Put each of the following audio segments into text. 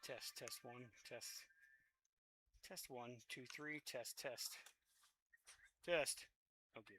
Test 1, test 1, 2, 3, test. Okay.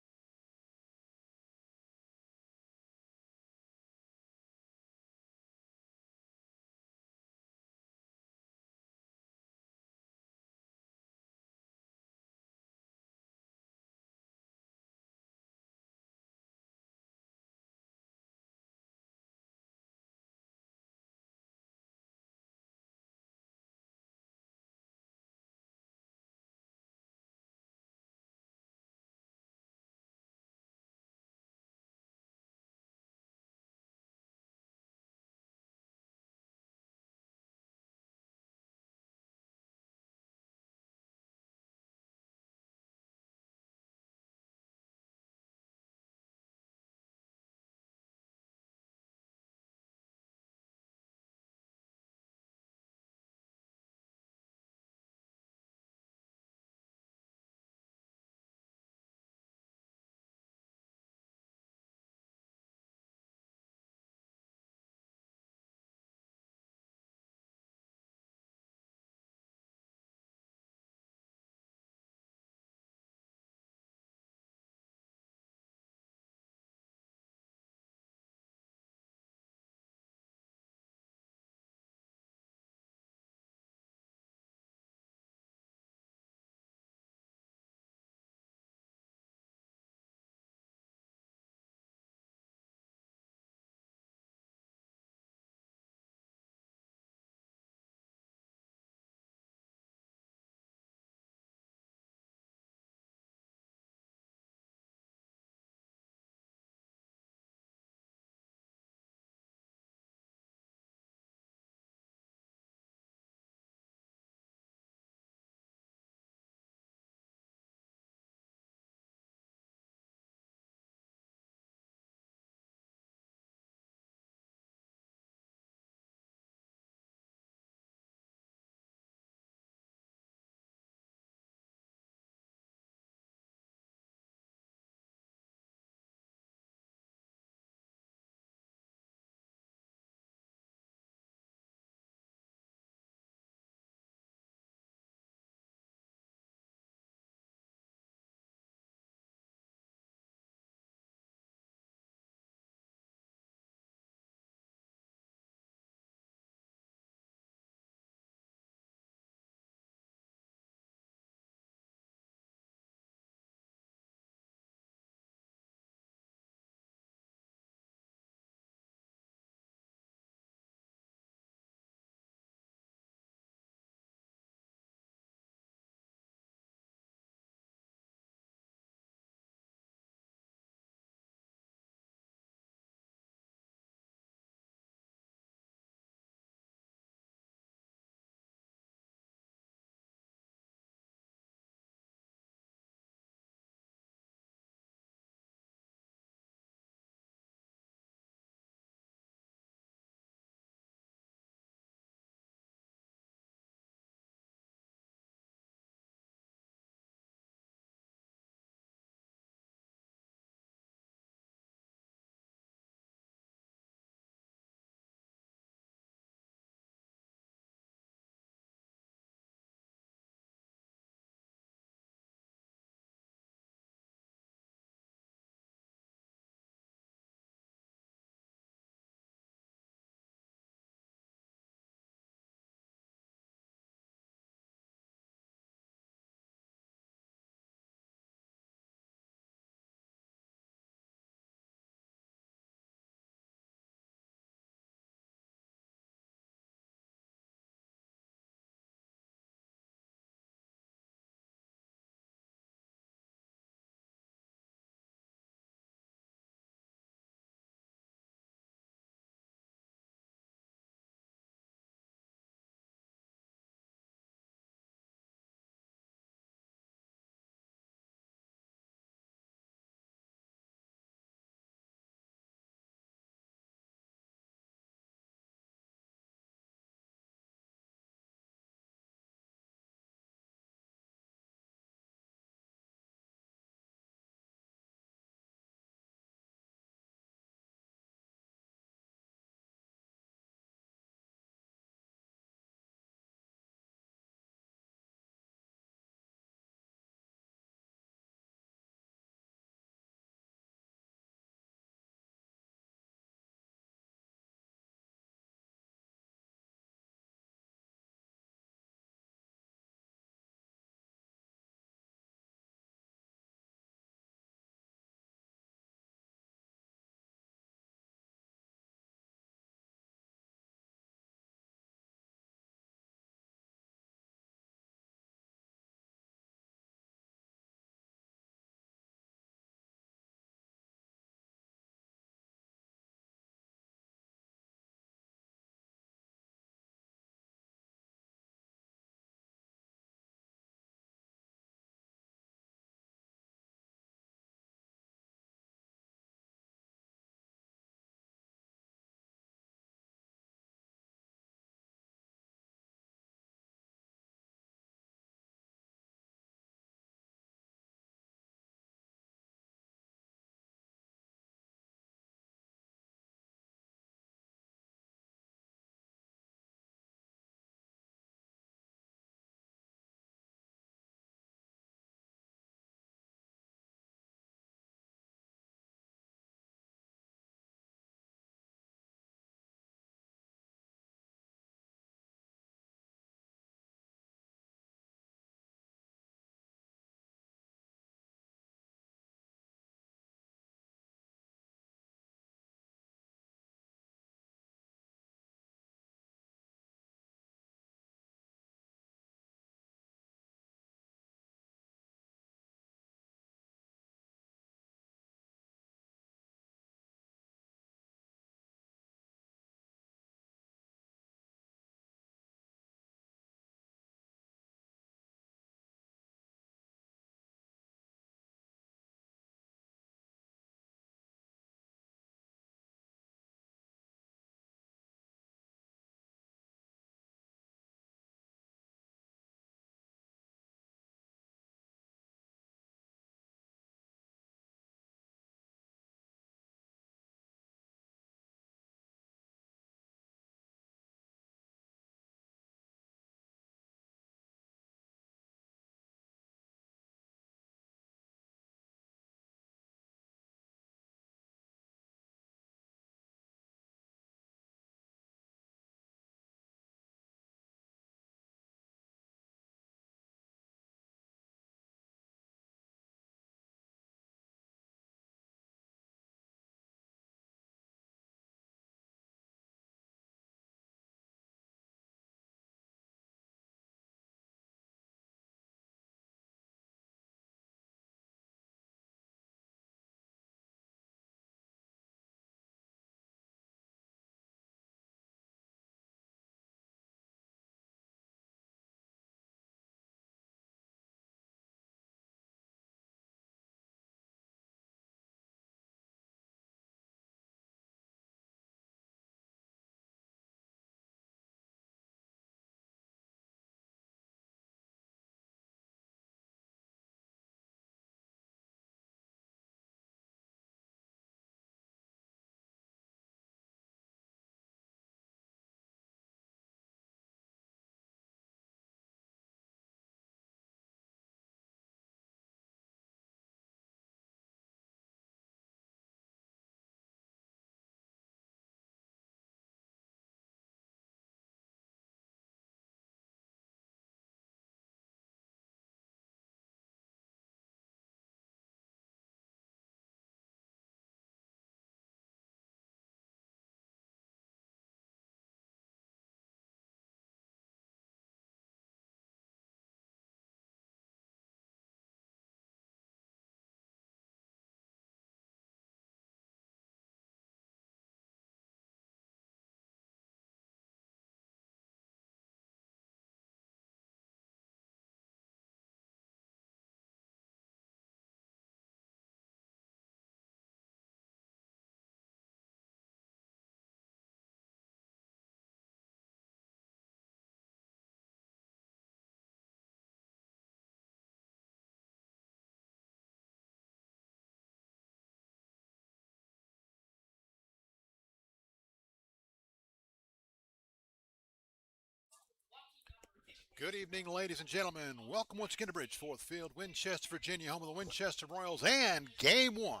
Good evening, ladies and gentlemen. Welcome once again to Bridgeforth Field, Winchester, Virginia, home of the Winchester Royals, and Game 1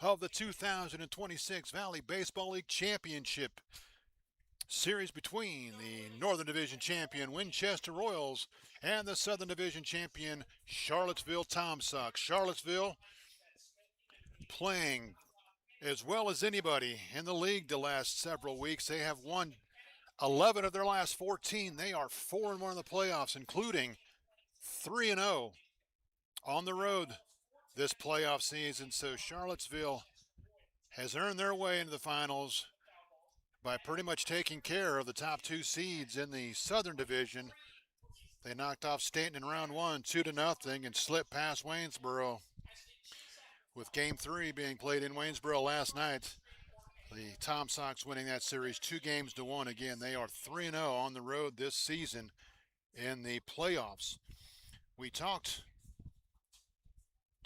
of the 2026 Valley Baseball League Championship Series between the Northern Division champion Winchester Royals and the Southern Division champion Charlottesville Tom Sox. Charlottesville playing as well as anybody in the league the last several weeks. They have won 11 of their last 14. They are 4-1 in the playoffs, including 3-0 on the road this playoff season. So Charlottesville has earned their way into the finals by pretty much taking care of the top two seeds in the Southern Division. They knocked off Stanton in round one, 2-0, and slipped past Waynesboro. With Game 3 being played in Waynesboro last night, the Tom Sox winning that series 2-1. Again, they are 3-0 on the road this season in the playoffs. We talked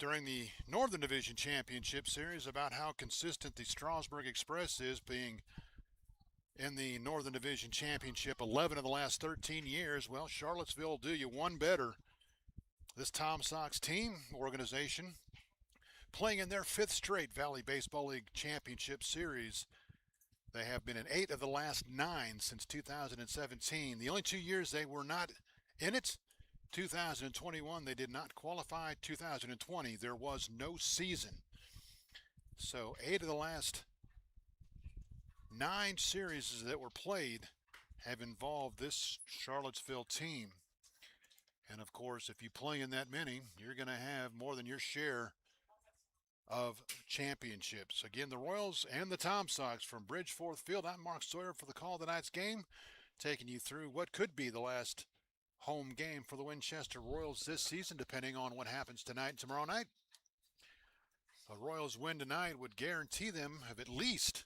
during the Northern Division Championship Series about how consistent the Strasburg Express is, being in the Northern Division Championship 11 of the last 13 years. Well, Charlottesville will do you one better. This Tom Sox team organization playing in their 5th straight Valley Baseball League Championship Series. They have been in 8 of the last 9 since 2017. The only 2 years they were not in it, 2021 they did not qualify. 2020 there was no season. So 8 of the last 9 series that were played have involved this Charlottesville team. And of course, if you play in that many, you're going to have more than your share of championships. Again, the Royals and the Tom Sox from Bridgeforth Field. I'm Mark Sawyer for the call of tonight's game, taking you through what could be the last home game for the Winchester Royals this season, depending on what happens tonight and tomorrow night. A Royals win tonight would guarantee them of at least,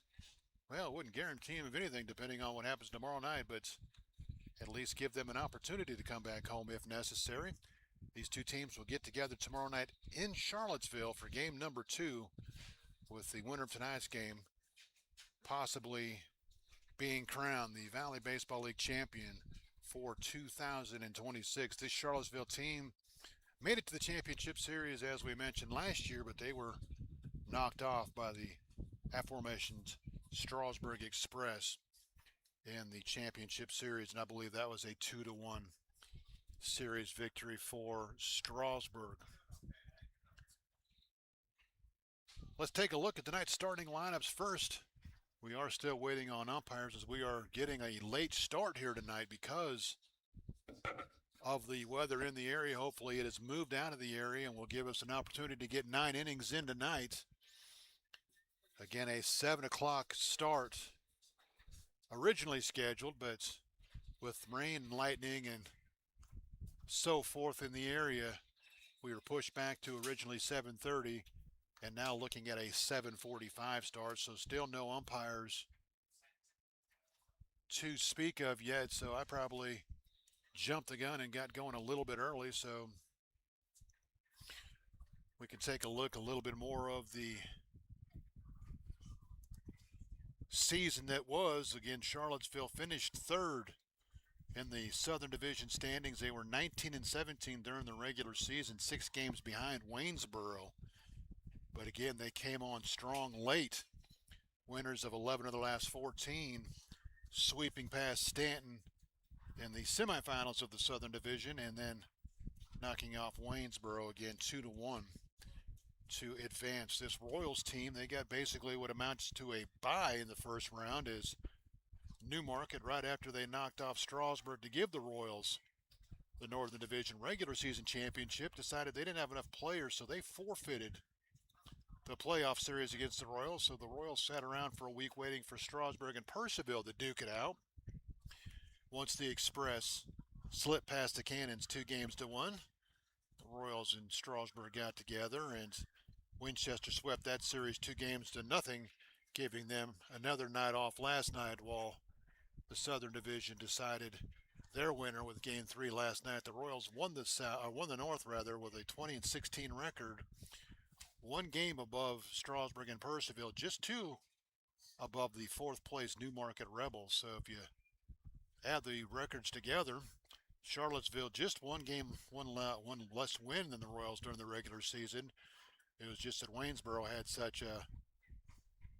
well, it wouldn't guarantee them of anything depending on what happens tomorrow night, but at least give them an opportunity to come back home if necessary. These two teams will get together tomorrow night in Charlottesville for game number 2, with the winner of tonight's game possibly being crowned the Valley Baseball League champion for 2026. This Charlottesville team made it to the championship series, as we mentioned last year, but they were knocked off by the aforementioned Strasburg Express in the championship series, and I believe that was a 2-1 series victory for Strasburg. Let's take a look at tonight's starting lineups first. We are still waiting on umpires as we are getting a late start here tonight because of the weather in the area. Hopefully it has moved out of the area and will give us an opportunity to get 9 innings in tonight. Again, a 7 o'clock start originally scheduled, but with rain and lightning and so forth in the area, we were pushed back to originally 7:30 and now looking at a 7:45 start. So still no umpires to speak of yet. So I probably jumped the gun and got going a little bit early. So we can take a look a little bit more of the season that was. Again, Charlottesville finished 3rd in the Southern Division standings. They were 19-17 during the regular season, 6 games behind Waynesboro. But again, they came on strong late. Winners of 11 of the last 14, sweeping past Stanton in the semifinals of the Southern Division, and then knocking off Waynesboro again 2-1 to advance. This Royals team, they got basically what amounts to a bye in the first round, as Newmarket, right after they knocked off Strasburg to give the Royals the Northern Division regular season championship, decided they didn't have enough players, so they forfeited the playoff series against the Royals. So the Royals sat around for a week waiting for Strasburg and Percival to duke it out. Once the Express slipped past the Cannons 2-1, the Royals and Strasburg got together, and Winchester swept that series 2-0, giving them another night off last night, while the Southern Division decided their winner with Game 3 last night. The Royals won the North with a 20-16 record, 1 game above Strasburg and Percival, just 2 above the 4th place Newmarket Rebels. So if you add the records together, Charlottesville just one game, one less win than the Royals during the regular season. It was just that Waynesboro had such a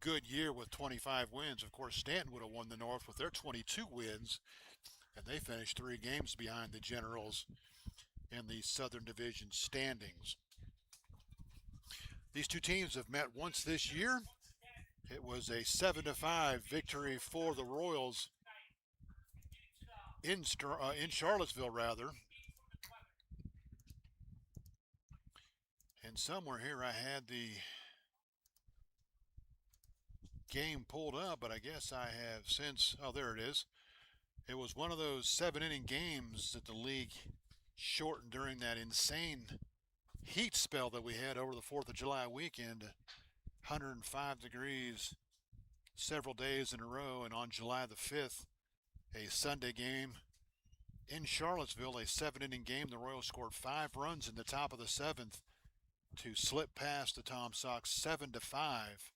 good year with 25 wins. Of course, Stanton would have won the North with their 22 wins, and they finished 3 games behind the Generals in the Southern Division standings. These two teams have met once this year. It was a 7-5 victory for the Royals in Charlottesville, rather. And somewhere here I had the game pulled up, but I guess I have since, oh, there it is. It was one of those 7-inning games that the league shortened during that insane heat spell that we had over the 4th of July weekend. 105 degrees several days in a row, and on July the 5th, a Sunday game in Charlottesville, a 7-inning game. The Royals scored 5 runs in the top of the 7th to slip past the Tom Sox 7-5.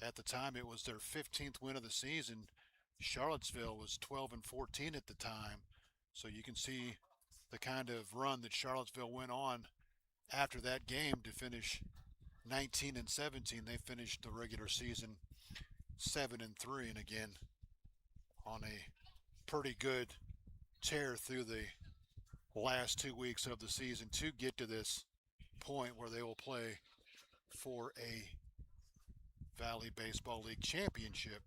At the time, it was their 15th win of the season. Charlottesville was 12-14 at the time, so you can see the kind of run that Charlottesville went on after that game to finish 19-17. They finished the regular season 7-3, and again on a pretty good tear through the last 2 weeks of the season to get to this point where they will play for a Valley Baseball League championship.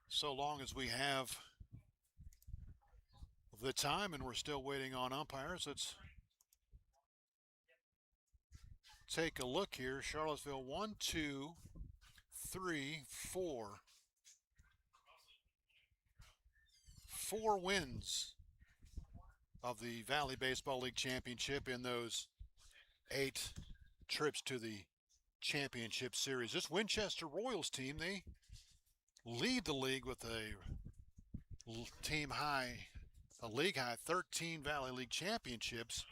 So long as we have the time and we're still waiting on umpires, let's take a look here. Charlottesville 1, 2, 3, 4. 4 wins of the Valley Baseball League championship in those 8 trips to the championship series. This Winchester Royals team, they lead the league with a league high 13 Valley League championships,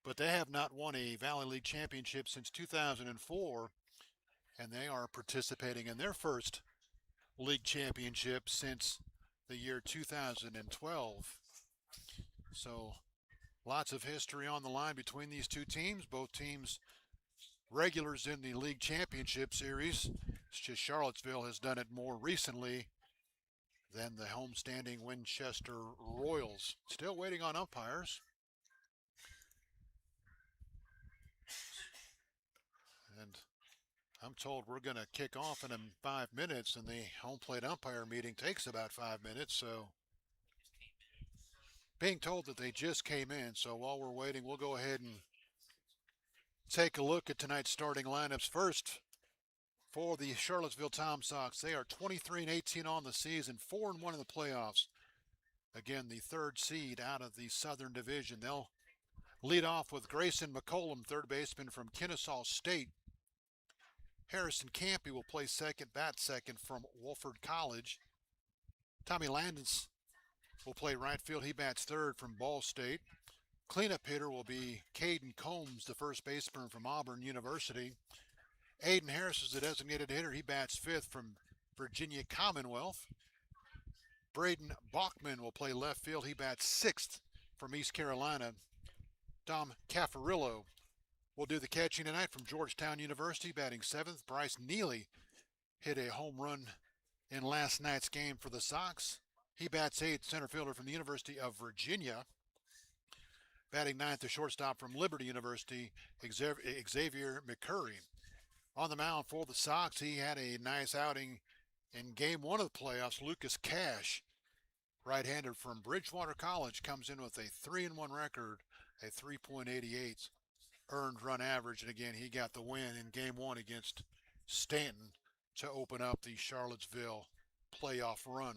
but they have not won a Valley League championship since 2004, and they are participating in their first league championship since the year 2012. So lots of history on the line between these two teams. Both teams regulars in the league championship series. It's just Charlottesville has done it more recently than the homestanding Winchester Royals. Still waiting on umpires. And I'm told we're going to kick off in 5 minutes, and the home plate umpire meeting takes about 5 minutes. So being told that they just came in. So while we're waiting, we'll go ahead and take a look at tonight's starting lineups. First, for the Charlottesville Tom Sox, they are 23-18 on the season, 4-1 in the playoffs. Again, the 3rd seed out of the Southern Division. They'll lead off with Grayson McCollum, third baseman from Kennesaw State. Harrison Campy will play second, bat second from Wofford College. Tommy Landis will play right field. He bats third from Ball State. Cleanup hitter will be Caden Combs, the first baseman from Auburn University. Aiden Harris is the designated hitter. He bats fifth from Virginia Commonwealth. Braden Bachman will play left field. He bats sixth from East Carolina. Dom Caffarillo will do the catching tonight from Georgetown University, batting seventh. Bryce Neely hit a home run in last night's game for the Sox. He bats eighth, center fielder from the University of Virginia. Batting ninth, the shortstop from Liberty University, Xavier McCurry. On the mound for the Sox, he had a nice outing in game one of the playoffs. Lucas Cash, right-hander from Bridgewater College, comes in with a 3-1 record, a 3.88 earned run average. And again, he got the win in game one against Stanton to open up the Charlottesville playoff run.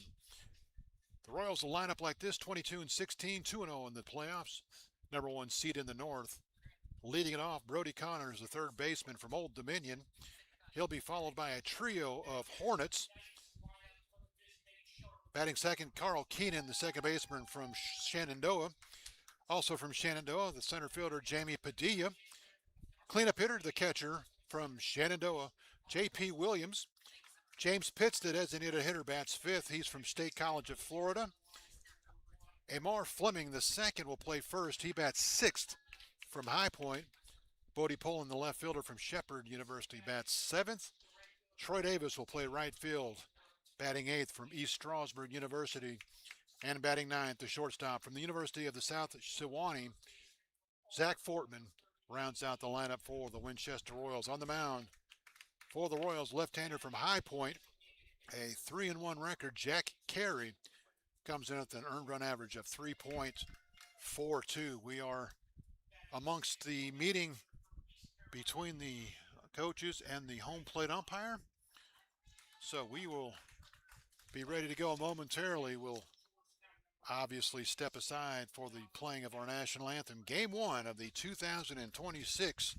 The Royals will line up like this: 22-16, 2-0 in the playoffs. Number one seed in the North. Leading it off, Brody Connors, the third baseman from Old Dominion. He'll be followed by a trio of Hornets. Batting second, Carl Keenan, the second baseman from Shenandoah. Also from Shenandoah, the center fielder, Jamie Padilla. Cleanup hitter, the catcher from Shenandoah, J.P. Williams. James Pitts, the designated hitter, bats fifth. He's from State College of Florida. Amar Fleming II will play first. He bats sixth from High Point. Bodie Pullen, the left fielder from Shepherd University, bats seventh. Troy Davis will play right field, batting eighth from East Stroudsburg University. And batting ninth, the shortstop from the University of the South Sewanee, Zach Fortman, rounds out the lineup for the Winchester Royals. On the mound for the Royals, left-hander from High Point, a 3-1 record, Jack Carey, comes in with an earned run average of 3.42. We are amongst the meeting between the coaches and the home plate umpire. So we will be ready to go momentarily. We'll obviously step aside for the playing of our national anthem. Game one of the 2026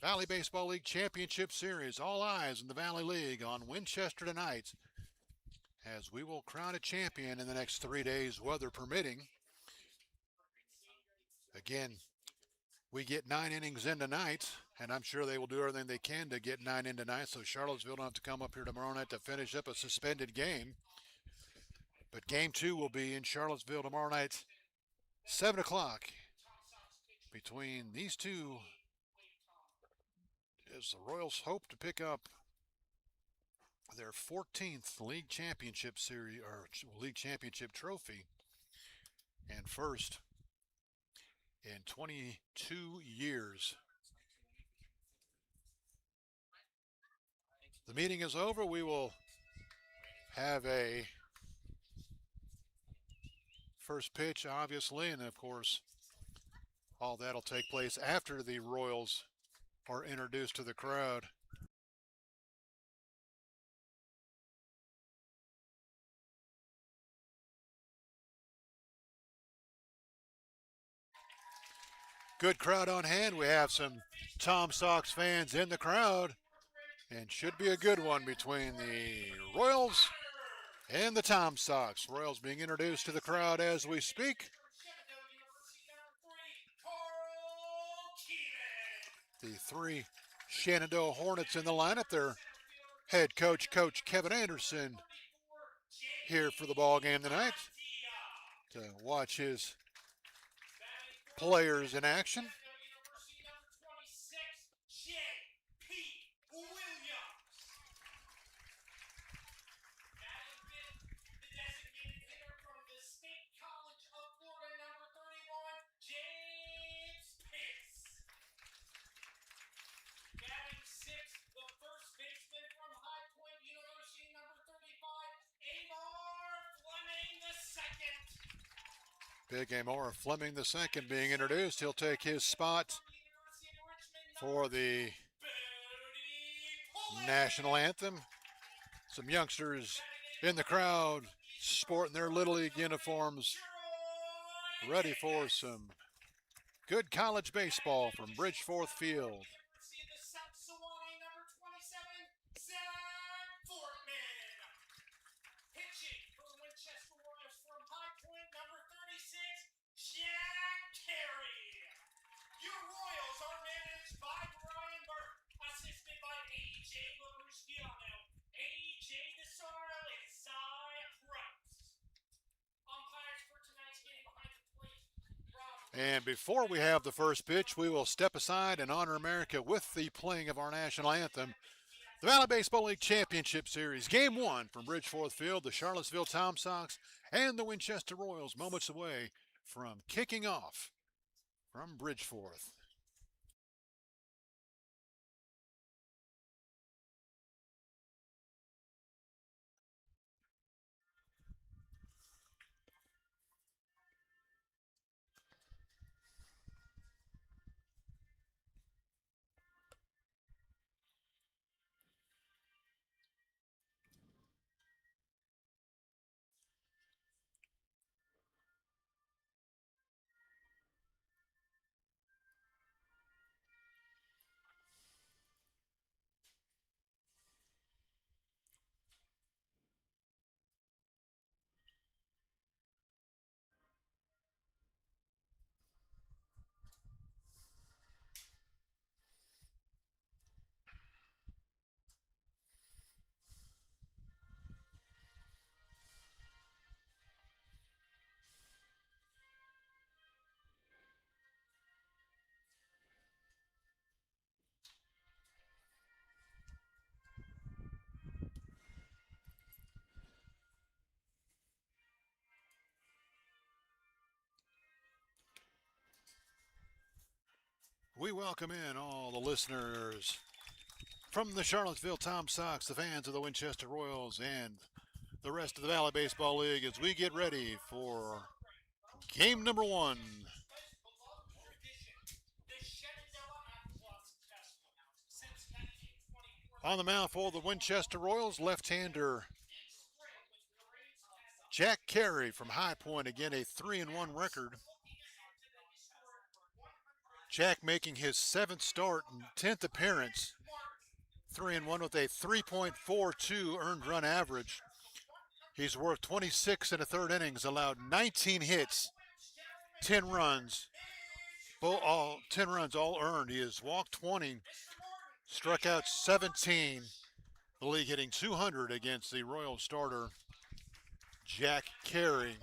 Valley Baseball League Championship Series. All eyes in the Valley League on Winchester tonight, as we will crown a champion in the next 3 days, weather permitting. Again, we get 9 innings in tonight, and I'm sure they will do everything they can to get 9 in tonight, so Charlottesville don't have to come up here tomorrow night to finish up a suspended game. But game two will be in Charlottesville tomorrow night, 7 o'clock, between these two, as the Royals hope to pick up their 14th league championship series, or league championship trophy, and first in 22 years. The meeting is over. We will have a first pitch, obviously, and of course, all that'll take place after the Royals are introduced to the crowd. Good crowd on hand. We have some Tom Sox fans in the crowd, and should be a good one between the Royals and the Tom Sox. Royals being introduced to the crowd as we speak. The three Shenandoah Hornets in the lineup. Their head coach, Coach Kevin Anderson, here for the ball game tonight to watch his players in action. Big Amar Fleming II being introduced. He'll take his spot for the national anthem. Some youngsters in the crowd sporting their Little League uniforms, ready for some good college baseball from Bridgeforth Field. And before we have the first pitch, we will step aside and honor America with the playing of our national anthem. The Valley Baseball League Championship Series, Game 1 from Bridgeforth Field, the Charlottesville Tom Sox and the Winchester Royals moments away from kicking off from Bridgeforth. We welcome in all the listeners from the Charlottesville Tom Sox, the fans of the Winchester Royals, and the rest of the Valley Baseball League as we get ready for game number one. On the mound for the Winchester Royals, left-hander Jack Carey from High Point. Again, a 3-1 record. Jack making his 7th start and 10th appearance. 3-1 with a 3.42 earned run average. He's worked 26 and a third innings, allowed 19 hits, 10 runs, 10 runs all earned. He has walked 20, struck out 17. The league hitting 200 against the Royal starter, Jack Carey.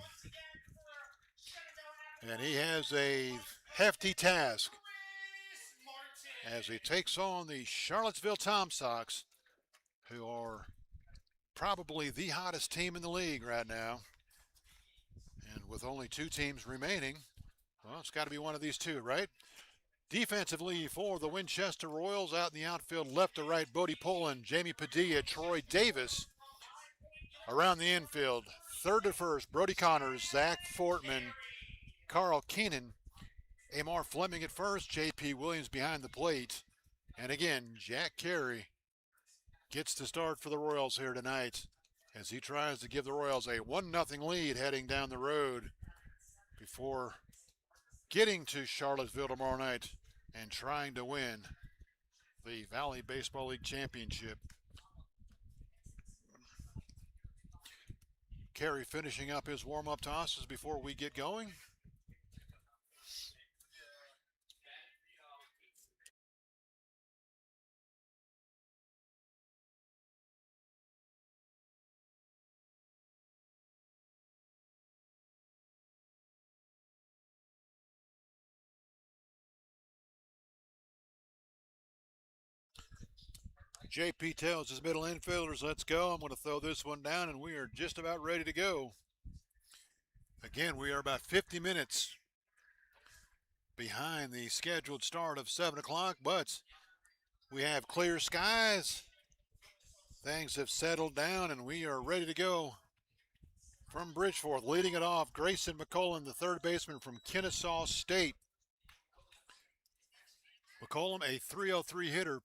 And he has a hefty task as he takes on the Charlottesville Tom Sox, who are probably the hottest team in the league right now. And with only 2 teams remaining, well, it's got to be one of these two, right? Defensively for the Winchester Royals, out in the outfield, left to right, Bodie Poland, Jamie Padilla, Troy Davis. Around the infield, third to first, Brody Connors, Zach Fortman, Carl Keenan, Amar Fleming at first, J.P. Williams behind the plate. And again, Jack Carey gets to start for the Royals here tonight as he tries to give the Royals a 1-0 lead heading down the road before getting to Charlottesville tomorrow night and trying to win the Valley Baseball League Championship. Carey finishing up his warm-up tosses before we get going. JP tells his middle infielders, let's go. I'm going to throw this one down, and we are just about ready to go. Again, we are about 50 minutes behind the scheduled start of 7 o'clock, but we have clear skies. Things have settled down, and we are ready to go. From Bridgeforth, leading it off, Grayson McCollum, the third baseman from Kennesaw State. McCollum, a .303 hitter,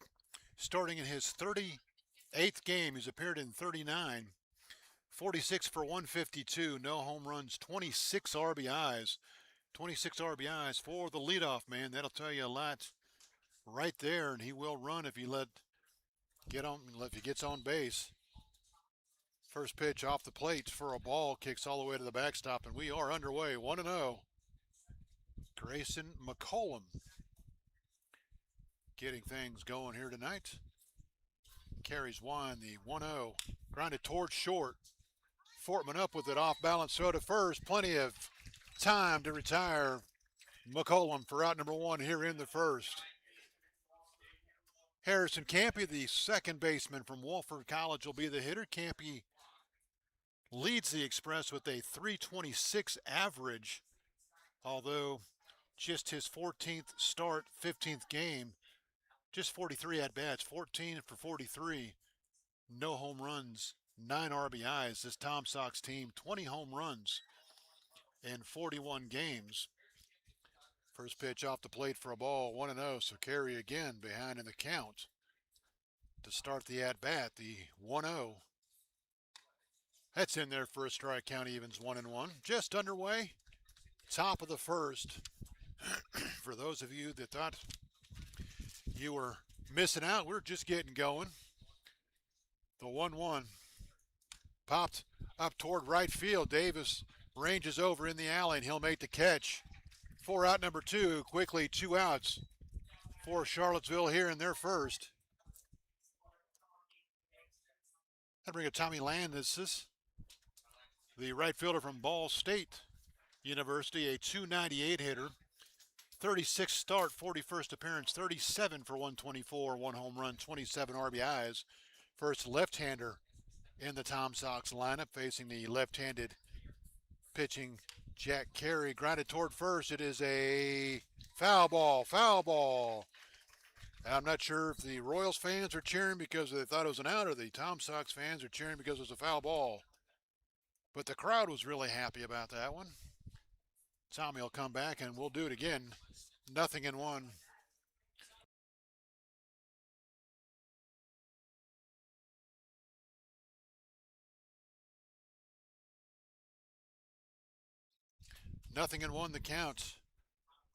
starting in his 38th game. He's appeared in 39. 46 for 152, no home runs, 26 RBIs. 26 RBIs for the leadoff man. That'll tell you a lot right there, and he will run if he gets on base. First pitch off the plate for a ball, kicks all the way to the backstop, and we are underway, 1-0. Grayson McCollum getting things going here tonight. Carries one, the 1-0. Grounded towards short. Fortman up with it, off balance throw to first. Plenty of time to retire McCollum for out number 1 here in the first. Harrison Campy, the second baseman from Wofford College, will be the hitter. Campy leads the Express with a .326 average, although just his 14th start, 15th game. Just 43 at-bats, 14 for 43. No home runs, 9 RBIs. This Tom Sox team, 20 home runs in 41 games. First pitch off the plate for a ball, 1-0. So Carey again behind in the count to start the at-bat, the 1-0. That's in there for a strike count, evens 1-1. Just underway, top of the first. For those of you that thought you were missing out, we're just getting going. The 1-1 popped up toward right field. Davis ranges over in the alley, and he'll make the catch. 4 out number 2, quickly 2 outs for Charlottesville here in their first. I'll bring a Tommy Landis, the right fielder from Ball State University, a .298 hitter. 36 start, 41st appearance, 37 for 124, 1 home run, 27 RBIs. First left-hander in the Tom Sox lineup, facing the left-handed pitching Jack Carey. Grounded toward first. It is a Foul ball, foul ball. I'm not sure if the Royals fans are cheering because they thought it was an out or the Tom Sox fans are cheering because it was a foul ball. But the crowd was really happy about that one. Tommy will come back and we'll do it again. 0-1. Nothing in one the count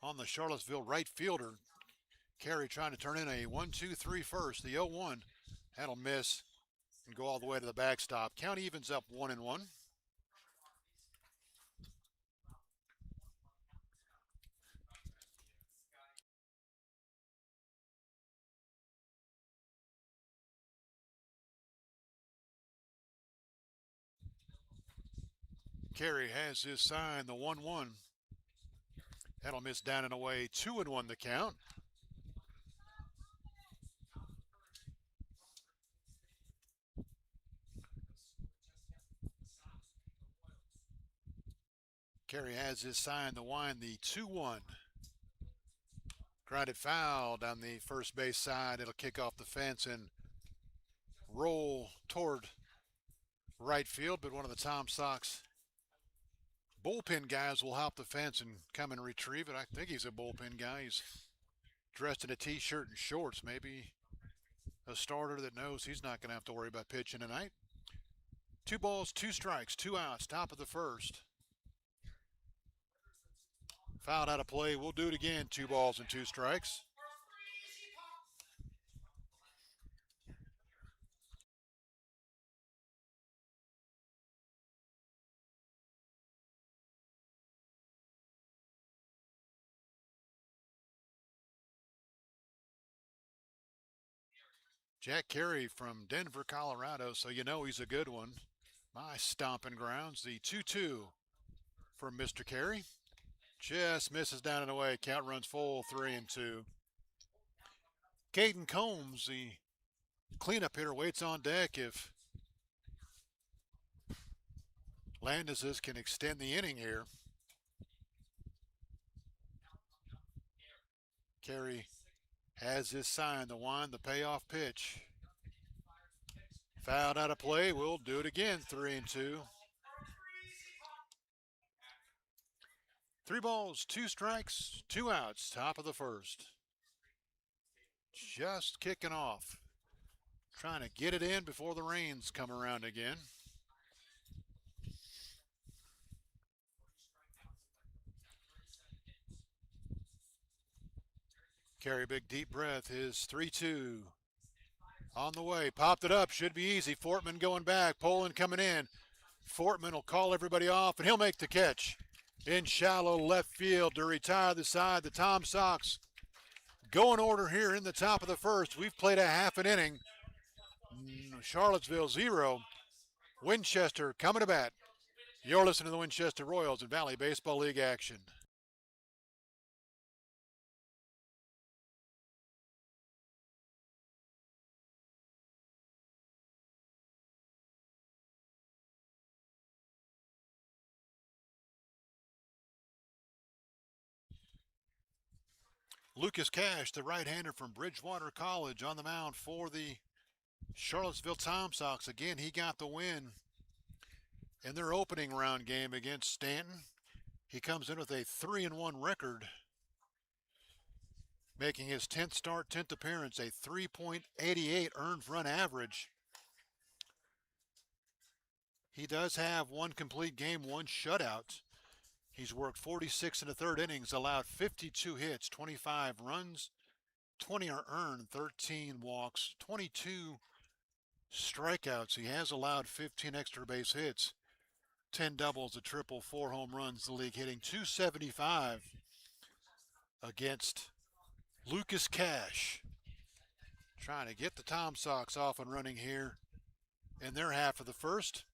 on the Charlottesville right fielder. Carey trying to turn in a 1-2-3 first. The 0-1. That'll miss and go all the way to the backstop. Count evens up 1-1. Carey has his sign, the 1-1. That'll miss down and away. 2-1 the count. Carey has his sign, the wind, the 2-1. Grounded foul down the first base side. It'll kick off the fence and roll toward right field, but one of the Tom Sox bullpen guys will hop the fence and come and retrieve it. I think he's a bullpen guy. He's dressed in a t-shirt and shorts. Maybe a starter that knows he's not going to have to worry about pitching tonight. 2 balls, 2 strikes, 2 outs, top of the first. Fouled out of play. We'll do it again. 2 balls and 2 strikes. Jack Carey from Denver, Colorado, so you know he's a good one. My stomping grounds, the 2-2 for Mr. Carey. Just misses down and away. Count runs full, 3-2. Caden Combs, the cleanup hitter, waits on deck if Landis can extend the inning here. Carey has his sign, the wind, the payoff pitch. Fouled out of play. We'll do it again, 3-2. 3 balls, 2 strikes, 2 outs, top of the first. Just kicking off. Trying to get it in before the rains come around again. Carey, big deep breath. His 3-2 on the way. Popped it up. Should be easy. Fortman going back. Poland coming in. Fortman will call everybody off, and he'll make the catch in shallow left field to retire the side. The Tom Sox go in order here in the top of the first. We've played a half an inning. Charlottesville 0. Winchester coming to bat. You're listening to the Winchester Royals and Valley Baseball League action. Lucas Cash, the right-hander from Bridgewater College, on the mound for the Charlottesville Tom Sox. Again, he got the win in their opening round game against Stanton. He comes in with a 3-1 record, making his 10th start, 10th appearance, a 3.88 earned run average. He does have 1 complete game, 1 shutout. He's worked 46 1/3 innings, allowed 52 hits, 25 runs, 20 are earned, 13 walks, 22 strikeouts. He has allowed 15 extra base hits, 10 doubles, a triple, 4 home runs. The league hitting .275 against Lucas Cash. Trying to get the Tom Sox off and running here in their half of the first.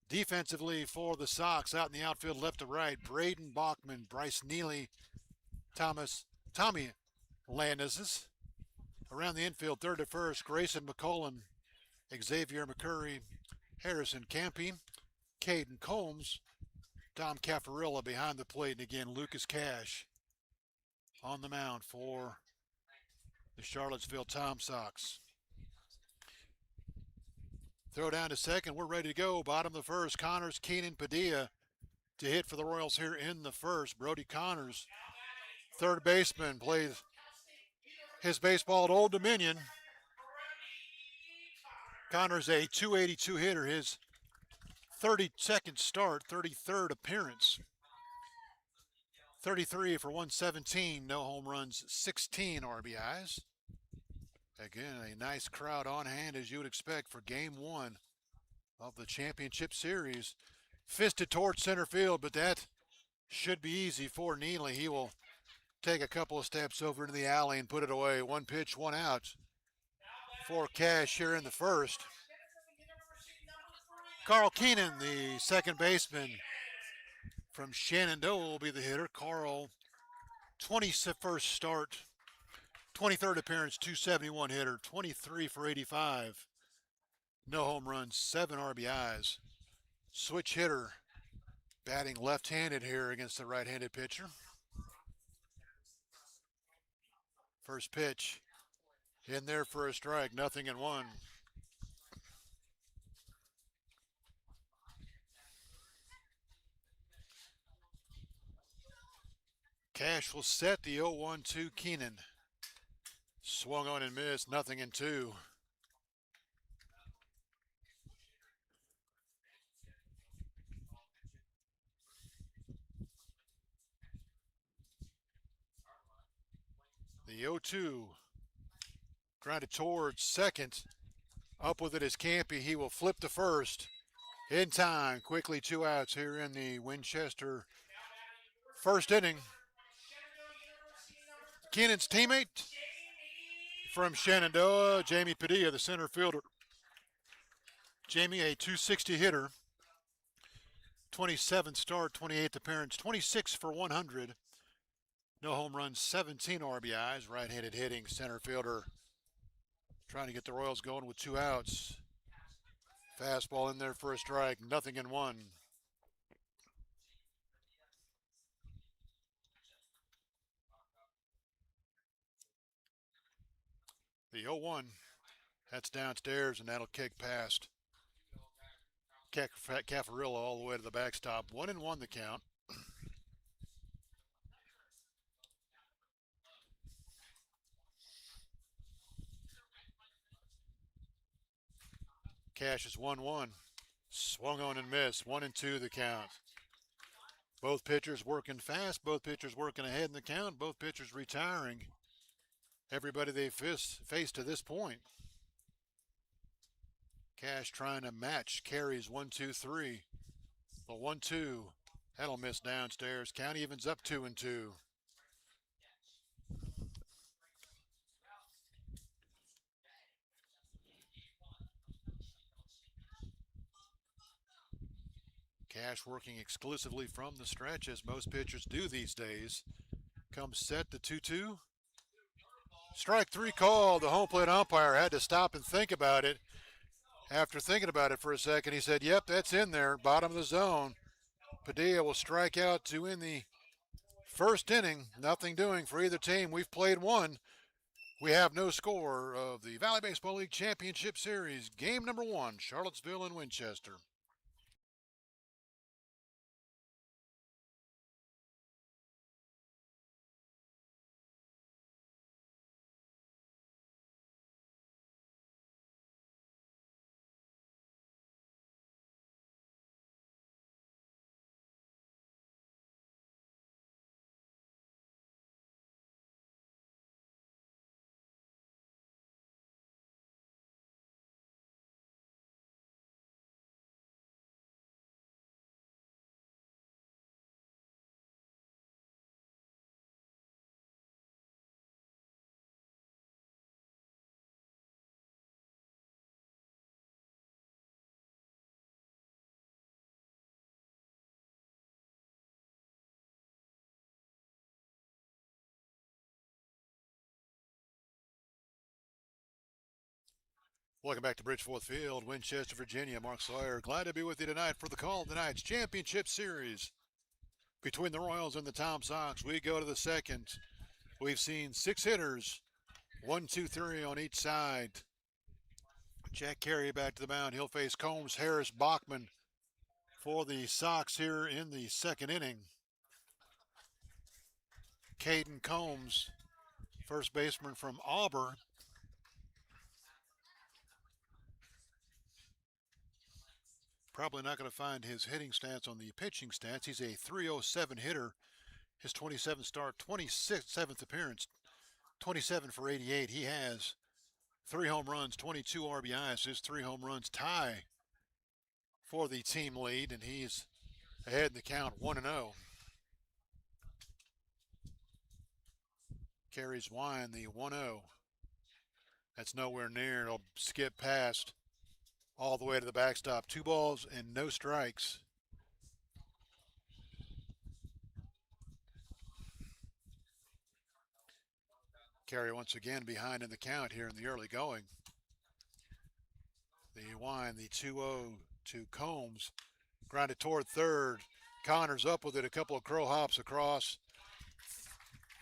Defensively for the Sox, out in the outfield left to right, Braden Bachman, Bryce Neely, Tommy Landis. Around the infield, third to first, Grayson McCullen, Xavier McCurry, Harrison Campy, Caden Combs, Tom Caffarilla behind the plate, and again, Lucas Cash on the mound for the Charlottesville Tom Sox. Throw down to second. We're ready to go. Bottom of the first. Connors, Keenan, Padilla to hit for the Royals here in the first. Brody Connors, third baseman, plays his baseball at Old Dominion. Connors a .282 hitter, his 32nd start, 33rd appearance. 33 for 117, no home runs, 16 RBIs. Again, a nice crowd on hand as you would expect for game one of the championship series. Fisted towards center field, but that should be easy for Neely. He will take a couple of steps over into the alley and put it away. One pitch, one out for Cash here in the first. Carl Keenan, the second baseman from Shenandoah, will be the hitter. Carl, 21st start, 23rd appearance, 271 hitter, 23 for 85. No home runs, 7 RBIs. Switch hitter, batting left-handed here against the right-handed pitcher. First pitch in there for a strike, 0-1. Cash will set the 0-1-2 Keenan. Swung on and missed, 0-2. The 0-2 grounded towards second. Up with it is Campy. He will flip to first in time. Quickly 2 outs here in the Winchester first inning. Keenan's teammate from Shenandoah, Jamie Padilla, the center fielder. Jamie, a .260 hitter. 27th start, 28th appearance, 26 for 100. No home runs, 17 RBIs. Right-handed hitting center fielder. Trying to get the Royals going with 2 outs. Fastball in there for a strike, 0-1. The 0-1, that's downstairs, and that'll kick past Caffarilla all the way to the backstop. 1-1 the count. Cash is 1-1. Swung on and missed. 1-2 the count. Both pitchers working fast. Both pitchers working ahead in the count. Both pitchers retiring everybody they faced to this point. Cash trying to match carries 1-2-3. The 1-2. That'll miss downstairs. Count evens up 2-2. Cash working exclusively from the stretch, as most pitchers do these days. Comes set, the 2-2. Strike 3 called. The home plate umpire had to stop and think about it. After thinking about it for a second, he said, yep, that's in there, bottom of the zone. Padilla will strike out to end the first inning. Nothing doing for either team. We've played one. We have no score of the Valley Baseball League Championship Series. Game number 1, Charlottesville and Winchester. Welcome back to Bridgeforth Field, Winchester, Virginia. Mark Sawyer, glad to be with you tonight for the call of tonight's championship series between the Royals and the Tom Sox. We go to the second. We've seen 6 hitters, 1, 2, 3 on each side. Jack Carey back to the mound. He'll face Combs, Harris, Bachman for the Sox here in the second inning. Caden Combs, first baseman from Auburn. Probably not going to find his hitting stats on the pitching stats. He's a 307 hitter. His 27th start, 27th appearance, 27 for 88. He has 3 home runs, 22 RBIs. His 3 home runs tie for the team lead, and he's ahead in the count 1-0. Carries Wine the 1-0. That's nowhere near. It'll skip past all the way to the backstop. 2 balls and no strikes. Carey once again behind in the count here in the early going. The Wine, the 2-0 to Combs. Grounded toward third. Connors up with it. A couple of crow hops across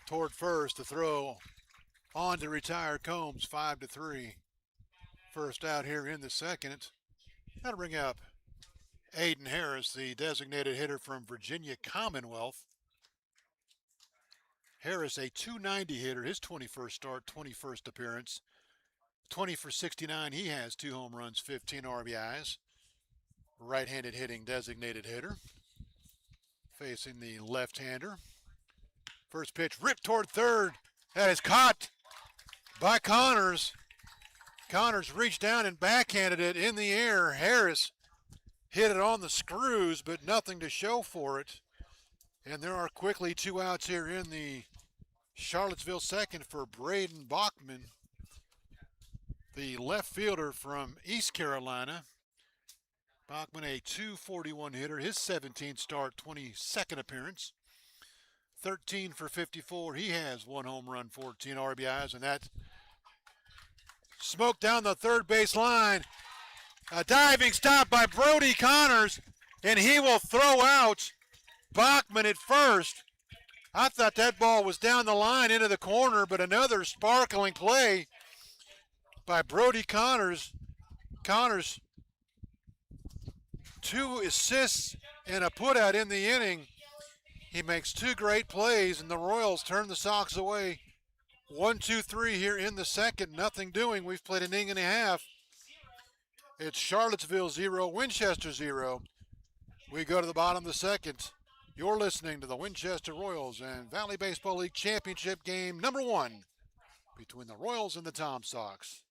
toward first. The throw on to retire Combs, 5-3. First out here in the second. That'll bring up Aiden Harris, the designated hitter from Virginia Commonwealth. Harris, a .290 hitter, his 21st start, 21st appearance. 20 for 69. He has 2 home runs, 15 RBIs. Right-handed hitting designated hitter. Facing the left-hander. First pitch ripped toward third. That is caught by Connors. Connors reached down and backhanded it in the air. Harris hit it on the screws, but nothing to show for it. And there are quickly 2 outs here in the Charlottesville second for Braden Bachman, the left fielder from East Carolina. Bachman, a .241 hitter, his 17th start, 22nd appearance. 13 for 54. He has 1 home run, 14 RBIs, and that smoked down the third base line. A diving stop by Brody Connors, and he will throw out Bachman at first. I thought that ball was down the line into the corner, but another sparkling play by Brody Connors. Connors, 2 assists and a putout in the inning. He makes 2 great plays, and the Royals turn the Sox away. 1-2-3 here in the second. Nothing doing. We've played an inning and a half. It's Charlottesville 0, Winchester 0. We go to the bottom of the second. You're listening to the Winchester Royals and Valley Baseball League Championship game number 1 between the Royals and the Tom Sox.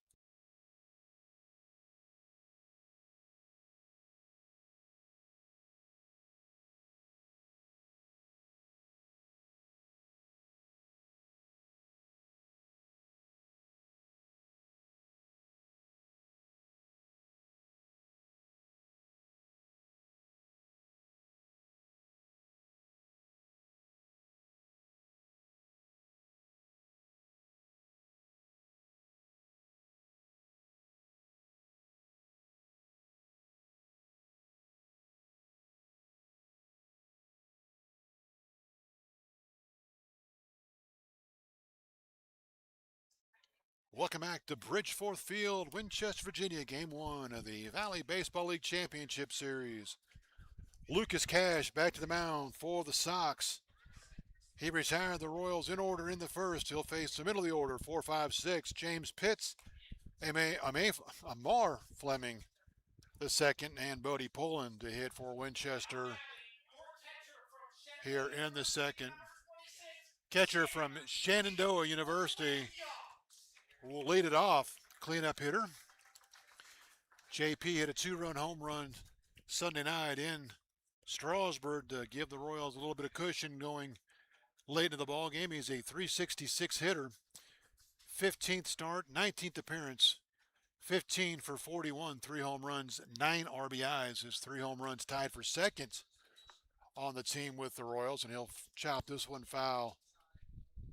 Welcome back to Bridgeforth Field, Winchester, Virginia, Game 1 of the Valley Baseball League Championship Series. Lucas Cash back to the mound for the Sox. He retired the Royals in order in the first. He'll face the middle of the order, 4, 5, 6. James Pitts, Amar Fleming the second, and Bodie Pullen to hit for Winchester here in the second. Catcher from Shenandoah University will lead it off. Cleanup hitter. JP hit a 2-run home run Sunday night in Strasburg to give the Royals a little bit of cushion going late into the ball game. He's a .366 hitter. 15th start, 19th appearance. 15 for 41, 3 home runs, 9 RBIs. His 3 home runs tied for second on the team with the Royals, and he'll chop this one foul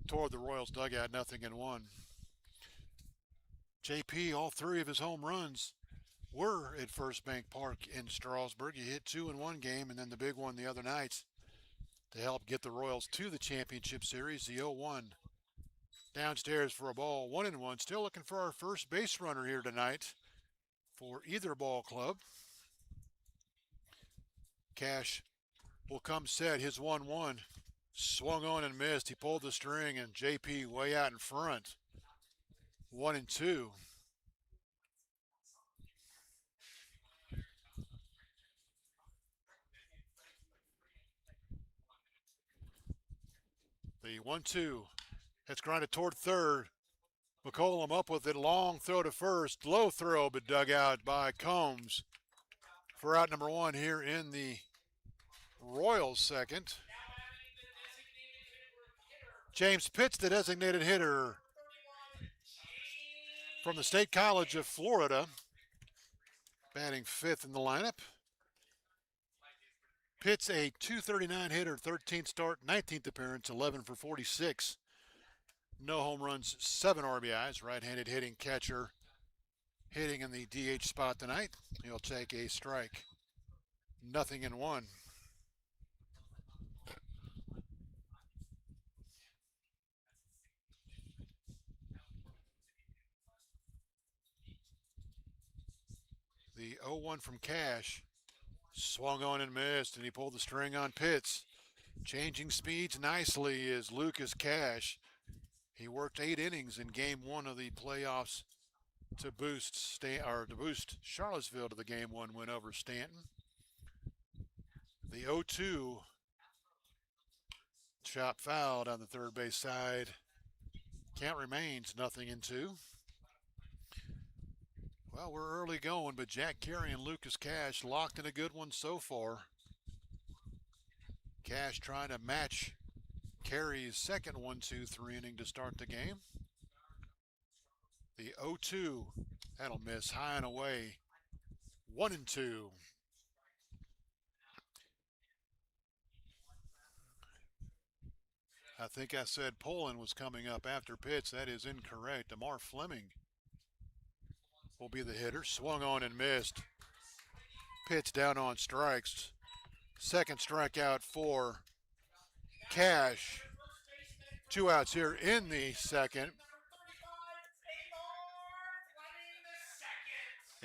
toward the Royals dugout, 0-1. JP, all 3 of his home runs were at First Bank Park in Strasburg. He hit 2 in one game, and then the big one the other night to help get the Royals to the championship series, the 0-1 Downstairs for a ball, 1-1. Still looking for our first base runner here tonight for either ball club. Cash will come set. His 1-1 swung on and missed. He pulled the string, and JP way out in front. 1-2. The 1-2. It's grounded toward third. McCollum up with it. Long throw to first. Low throw, but dug out by Combs for out number 1 here in the Royals second. James Pitts, the designated hitter from the State College of Florida, batting 5th in the lineup. Pitts, a .239 hitter, 13th start, 19th appearance, 11 for 46. No home runs, 7 RBIs. Right-handed hitting catcher, hitting in the DH spot tonight. He'll take a strike. 0-1. The 0-1 from Cash. Swung on and missed, and he pulled the string on Pitts. Changing speeds nicely is Lucas Cash. He worked 8 innings in Game 1 of the playoffs to boost Charlottesville to the Game 1 win over Stanton. The 0-2 chop foul down the third base side. Count remains 0-2. Well, we're early going, but Jack Carey and Lucas Cash locked in a good one so far. Cash trying to match Carey's second 1-2-3 inning to start the game. The 0-2, that'll miss high and away. 1-2. I think I said Poland was coming up after Pitts. That is incorrect. Amar Fleming will be the hitter. Swung on and missed. Pitts down on strikes. Second strikeout for Cash. 2 outs here in the second.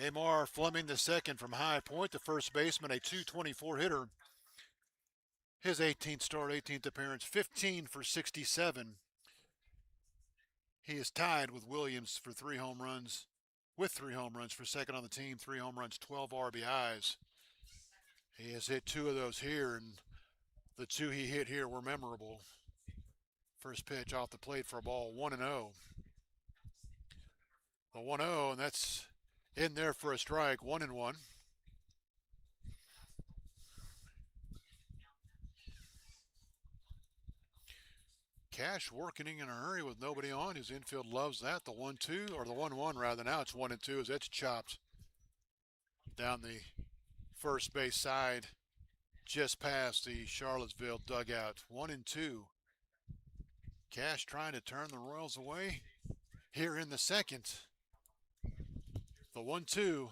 Amar Fleming the second from High Point, the first baseman, a .224 hitter. His 18th start, 18th appearance, 15 for 67. He is tied with Williams for 3 home runs, with 3 home runs for second on the team, 3 home runs, 12 RBIs. He has hit 2 of those here, and the 2 he hit here were memorable. First pitch off the plate for a ball, 1-0. The 1-0, and that's in there for a strike, 1-1. Cash working in a hurry with nobody on. His infield loves that. The 1-2, or the 1-1 rather. Now it's 1-2 as it's chopped down the first base side just past the Charlottesville dugout. 1-2. Cash trying to turn the Royals away here in the second. The 1-2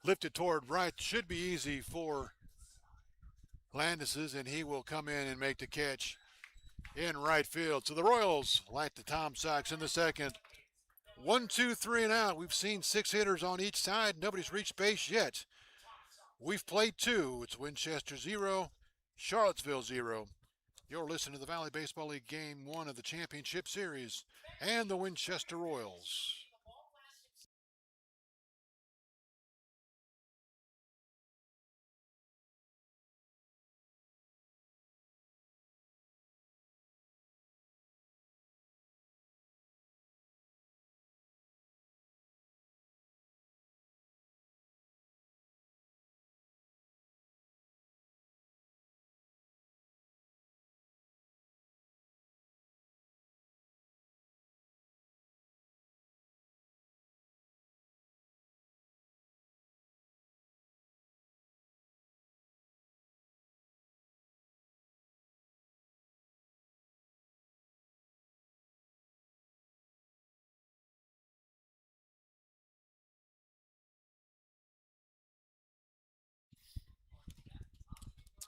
lifted toward right. Should be easy for Landis's, and he will come in and make the catch in right field. So the Royals light the Tom Sox in the second. 1, 2, 3 and out. We've seen 6 hitters on each side. Nobody's reached base yet. We've played 2. It's Winchester 0, Charlottesville 0. You're listening to the Valley Baseball League Game 1 of the Championship Series and the Winchester Royals.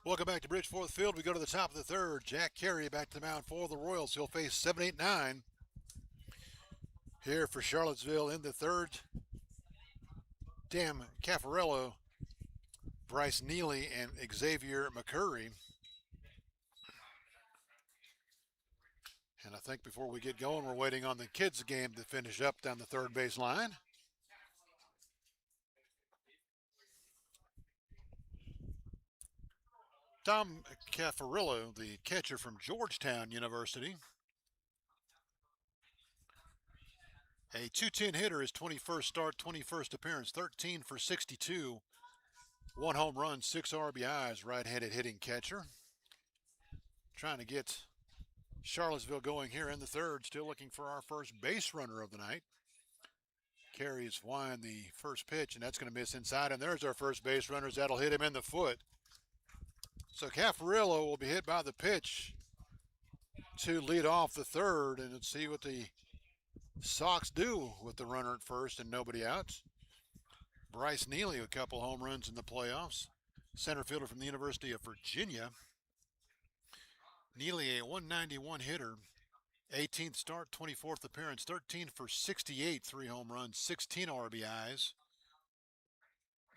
Welcome back to Bridgeforth Field. We go to the top of the third. Jack Carey back to the mound for the Royals. He'll face 7, 8, 9. here for Charlottesville in the third. Dan Caffarello, Bryce Neely, and Xavier McCurry. And I think before we get going, we're waiting on the kids' game to finish up down the third base line. Tom Caffarillo, the catcher from Georgetown University. A 210 hitter, his 21st start, 21st appearance, 13 for 62. 1 home run, 6 RBIs, right-handed hitting catcher. Trying to get Charlottesville going here in the third. Still looking for our first base runner of the night. Carries Wine the first pitch, and that's going to miss inside. And there's our first base runners. That'll hit him in the foot. So Caffarillo will be hit by the pitch to lead off the third, and let's see what the Sox do with the runner at first and nobody out. Bryce Neely, a couple home runs in the playoffs. Center fielder from the University of Virginia. Neely, a 191 hitter, 18th start, 24th appearance, 13 for 68, 3 home runs, 16 RBIs.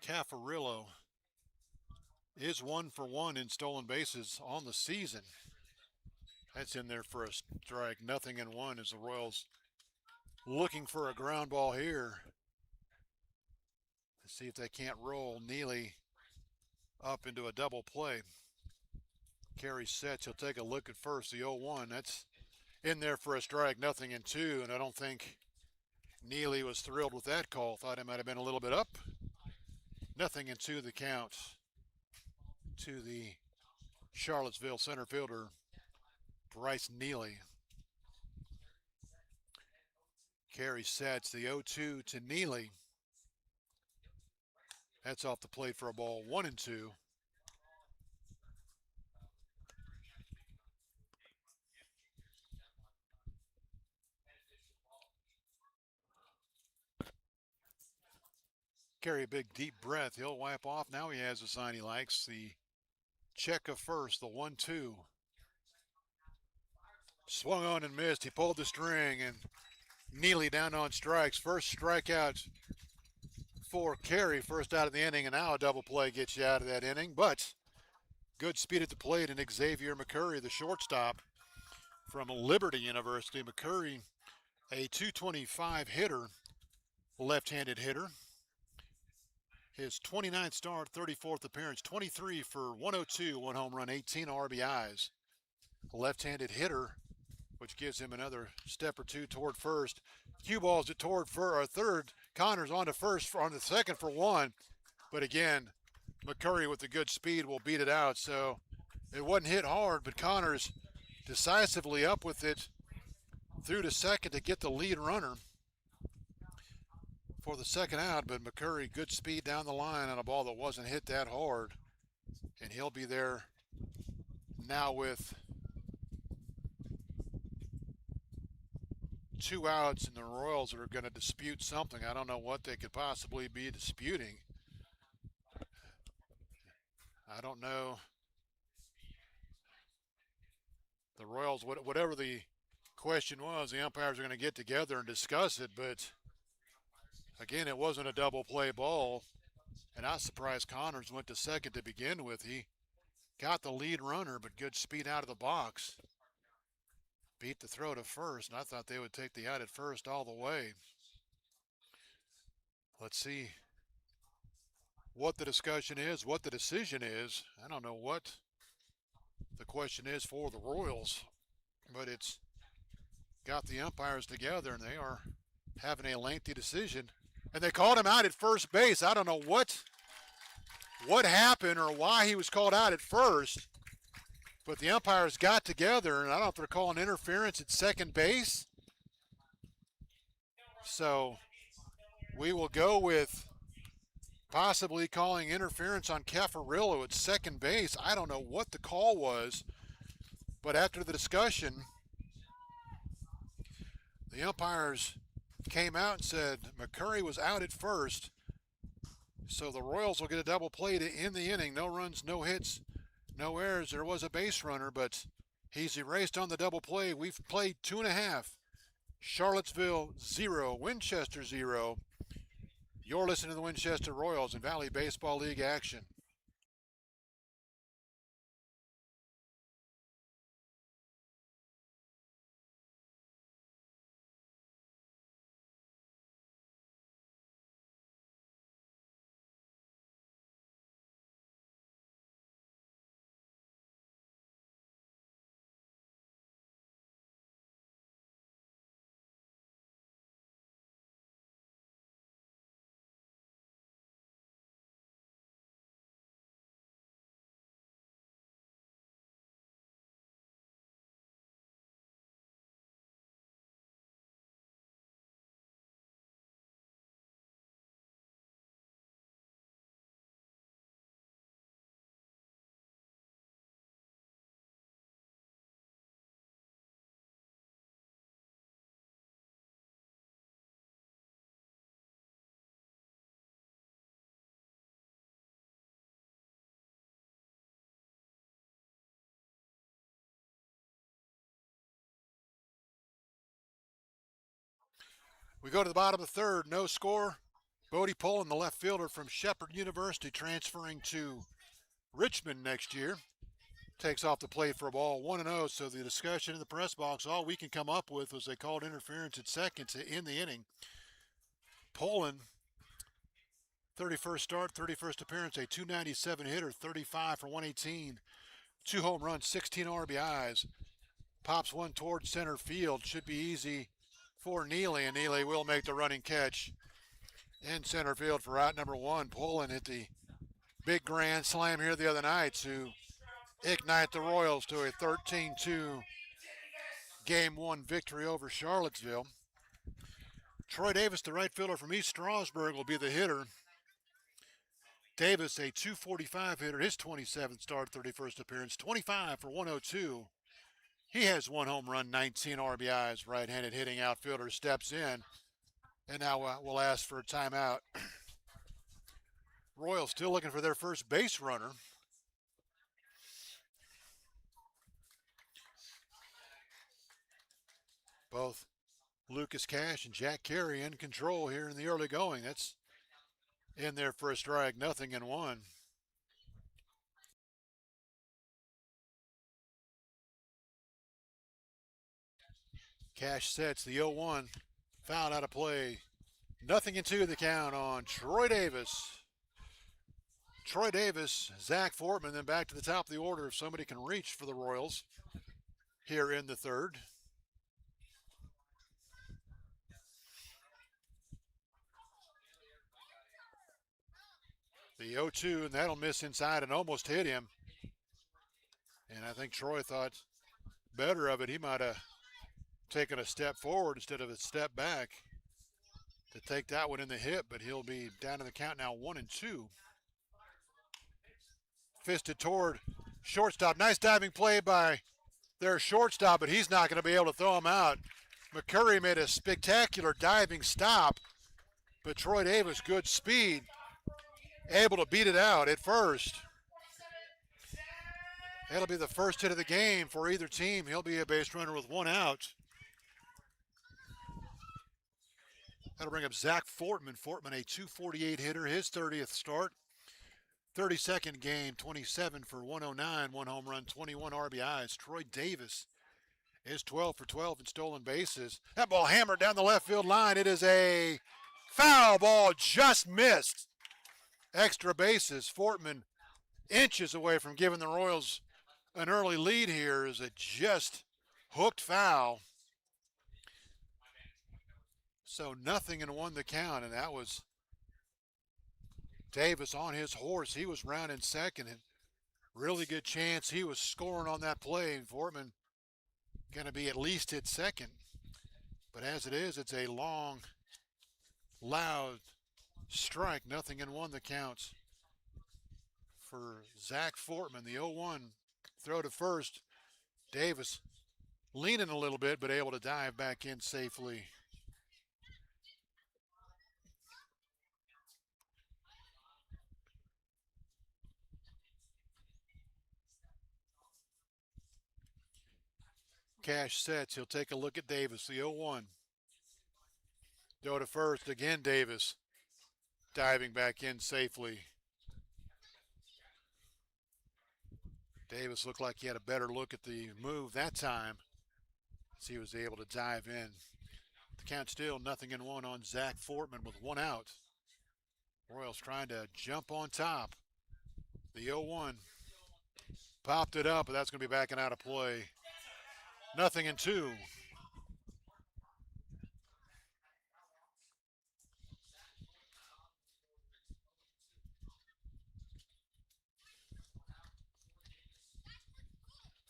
Caffarillo is 1 for 1 in stolen bases on the season. That's in there for a strike. 0-1 as the Royals looking for a ground ball here. Let's see if they can't roll Neely up into a double play. Carry sets. He'll take a look at first. The 0-1. That's in there for a strike. 0-2. And I don't think Neely was thrilled with that call. Thought it might have been a little bit up. 0-2 the count to the Charlottesville center fielder, Bryce Neely. Carry sets. The 0-2 to Neely. That's off the plate for a ball. 1-2. Carry a big deep breath. He'll wipe off. Now he has a sign he likes. The check of first, the 1-2. Swung on and missed. He pulled the string, and Neely down on strikes. First strikeout for Carey, first out of the inning, and now a double play gets you out of that inning. But good speed at the plate, and Xavier McCurry, the shortstop from Liberty University. McCurry, a 225 hitter, left-handed hitter. His 29th start, 34th appearance, 23 for 102, 1 home run, 18 RBIs. Left-handed hitter, which gives him another step or two toward first. Cue balls it toward third. Connors on to first, on the second for 1. But again, McCurry with the good speed will beat it out. So it wasn't hit hard, but Connors decisively up with it through to second to get the lead runner for the second out. But McCurry, good speed down the line on a ball that wasn't hit that hard. And he'll be there now with 2 outs, and the Royals are going to dispute something. I don't know what they could possibly be disputing. I don't know. The Royals, whatever the question was, the umpires are going to get together and discuss it. But again, it wasn't a double play ball, and I was surprised Connors went to second to begin with. He got the lead runner, but good speed out of the box. Beat the throw to first, and I thought they would take the out at first all the way. Let's see what the discussion is, what the decision is. I don't know what the question is for the Royals, but it's got the umpires together, and they are having a lengthy decision. And they called him out at first base. I don't know what happened or why he was called out at first. But the umpires got together, and I don't know if they're calling interference at second base. So we will go with possibly calling interference on Caffarillo at second base. I don't know what the call was, but after the discussion, the umpires came out and said McCurry was out at first. So the Royals will get a double play to end the inning. No runs, no hits, no errors. There was a base runner, but he's erased on the double play. We've played 2.5. Charlottesville 0, Winchester 0. You're listening to the Winchester Royals in Valley Baseball League action. We go to the bottom of the third, no score. Bodie Pullen, the left fielder from Shepherd University, transferring to Richmond next year, takes off the plate for a ball 1-0. So the discussion in the press box, all we can come up with was they called interference at second to end the inning. Pullen, 31st start, 31st appearance, a 297 hitter, 35 for 118, 2 home runs, 16 RBIs. Pops one towards center field. Should be easy for Neely, and Neely will make the running catch in center field for out number 1. Pullen hit the big grand slam here the other night to ignite the Royals to a 13-2 Game 1 victory over Charlottesville. Troy Davis, the right fielder from East Stroudsburg, will be the hitter. Davis, a 245 hitter, his 27th start, 31st appearance, 25 for 102. He has 1 home run, 19 RBIs. Right-handed hitting outfielder steps in, and now we'll ask for a timeout. Royals still looking for their first base runner. Both Lucas Cash and Jack Carey in control here in the early going. That's in there for a strike, 0-1. Cash sets the 0-1. Fouled out of play. 0-2 the count on Troy Davis. Troy Davis, Zach Fortman, then back to the top of the order if somebody can reach for the Royals here in the third. The 0-2, and that'll miss inside and almost hit him. And I think Troy thought better of it. He might have taken a step forward instead of a step back to take that one in the hip, but he'll be down in the count now, 1-2. Fisted toward shortstop. Nice diving play by their shortstop, but he's not going to be able to throw him out. McCurry made a spectacular diving stop, but Troy Davis, good speed, able to beat it out at first. That'll be the first hit of the game for either team. He'll be a base runner with 1 out. That'll bring up Zach Fortman. Fortman, a 248 hitter, his 30th start. 32nd game, 27 for 109, 1 home run, 21 RBIs. Troy Davis is 12 for 12 in stolen bases. That ball hammered down the left field line. It is a foul ball, just missed. Extra bases. Fortman inches away from giving the Royals an early lead here as it just hooked foul. So 0-1 the count, and that was Davis on his horse. He was rounding second, and really good chance he was scoring on that play. And Fortman going to be at least hit second. But as it is, it's a long, loud strike. 0-1 the counts for Zach Fortman. The 0-1 throw to first. Davis leaning a little bit, but able to dive back in safely. Cash sets. He'll take a look at Davis. The 0-1. Go to first again, Davis. Diving back in safely. Davis looked like he had a better look at the move that time as he was able to dive in. The count still 0-1 on Zach Fortman with one out. Royals trying to jump on top. The 0-1. Popped it up, but that's going to be backing out of play. 0-2.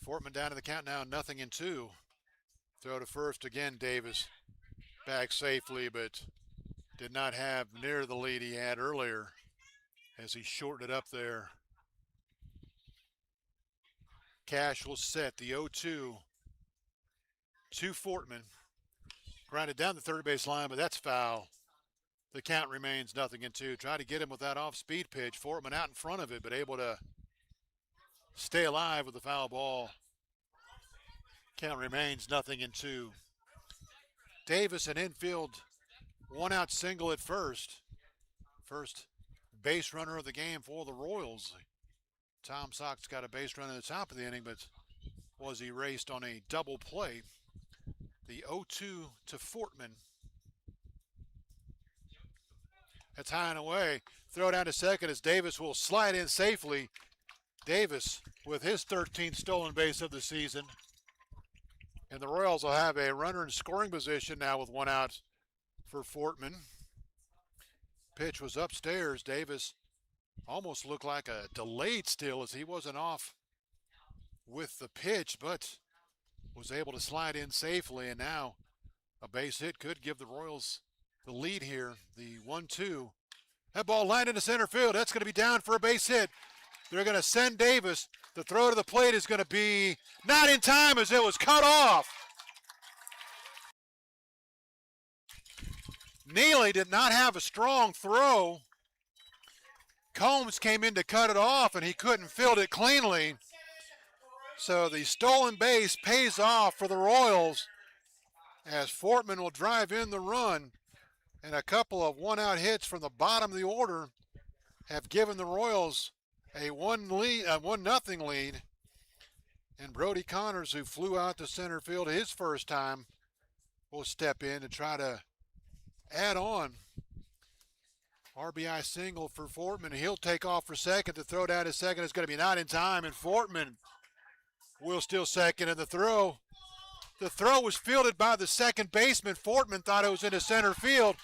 Fortman down to the count now, 0-2. Throw to first again, Davis. Back safely, but did not have near the lead he had earlier as he shortened it up there. Cash will set the 0-2 to Fortman. Grounded down the third base line, but that's foul. The count remains 0-2. Try to get him with that off-speed pitch. Fortman out in front of it, but able to stay alive with the foul ball. Count remains 0-2. Davis, an infield one-out single at first. First base runner of the game for the Royals. Tom Sox got a base run at the top of the inning, but was erased on a double play. The 0-2 to Fortman. That's high and away. Throw down to second as Davis will slide in safely. Davis with his 13th stolen base of the season. And the Royals will have a runner in scoring position now with one out for Fortman. Pitch was upstairs. Davis almost looked like a delayed steal as he wasn't off with the pitch, but was able to slide in safely. And now a base hit could give the Royals the lead here. The 1-2. That ball lined into center field. That's going to be down for a base hit. They're going to send Davis. The throw to the plate is going to be not in time as it was cut off. Neely did not have a strong throw. Combs came in to cut it off, and he couldn't field it cleanly. So the stolen base pays off for the Royals as Fortman will drive in the run. And a couple of one-out hits from the bottom of the order have given the Royals a 1-0 lead. And Brody Connors, who flew out to center field his first time, will step in to try to add on. RBI single for Fortman. He'll take off for second. The throw down to second is going to be not in time, and Fortman will steal second in the throw. The throw was fielded by the second baseman. Fortman thought it was into center field.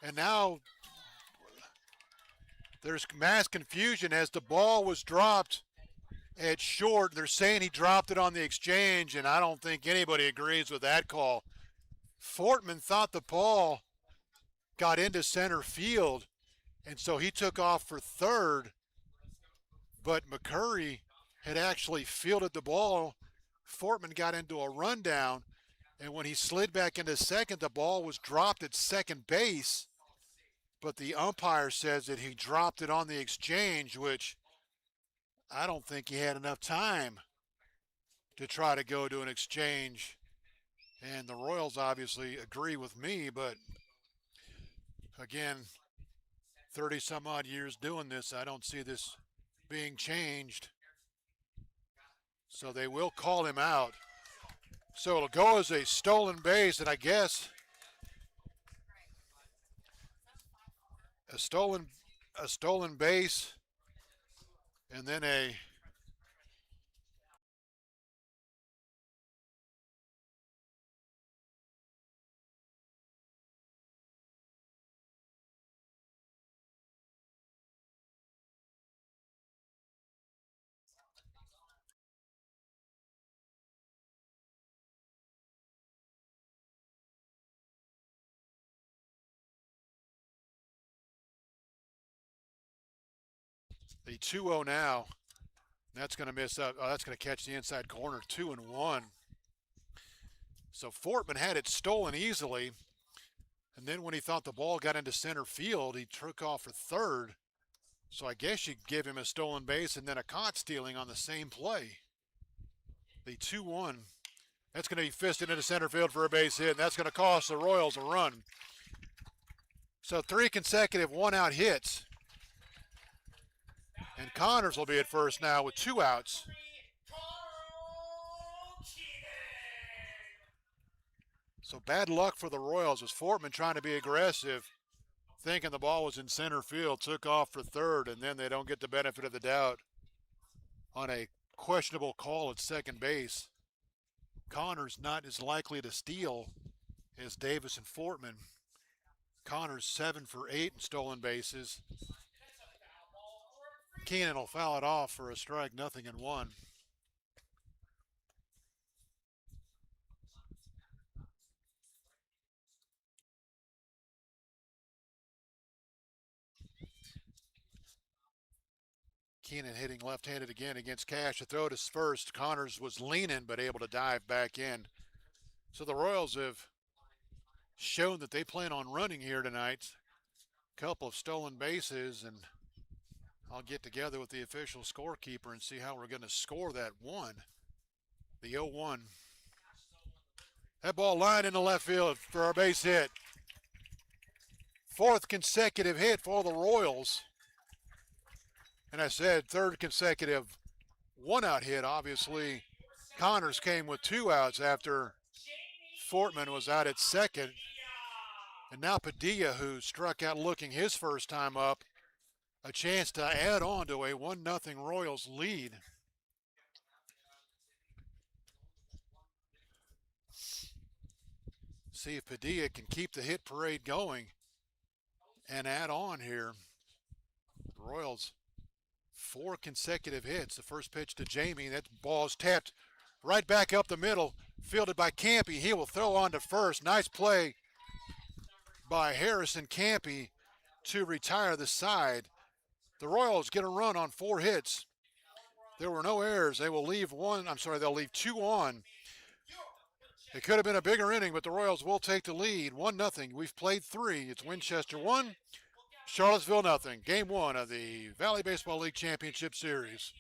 And now there's mass confusion as the ball was dropped at short. They're saying he dropped it on the exchange, and I don't think anybody agrees with that call. Fortman thought the ball got into center field, and so he took off for third, but McCurry had actually fielded the ball. Fortman got into a rundown, and when he slid back into second, the ball was dropped at second base, but the umpire says that he dropped it on the exchange, which I don't think he had enough time to try to go to an exchange. And the Royals obviously agree with me, but again, 30-some odd years doing this, I don't see this being changed. So they will call him out. So it'll go as a stolen base, and I guess a stolen base, and then the 2-0 now. That's going to miss up. Oh, that's going to catch the inside corner. 2-1. So Fortman had it stolen easily. And then when he thought the ball got into center field, he took off for third. So I guess you give him a stolen base and then a caught stealing on the same play. The 2-1 That's going to be fisted into center field for a base hit, and that's going to cost the Royals a run. So 3 consecutive one-out hits. And Connors will be at first now with 2 outs. So bad luck for the Royals as Fortman, trying to be aggressive, thinking the ball was in center field, took off for third, and then they don't get the benefit of the doubt on a questionable call at second base. Connors not as likely to steal as Davis and Fortman. Connors 7 for 8 in stolen bases. Keenan will foul it off for a strike, 0-1. Keenan hitting left-handed again against Cash. A throw to first. Connors was leaning but able to dive back in. So the Royals have shown that they plan on running here tonight. Couple of stolen bases, and I'll get together with the official scorekeeper and see how we're going to score that one. The 0-1. That ball lined into left field for our base hit. 4th consecutive hit for the Royals. And I said 3rd consecutive one-out hit. Obviously, Connors came with 2 outs after Fortman was out at second. And now Padilla, who struck out looking his first time up, a chance to add on to a 1-0 Royals lead. See if Padilla can keep the hit parade going and add on here. The Royals 4 consecutive hits. The first pitch to Jamie. That ball's tapped right back up the middle. Fielded by Campy. He will throw on to first. Nice play by Harrison Campy to retire the side. The Royals get a run on 4 hits. There were no errors. They will leave they'll leave 2 on. It could have been a bigger inning, but the Royals will take the lead. 1-0. We've played 3. It's Winchester 1, Charlottesville 0. Game 1 of the Valley Baseball League Championship Series.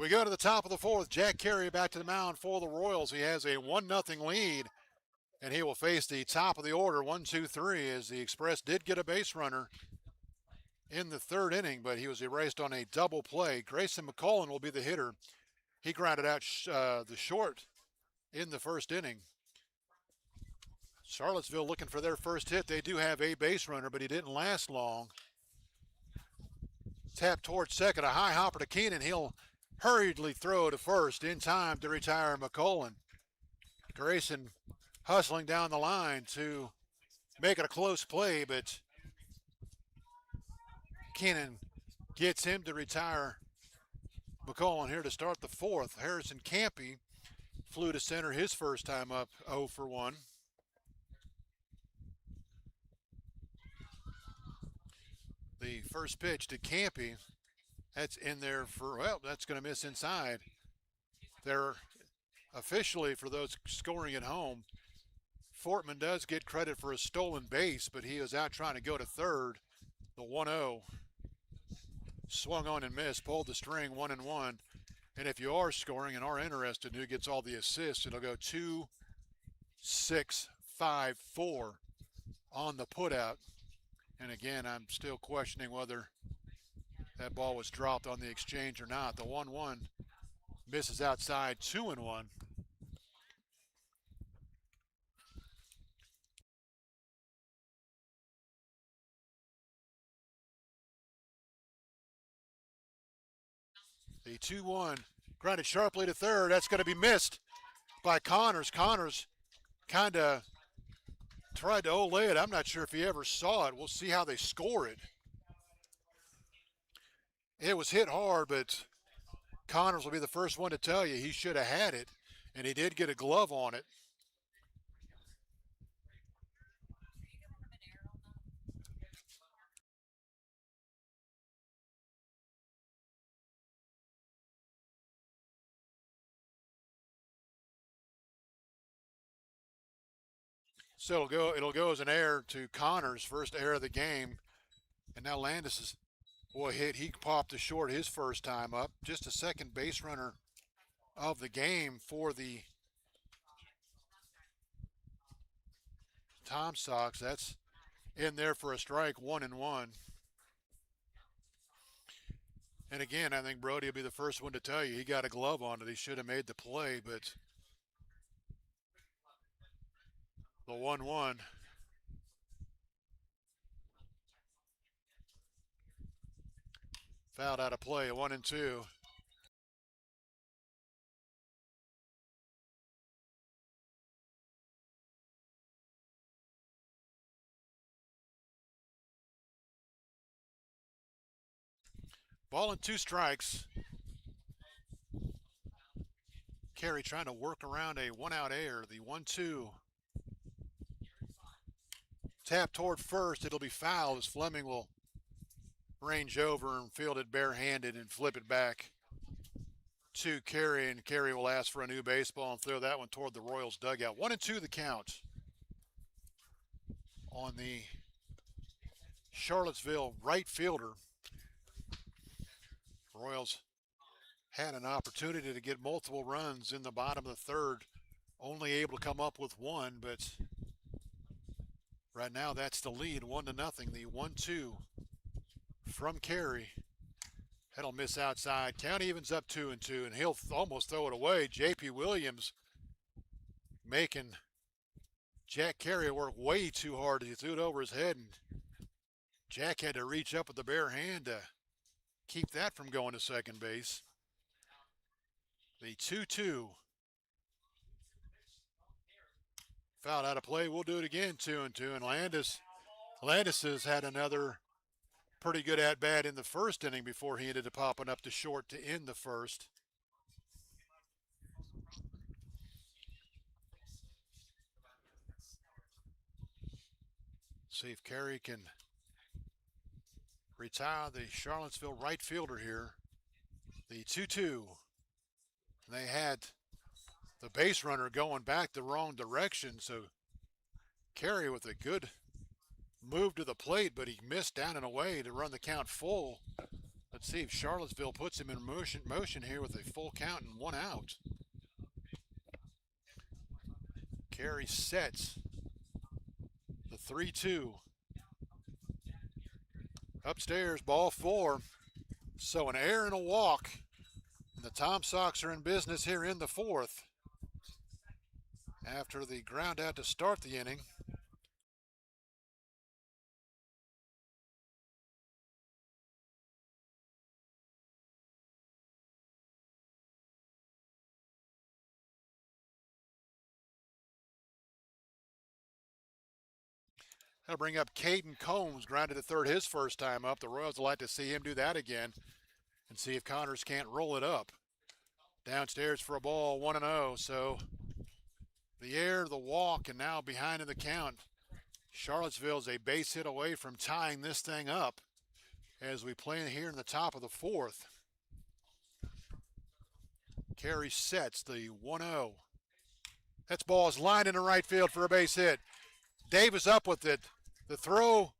We go to the top of the 4th. Jack Carey back to the mound for the Royals. He has a 1-0 lead, and he will face the top of the order, 1-2-3, as the Express did get a base runner in the 3rd inning, but he was erased on a double play. Grayson McCullen will be the hitter. He grounded out the short in the 1st inning. Charlottesville looking for their first hit. They do have a base runner, but he didn't last long. Tap towards second, a high hopper to Keenan. He'll hurriedly throw to first in time to retire McCullen. Grayson hustling down the line to make it a close play, but Keenan gets him to retire McCullen here to start the 4th. Harrison Campy flew to center his first time up, 0 for 1. The first pitch to Campy, that's in there that's going to miss inside. They're officially, for those scoring at home, Fortman does get credit for a stolen base, but he was out trying to go to third, the 1-0. swung on and missed, pulled the string 1-1. And if you are scoring and are interested in who gets all the assists, it'll go 2, 6, 5, 4 on the putout. And again, I'm still questioning whether that ball was dropped on the exchange or not. The 1-1 misses outside, 2-1. The 2-1 grounded sharply to third. That's going to be missed by Connors. Connors kind of tried to ole it. I'm not sure if he ever saw it. We'll see how they score it. It was hit hard, but Connors will be the first one to tell you he should have had it, and he did get a glove on it. So it'll go as an error to Connors, first error of the game. And now Landis is, boy, he popped to short his first time up. Just a second base runner of the game for the Tom Sox. That's in there for a strike, 1-1. And again, I think Brody will be the first one to tell you he got a glove on it. He should have made the play, but the 1-1. Fouled out of play, 1-2. Ball and 2 strikes. Carey trying to work around a 1-out error. The 1-2. Tap toward first. It'll be fouled as Fleming will range over and field it barehanded and flip it back to Carey. And Carey will ask for a new baseball and throw that one toward the Royals dugout. 1-2 the count on the Charlottesville right fielder. Royals had an opportunity to get multiple runs in the bottom of the third, only able to come up with one, but right now that's the lead, 1-0. The 1-2 from Carey. That'll miss outside. Count evens up 2-2, and he'll almost throw it away. J.P. Williams making Jack Carey work way too hard as he threw it over his head, and Jack had to reach up with the bare hand to keep that from going to second base. The 2-2. Fouled out of play. We'll do it again, 2-2. And Landis has had another pretty good at-bat in the first inning before he ended up popping up to short to end the first. See if Carey can retire the Charlottesville right fielder here. The 2-2. They had the base runner going back the wrong direction, so Carey with a good move to the plate, but he missed down and away to run the count full. Let's see if Charlottesville puts him in motion here with a full count and 1 out. Carey sets the 3-2. Upstairs, ball 4. So an error and a walk. And the Tom Sox are in business here in the 4th. After the ground out to start the inning. That'll bring up Caden Combs, grounded to third his first time up. The Royals would like to see him do that again and see if Connors can't roll it up. Downstairs for a ball, 1-0. So the error, the walk, and now behind in the count. Charlottesville's a base hit away from tying this thing up as we play here in the top of the 4th. Carey sets the 1-0. That ball is lined into right field for a base hit. Davis up with it. The throw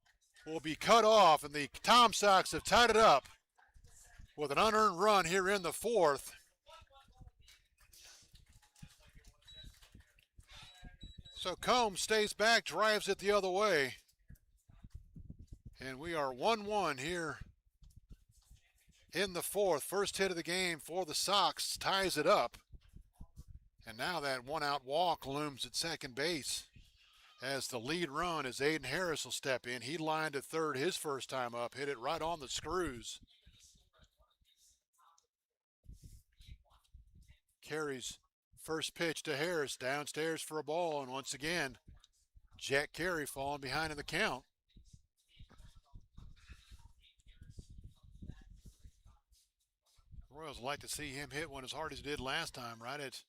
will be cut off, and the Tom Sox have tied it up with an unearned run here in the fourth. So Combs stays back, drives it the other way. And we are 1-1 here in the fourth. First hit of the game for the Sox ties it up. And now that one-out walk looms at second base as the lead run as Aiden Harris will step in. He lined at third his first time up, hit it right on the screws. Carey's first pitch to Harris, downstairs for a ball, and once again, Jack Carey falling behind in the count. Royals like to see him hit one as hard as he did last time, right at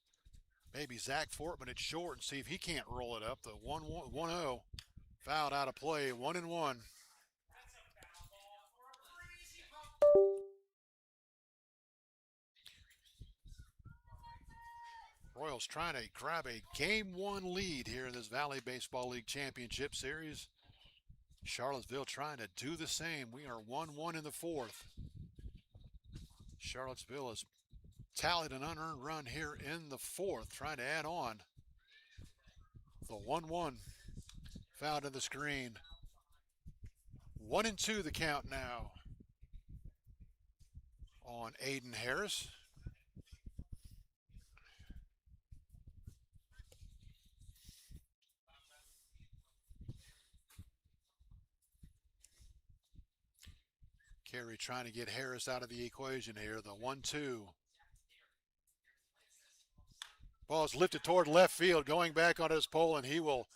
maybe Zach Fortman at short, and see if he can't roll it up. The 1-0 fouled out of play, 1-1. Royals trying to grab a Game 1 lead here in this Valley Baseball League Championship Series. Charlottesville trying to do the same. We are 1-1 in the fourth. Charlottesville has tallied an unearned run here in the fourth, trying to add on. The 1-1 fouled to the screen. 1-2 the count now on Aiden Harris. Carey trying to get Harris out of the equation here. The 1-2. Ball is lifted toward left field, going back on his pole, and he will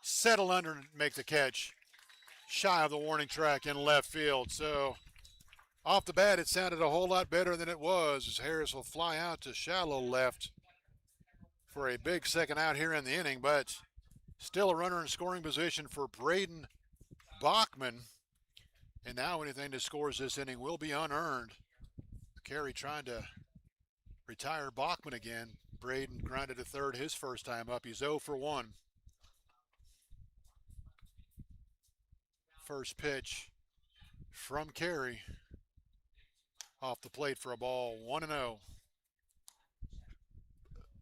settle under and make the catch. Shy of the warning track in left field. So off the bat, it sounded a whole lot better than it was, as Harris will fly out to shallow left for a big second out here in the inning, but still a runner in scoring position for Braden Bachman. And now anything that scores this inning will be unearned. Carey trying to retire Bachman again. Braden grounded to third his first time up. He's 0 for 1. First pitch from Carey. Off the plate for a ball, 1-0.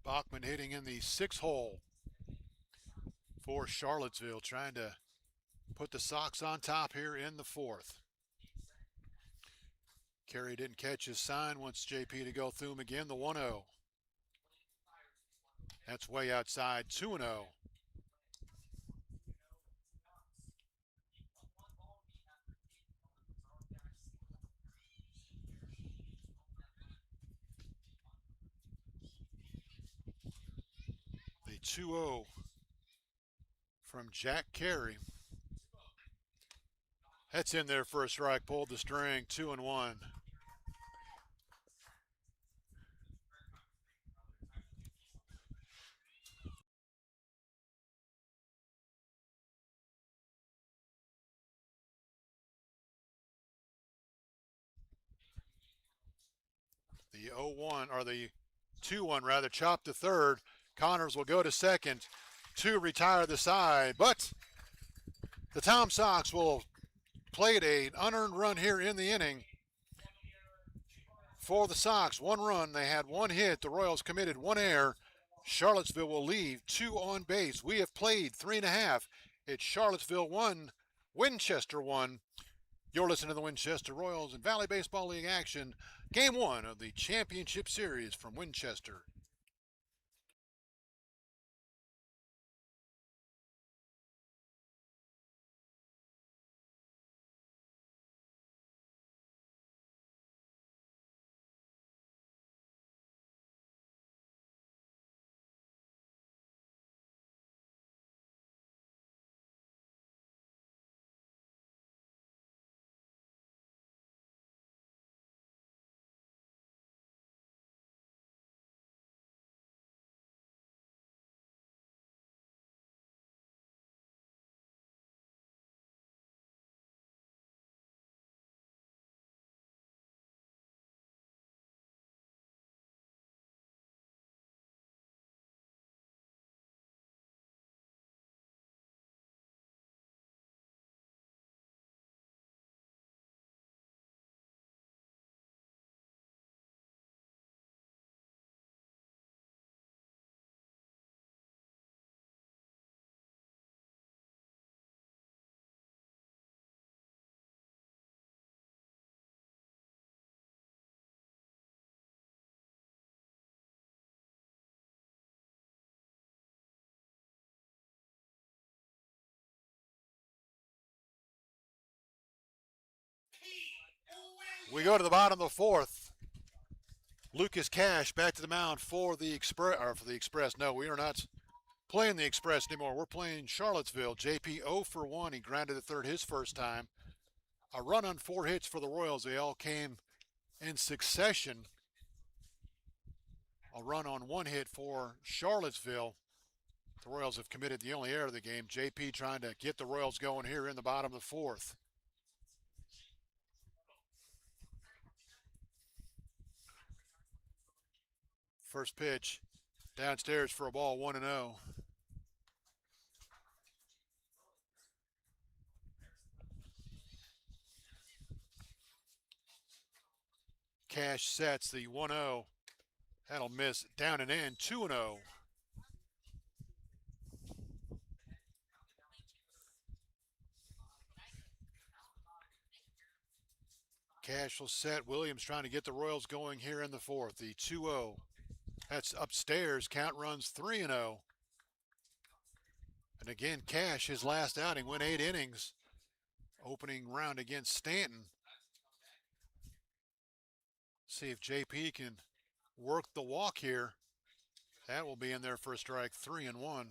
Bachman hitting in the 6th hole for Charlottesville, trying to put the Sox on top here in the fourth. Carey didn't catch his sign, wants JP to go through him again. The 1-0. That's way outside, 2-0. The 2-0 from Jack Carey. That's in there for a strike, pulled the string, 2-1. The 0-1, or the 2-1 rather, chopped to third. Connors will go to second to retire the side, but the Tom Sox will play an unearned run here in the inning. For the Sox, 1 run. They had 1 hit. The Royals committed 1 error. Charlottesville will leave 2 on base. We have played 3.5. It's Charlottesville 1, Winchester 1. You're listening to the Winchester Royals and Valley Baseball League action. Game 1 of the championship series from Winchester. We go to the bottom of the fourth. Lucas Cash back to the mound for the Express. No, we are not playing the Express anymore. We're playing Charlottesville. JP 0 for 1. He grounded to third his first time. A run on 4 hits for the Royals. They all came in succession. A run on 1 hit for Charlottesville. The Royals have committed the only error of the game. JP trying to get the Royals going here in the bottom of the fourth. First pitch downstairs for a ball, 1-0. Cash sets the 1-0. That'll miss down and in, 2-0. Cash will set. Williams trying to get the Royals going here in the fourth. The 2-0. That's upstairs. Count runs 3-0. And again, Cash, his last outing, went 8 innings. Opening round against Stanton. See if JP can work the walk here. That will be in there for a strike, 3-1.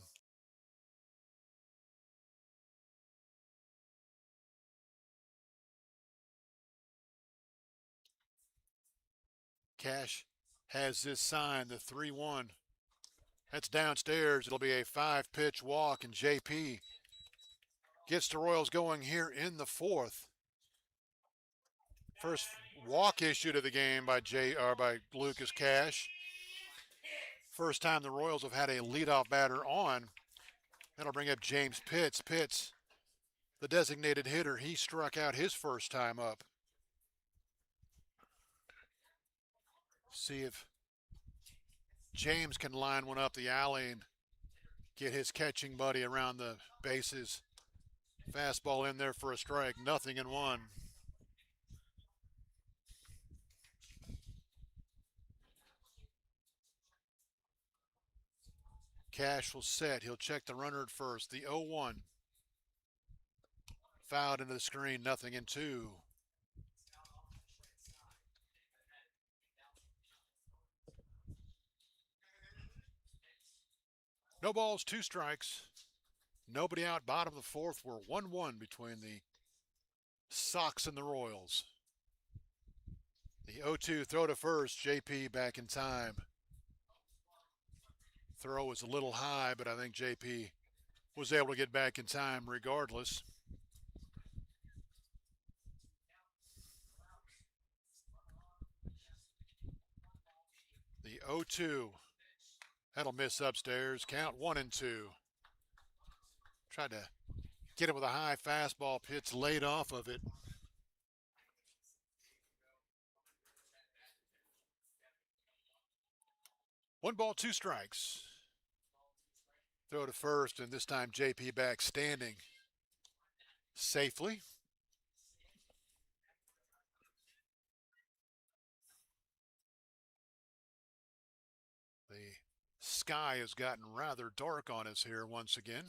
Cash has this sign, the 3-1. That's downstairs. It'll be a 5-pitch walk, and JP gets the Royals going here in the fourth. First walk issued of the game by Lucas Cash. First time the Royals have had a leadoff batter on. That'll bring up James Pitts. Pitts, the designated hitter, he struck out his first time up. See if James can line one up the alley and get his catching buddy around the bases. Fastball in there for a strike, 0-1. Cash will set. He'll check the runner at first. The 0-1. Fouled into the screen, 0-2. No balls, 2 strikes. Nobody out. Bottom of the fourth. We're 1-1 between the Sox and the Royals. The 0-2 throw to first. JP back in time. Throw was a little high, but I think JP was able to get back in time regardless. The 0-2. That'll miss upstairs. Count 1-2. Tried to get him with a high fastball. Pitch laid off of it. One ball, 2 strikes. Throw to first, and this time JP back standing safely. The sky has gotten rather dark on us here once again.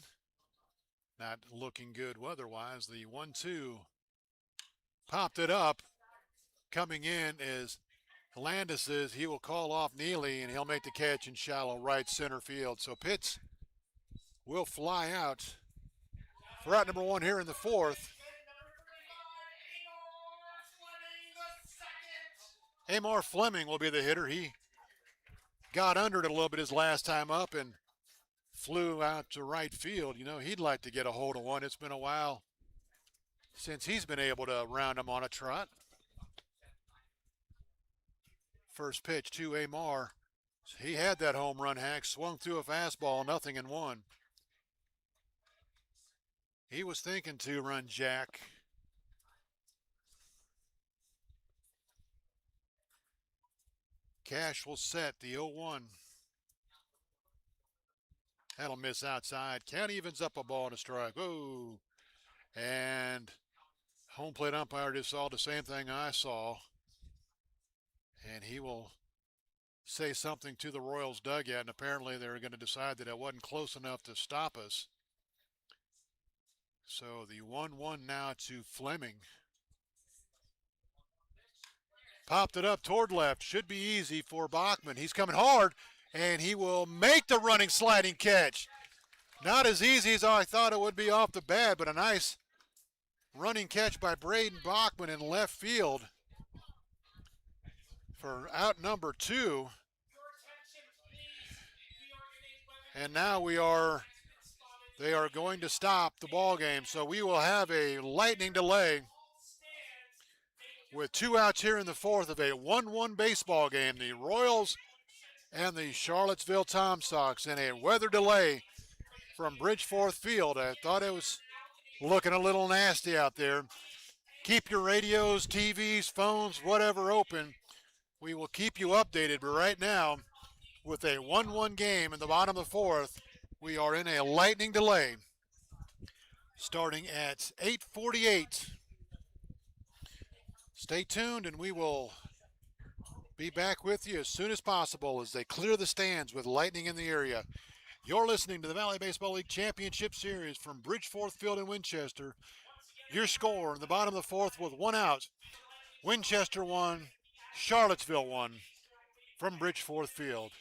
Not looking good weather-wise. The 1-2 popped it up. Coming in is Landis. He will call off Neely, and he'll make the catch in shallow right center field. So Pitts will fly out for out number 1 here in the fourth. Amar Fleming will be the hitter. He got under it a little bit his last time up and flew out to right field. You know, he'd like to get a hold of one. It's been a while since he's been able to round him on a trot. First pitch to Amar. He had that home run hack, swung through a fastball, 0-1. He was thinking 2-run jack. Cash will set the 0-1. That'll miss outside. Count evens up a ball and a strike. Oh, and home plate umpire just saw the same thing I saw. And he will say something to the Royals dugout, and apparently they're going to decide that it wasn't close enough to stop us. So the 1-1 now to Fleming. Popped it up toward left. Should be easy for Bachman. He's coming hard, and he will make the running sliding catch. Not as easy as I thought it would be off the bat, but a nice running catch by Braden Bachman in left field for out number 2. And now they are going to stop the ball game. So we will have a lightning delay with 2 outs here in the 4th of a 1-1 baseball game. The Royals and the Charlottesville Tom Sox in a weather delay from Bridgeforth Field. I thought it was looking a little nasty out there. Keep your radios, TVs, phones, whatever open. We will keep you updated, but right now, with a 1-1 game in the bottom of the 4th, we are in a lightning delay starting at 8:48. Stay tuned, and we will be back with you as soon as possible as they clear the stands with lightning in the area. You're listening to the Valley Baseball League Championship Series from Bridgeforth Field in Winchester. Your score in the bottom of the 4th with 1 out. Winchester 1, Charlottesville 1 from Bridgeforth Field.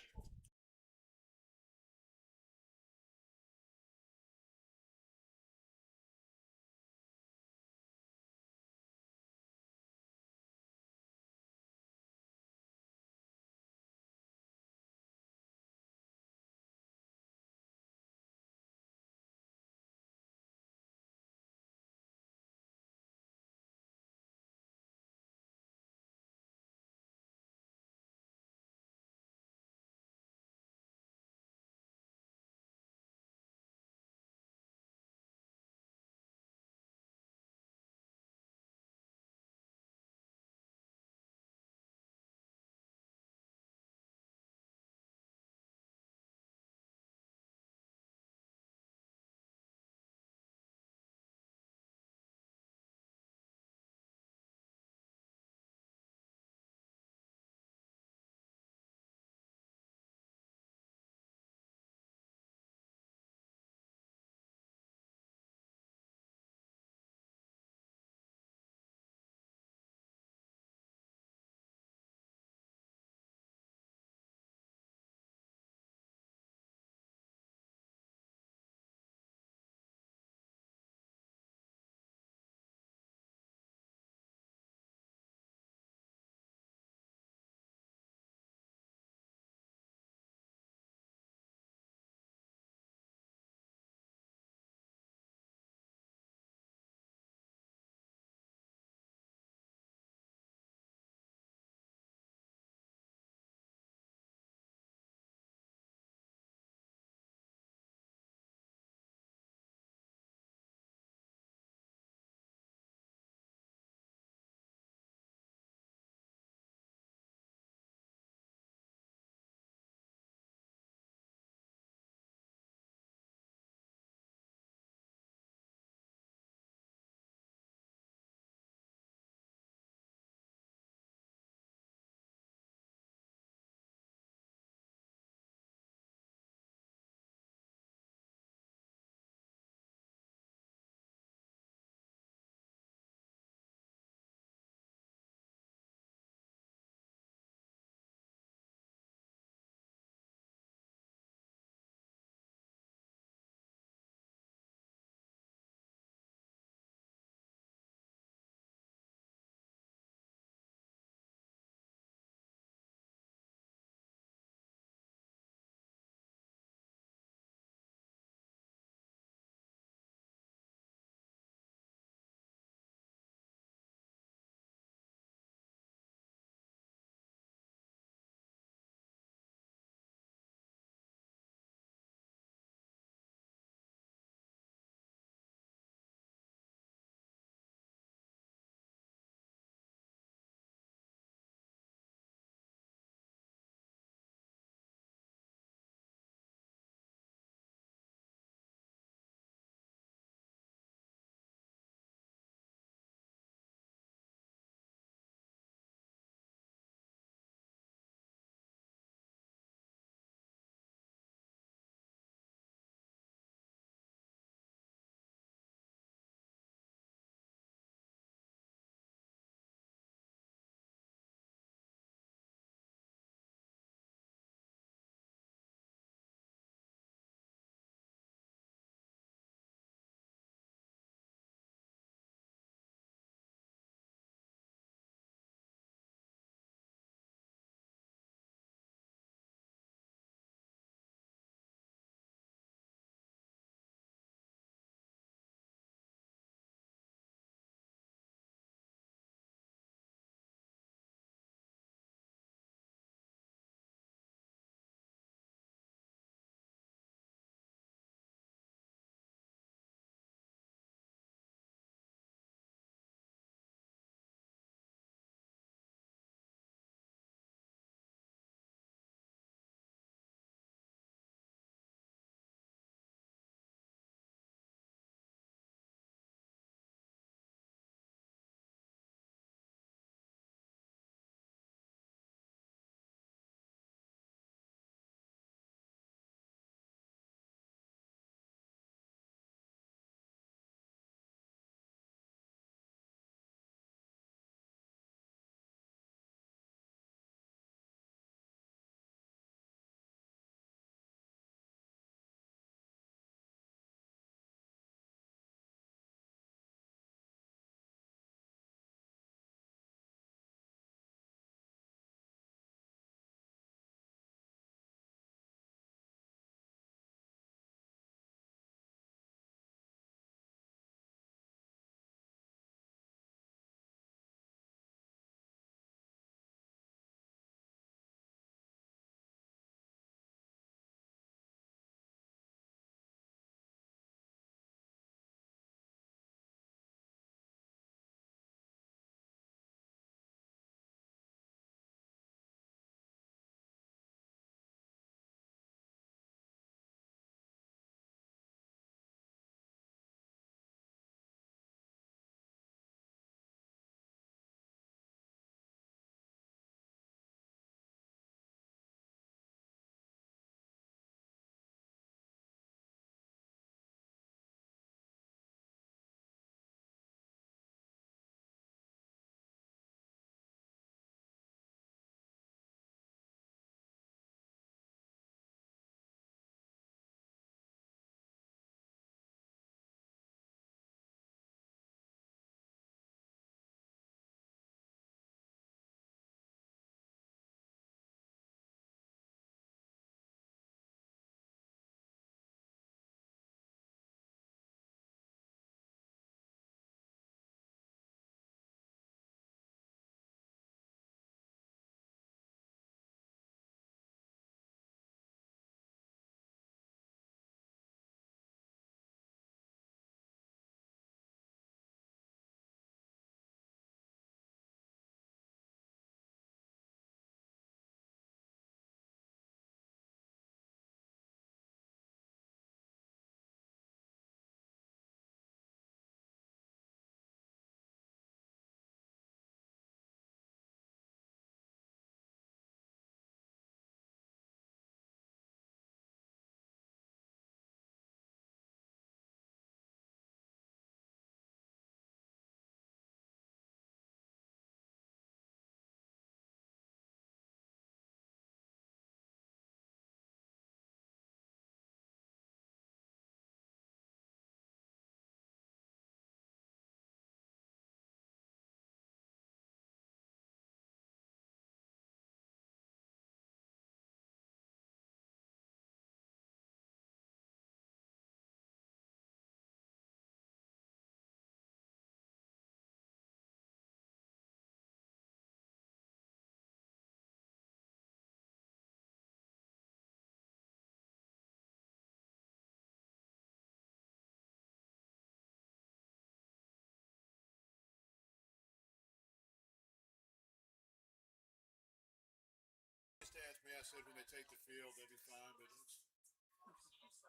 said when they take the field, they'll be fine, but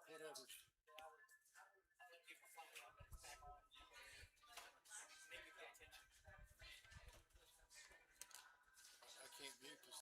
whatever. I can't mute this.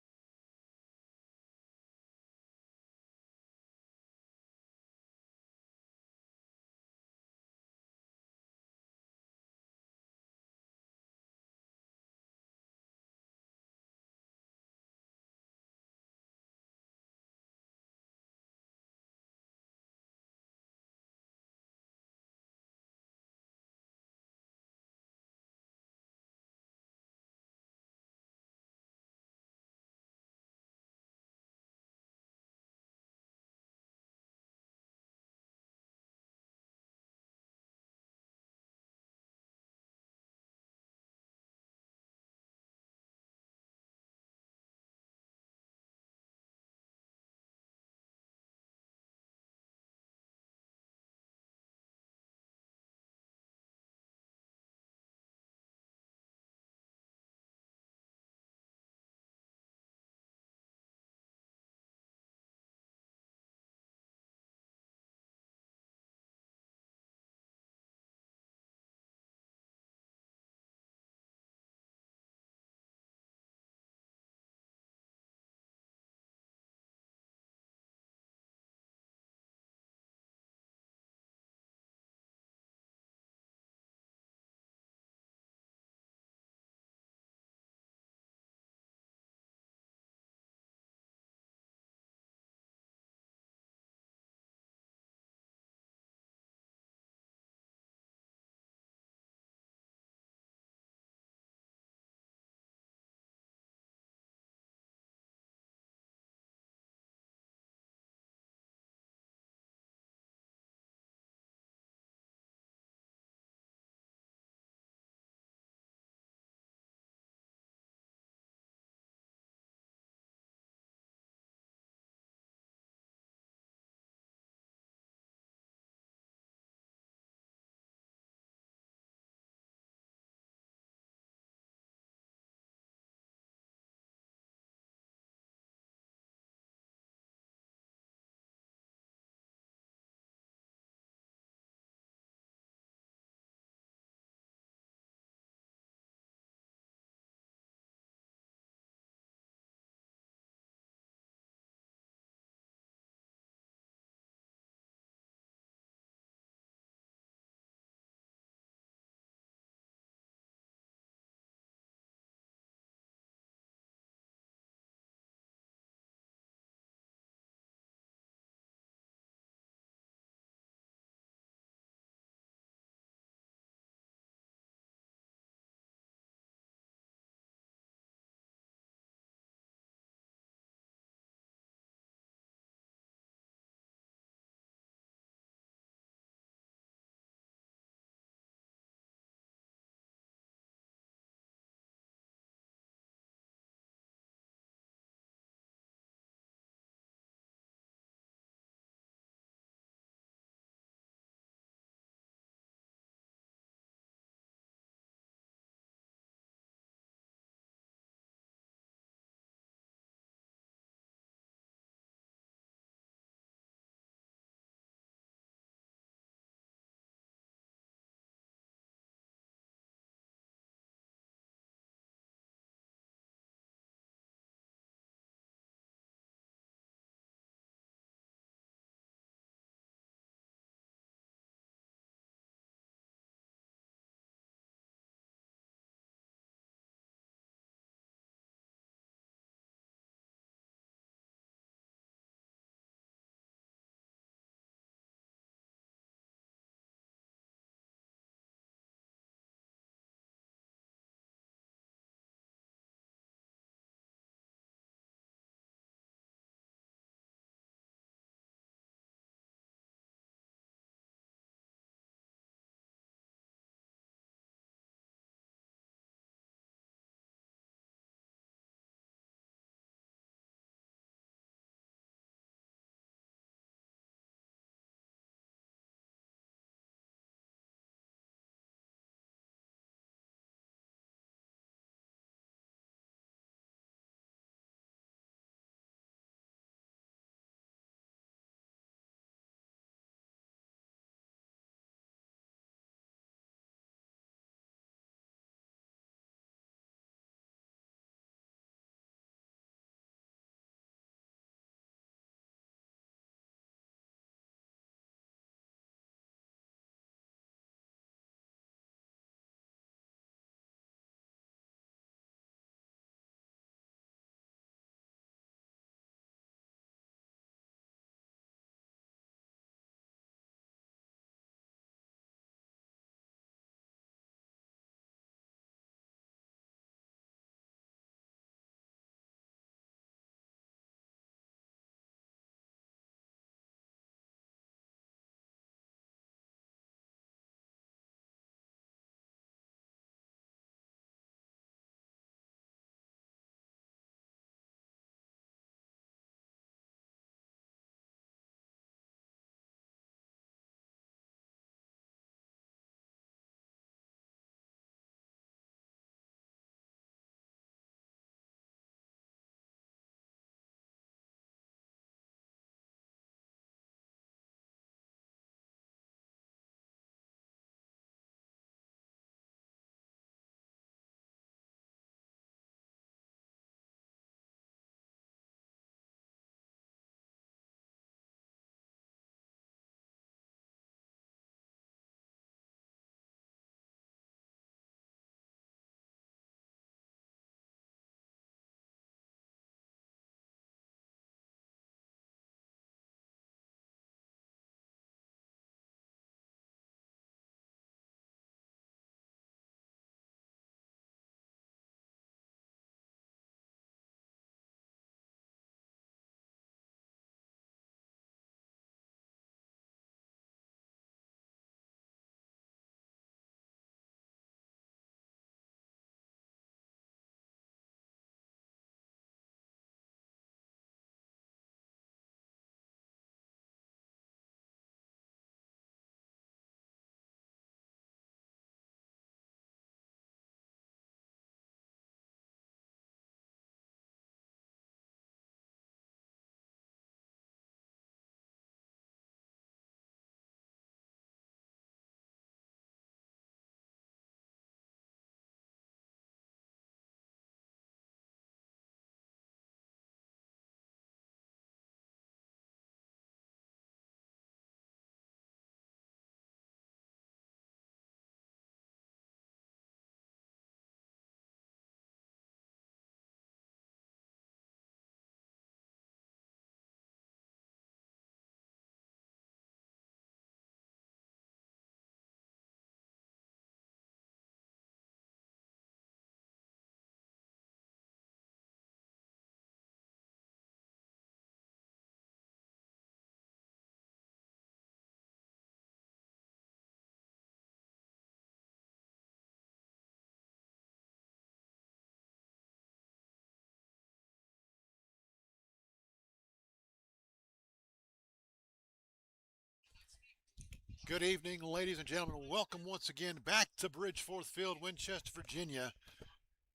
Good evening, ladies and gentlemen. Welcome once again back to Bridgeforth Field, Winchester, Virginia.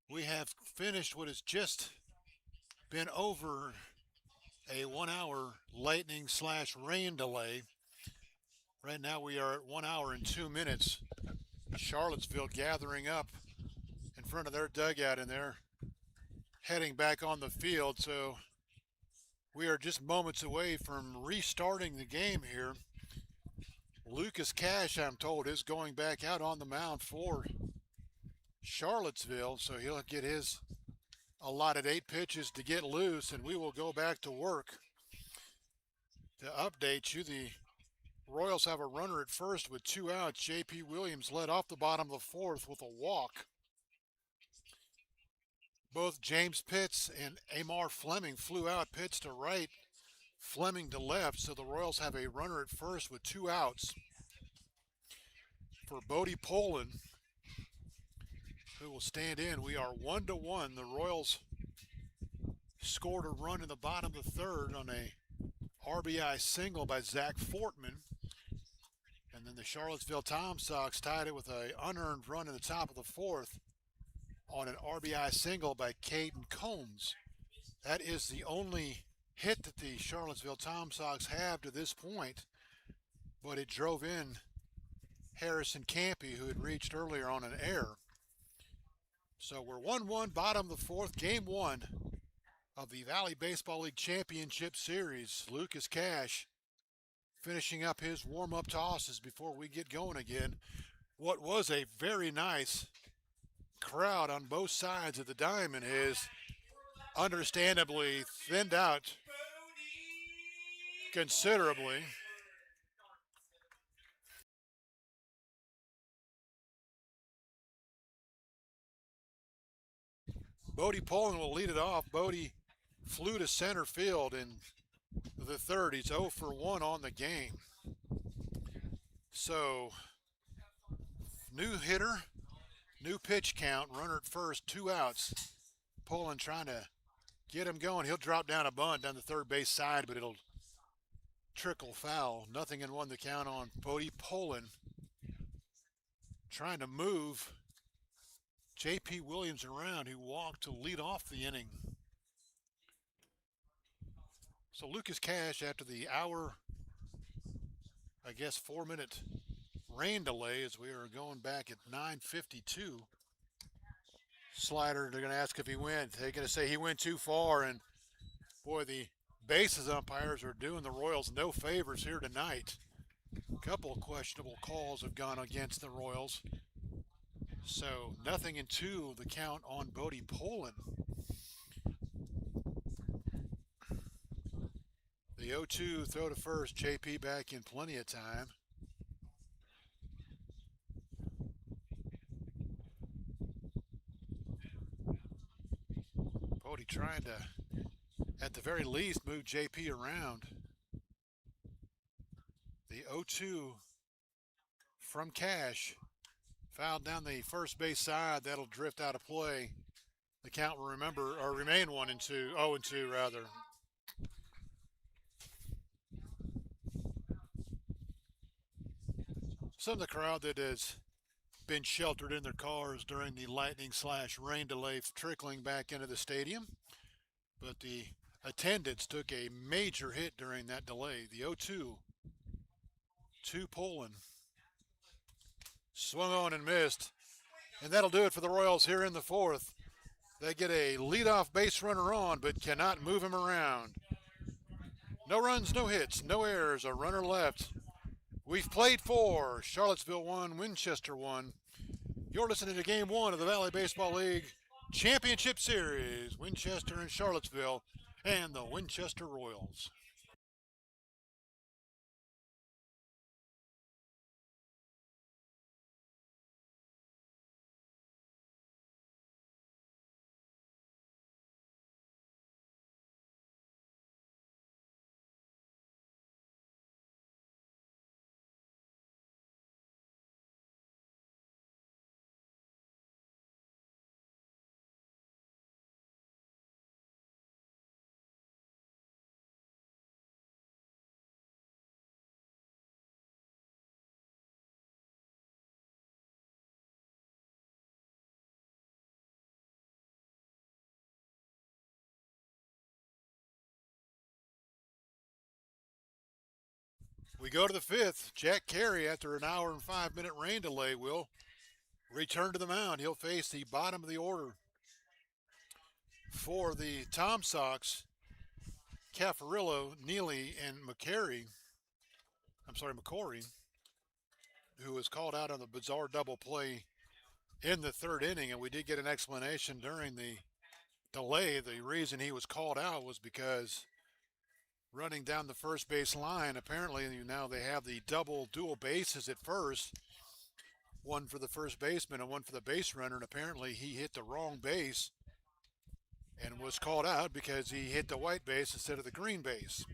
We have finished what has just been over a 1 hour lightning slash rain delay. Right now we are at 1 hour and 2 minutes. Charlottesville gathering up in front of their dugout and they're heading back on the field. So we are just moments away from restarting the game here. Lucas Cash, I'm told, is going back out on the mound for Charlottesville, so he'll get his allotted 8 pitches to get loose, and we will go back to work. To update you, the Royals have a runner at first with 2 outs. J.P. Williams led off the bottom of the 4th with a walk. Both James Pitts and Amar Fleming flew out, Pitts to right, Fleming to left, so the Royals have a runner at first with 2 outs. For Bodie Poland, who will stand in, we are 1-1. The Royals scored a run in the bottom of the 3rd on a RBI single by Zach Fortman. And then the Charlottesville Tom Sox tied it with an unearned run in the top of the 4th on an RBI single by Caden Combs. That is the only hit that the Charlottesville Tom Sox have to this point, but it drove in Harrison Campy, who had reached earlier on an error. So we're 1-1, bottom of the 4th, game 1 of the Valley Baseball League Championship Series. Lucas Cash finishing up his warm-up tosses before we get going again. What was a very nice crowd on both sides of the diamond has understandably thinned out considerably. Bodie Poland will lead it off. Bodie flew to center field in the 3rd. He's 0 for 1 on the game. So, new hitter, new pitch count, runner at first, 2 outs. Poland trying to get him going. He'll drop down a bunt down the 3rd base side, but it'll trickle foul. 0-1 the count on Bodie Poland. Trying to move J.P. Williams around, who walked to lead off the inning. So Lucas Cash, after the hour, 4-minute rain delay, as we are going back at 9:52. Slider, they're going to ask if he went. They're going to say he went too far, and boy, the bases umpires are doing the Royals no favors here tonight. A couple of questionable calls have gone against the Royals. So 0-2 the count on Bodie Poland. The 0-2 throw to first, JP back in plenty of time. Bodie trying to, at the very least, move JP around. The 0-2 from Cash. Fouled down the first base side. That'll drift out of play. The count will remain 1-2, 0-2 rather. Some of the crowd that has been sheltered in their cars during the lightning slash rain delay trickling back into the stadium, but the attendance took a major hit during that delay. The 0-2 to Poland. Swung on and missed. And that'll do it for the Royals here in the 4th. They get a leadoff base runner on, but cannot move him around. No runs, no hits, no errors, a runner left. We've played 4. Charlottesville 1, Winchester 1. You're listening to Game 1 of the Valley Baseball League Championship Series. Winchester and Charlottesville and the Winchester Royals. We go to the fifth. Jack Carey, after an hour and 5 minute rain delay, will return to the mound. He'll face the bottom of the order for the Tom Sox. Caffarillo, Neely, and McCary. McCory, who was called out on the bizarre double play in the third inning, and we did get an explanation during the delay. The reason he was called out was because running down the first base line, apparently now they have the dual bases at first, one for the first baseman and one for the base runner, and apparently he hit the wrong base and was called out because he hit the white base instead of the green base.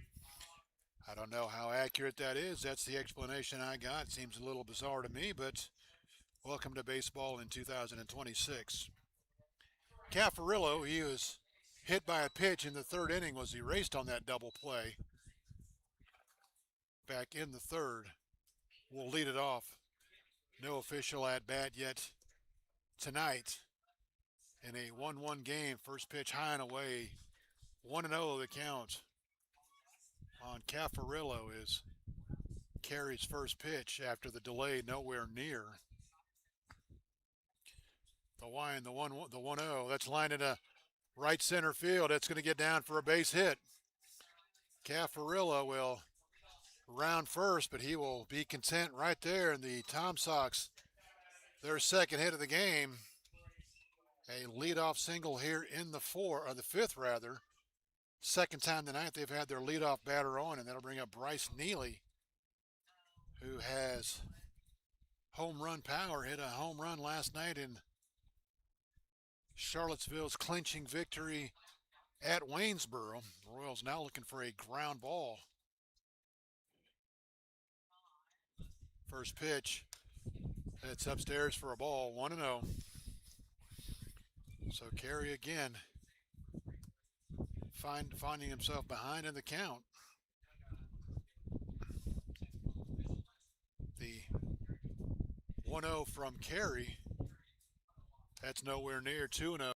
I don't know how accurate that is. That's the explanation I got. It seems a little bizarre to me, but welcome to baseball in 2026. Caffarillo, he was hit by a pitch in the third inning, was erased on that double play. Back in the third. We'll lead it off. No official at bat yet tonight in a 1-1 game. First pitch high and away. 1-0 the count on Caffarillo is Carey's first pitch after the delay nowhere near. The 1-0. That's lined in a right center field. It's going to get down for a base hit. Caffarillo will round first, but he will be content right there. And the Tom Sox, their second hit of the game, a leadoff single here in the fifth rather. Second time tonight they've had their leadoff batter on, and that'll bring up Bryce Neely, who has home run power. Hit a home run last night in Charlottesville's clinching victory at Waynesboro. The Royals now looking for a ground ball. First pitch, it's upstairs for a ball, 1-0. So Carey again finding himself behind in the count. The 1-0 from Carey, that's nowhere near. 2-0.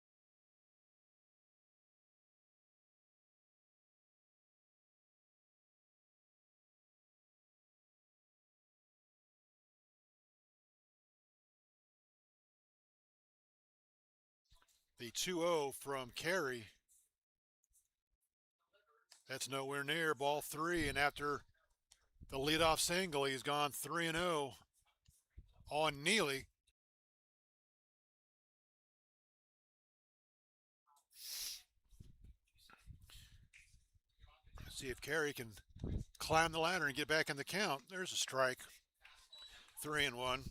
The 2-0 from Carey, that's nowhere near. Ball 3, and after the leadoff single, he's gone 3-0 on Neely. Let's see if Carey can climb the ladder and get back in the count. There's a strike. 3-1.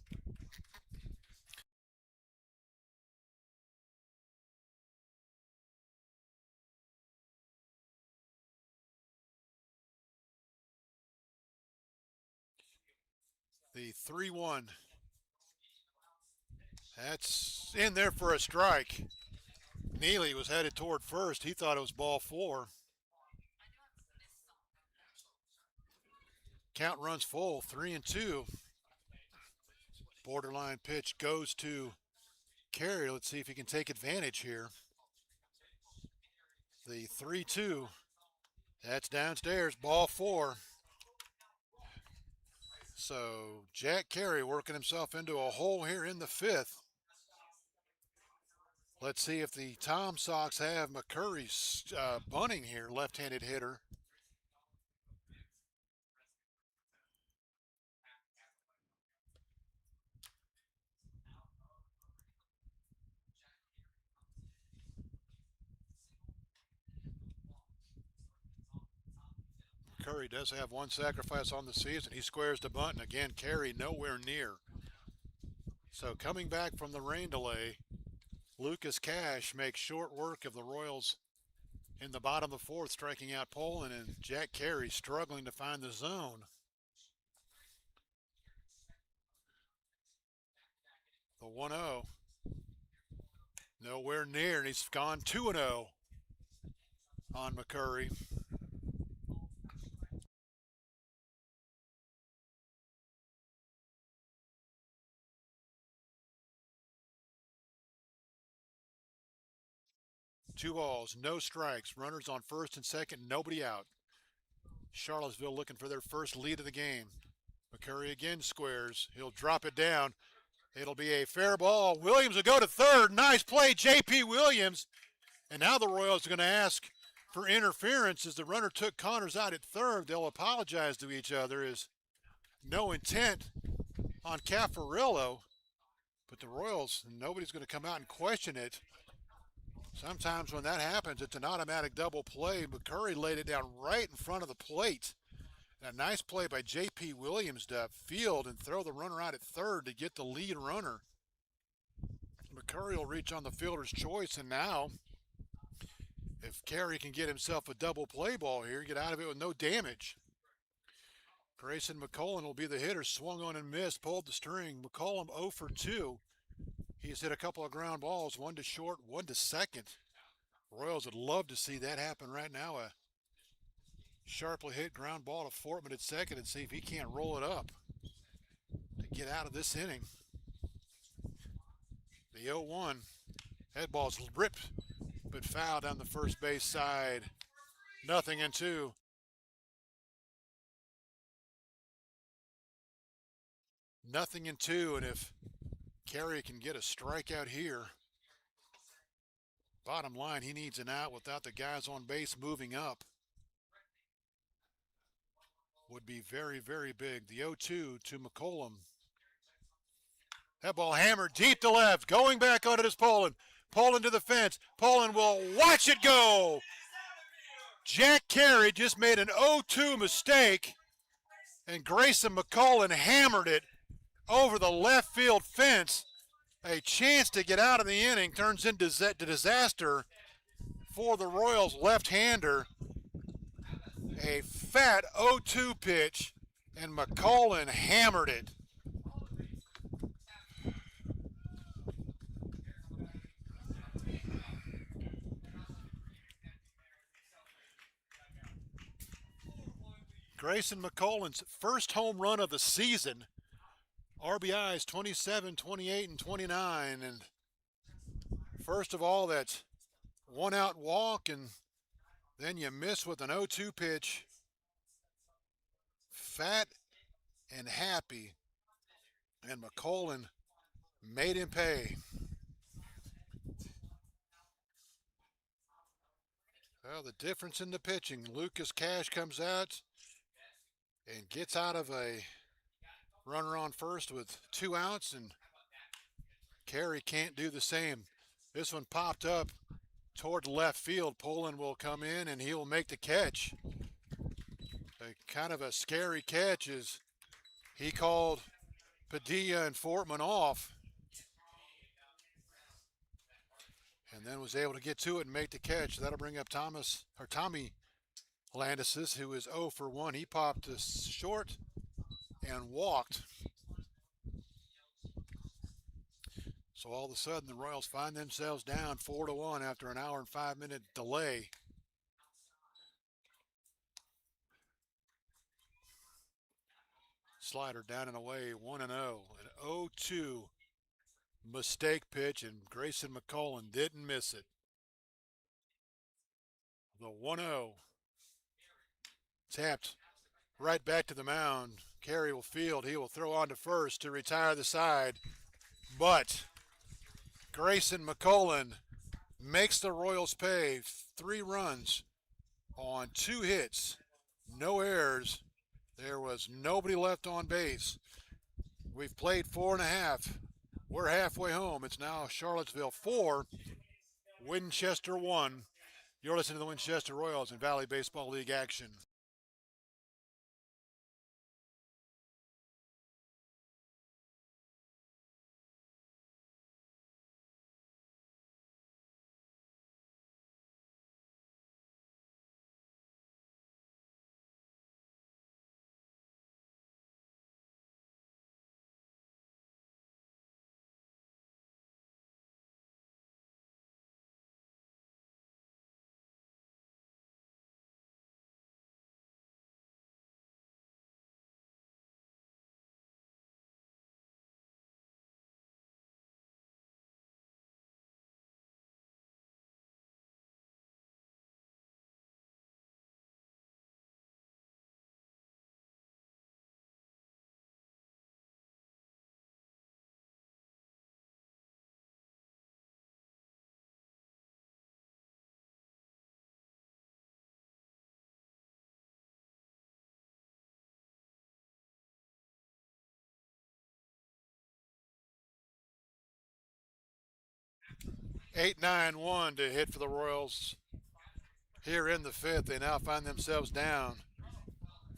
The 3-1. That's in there for a strike. Neely was headed toward first. He thought it was ball 4. Count runs full, 3-2. Borderline pitch goes to Carey. Let's see if he can take advantage here. The 3-2. That's downstairs, ball 4. So Jack Carey working himself into a hole here in the fifth. Let's see if the Tom Sox have McCurry bunting here, left-handed hitter. Curry does have one sacrifice on the season. He squares the bunt, and again, Carey nowhere near. So coming back from the rain delay, Lucas Cash makes short work of the Royals in the bottom of the fourth, striking out Poland, and Jack Carey struggling to find the zone. The 1-0. Nowhere near, and he's gone 2-0 on McCurry. Two balls, no strikes. Runners on first and second, nobody out. Charlottesville looking for their first lead of the game. McCurry again squares. He'll drop it down. It'll be a fair ball. Williams will go to third. Nice play, J.P. Williams. And now the Royals are going to ask for interference as the runner took Connors out at third. They'll apologize to each other as no intent on Caffarillo. But the Royals, nobody's going to come out and question it. Sometimes when that happens, it's an automatic double play. McCurry laid it down right in front of the plate. A nice play by J.P. Williams to field and throw the runner out at third to get the lead runner. McCurry will reach on the fielder's choice, and now if Carey can get himself a double play ball here, get out of it with no damage. Grayson McCollum will be the hitter. Swung on and missed, pulled the string. McCollum 0 for 2. He's hit a couple of ground balls, one to short, one to second. Royals would love to see that happen right now. A sharply hit ground ball to Fortman at second and see if he can't roll it up to get out of this inning. The 0-1. That ball's ripped but foul down the first base side. 0-2. Nothing in two, and if Carey can get a strikeout here, bottom line, he needs an out without the guys on base moving up. Would be very, very big. The 0-2 to McCollum. That ball hammered deep to left. Going back on it is Poland. Poland to the fence. Poland will watch it go. Jack Carey just made an 0-2 mistake, and Grayson McCollum hammered it over the left field fence. A chance to get out of the inning turns into disaster for the Royals left-hander. A fat 0-2 pitch, and McCollum hammered it. Grayson McCollum's first home run of the season. RBIs 27, 28, and 29. And first of all, that's one out walk, and then you miss with an 0-2 pitch. Fat and happy, and McCollum made him pay. Well, the difference in the pitching. Lucas Cash comes out and gets out of a runner on first with 2 outs, and Carey can't do the same. This one popped up toward left field. Poland will come in and he'll make the catch. Kind of a scary catch as he called Padilla and Fortman off, and then was able to get to it and make the catch. That'll bring up Tommy Landis, who is 0 for 1. He popped to short and walked. So all of a sudden the Royals find themselves down 4-1 after an hour and 5-minute delay. Slider down and away, 1-0. An 0-2 mistake pitch, and Grayson McCollum didn't miss it. The 1-0 tapped right back to the mound. Carey will field. He will throw on to first to retire the side. But Grayson McCollum makes the Royals pay. 3 runs on 2 hits, no errors. There was nobody left on base. We've played 4.5. We're halfway home. It's now Charlottesville 4, Winchester 1. You're listening to the Winchester Royals in Valley Baseball League action. 8-9-1 to hit for the Royals here in the fifth. They now find themselves down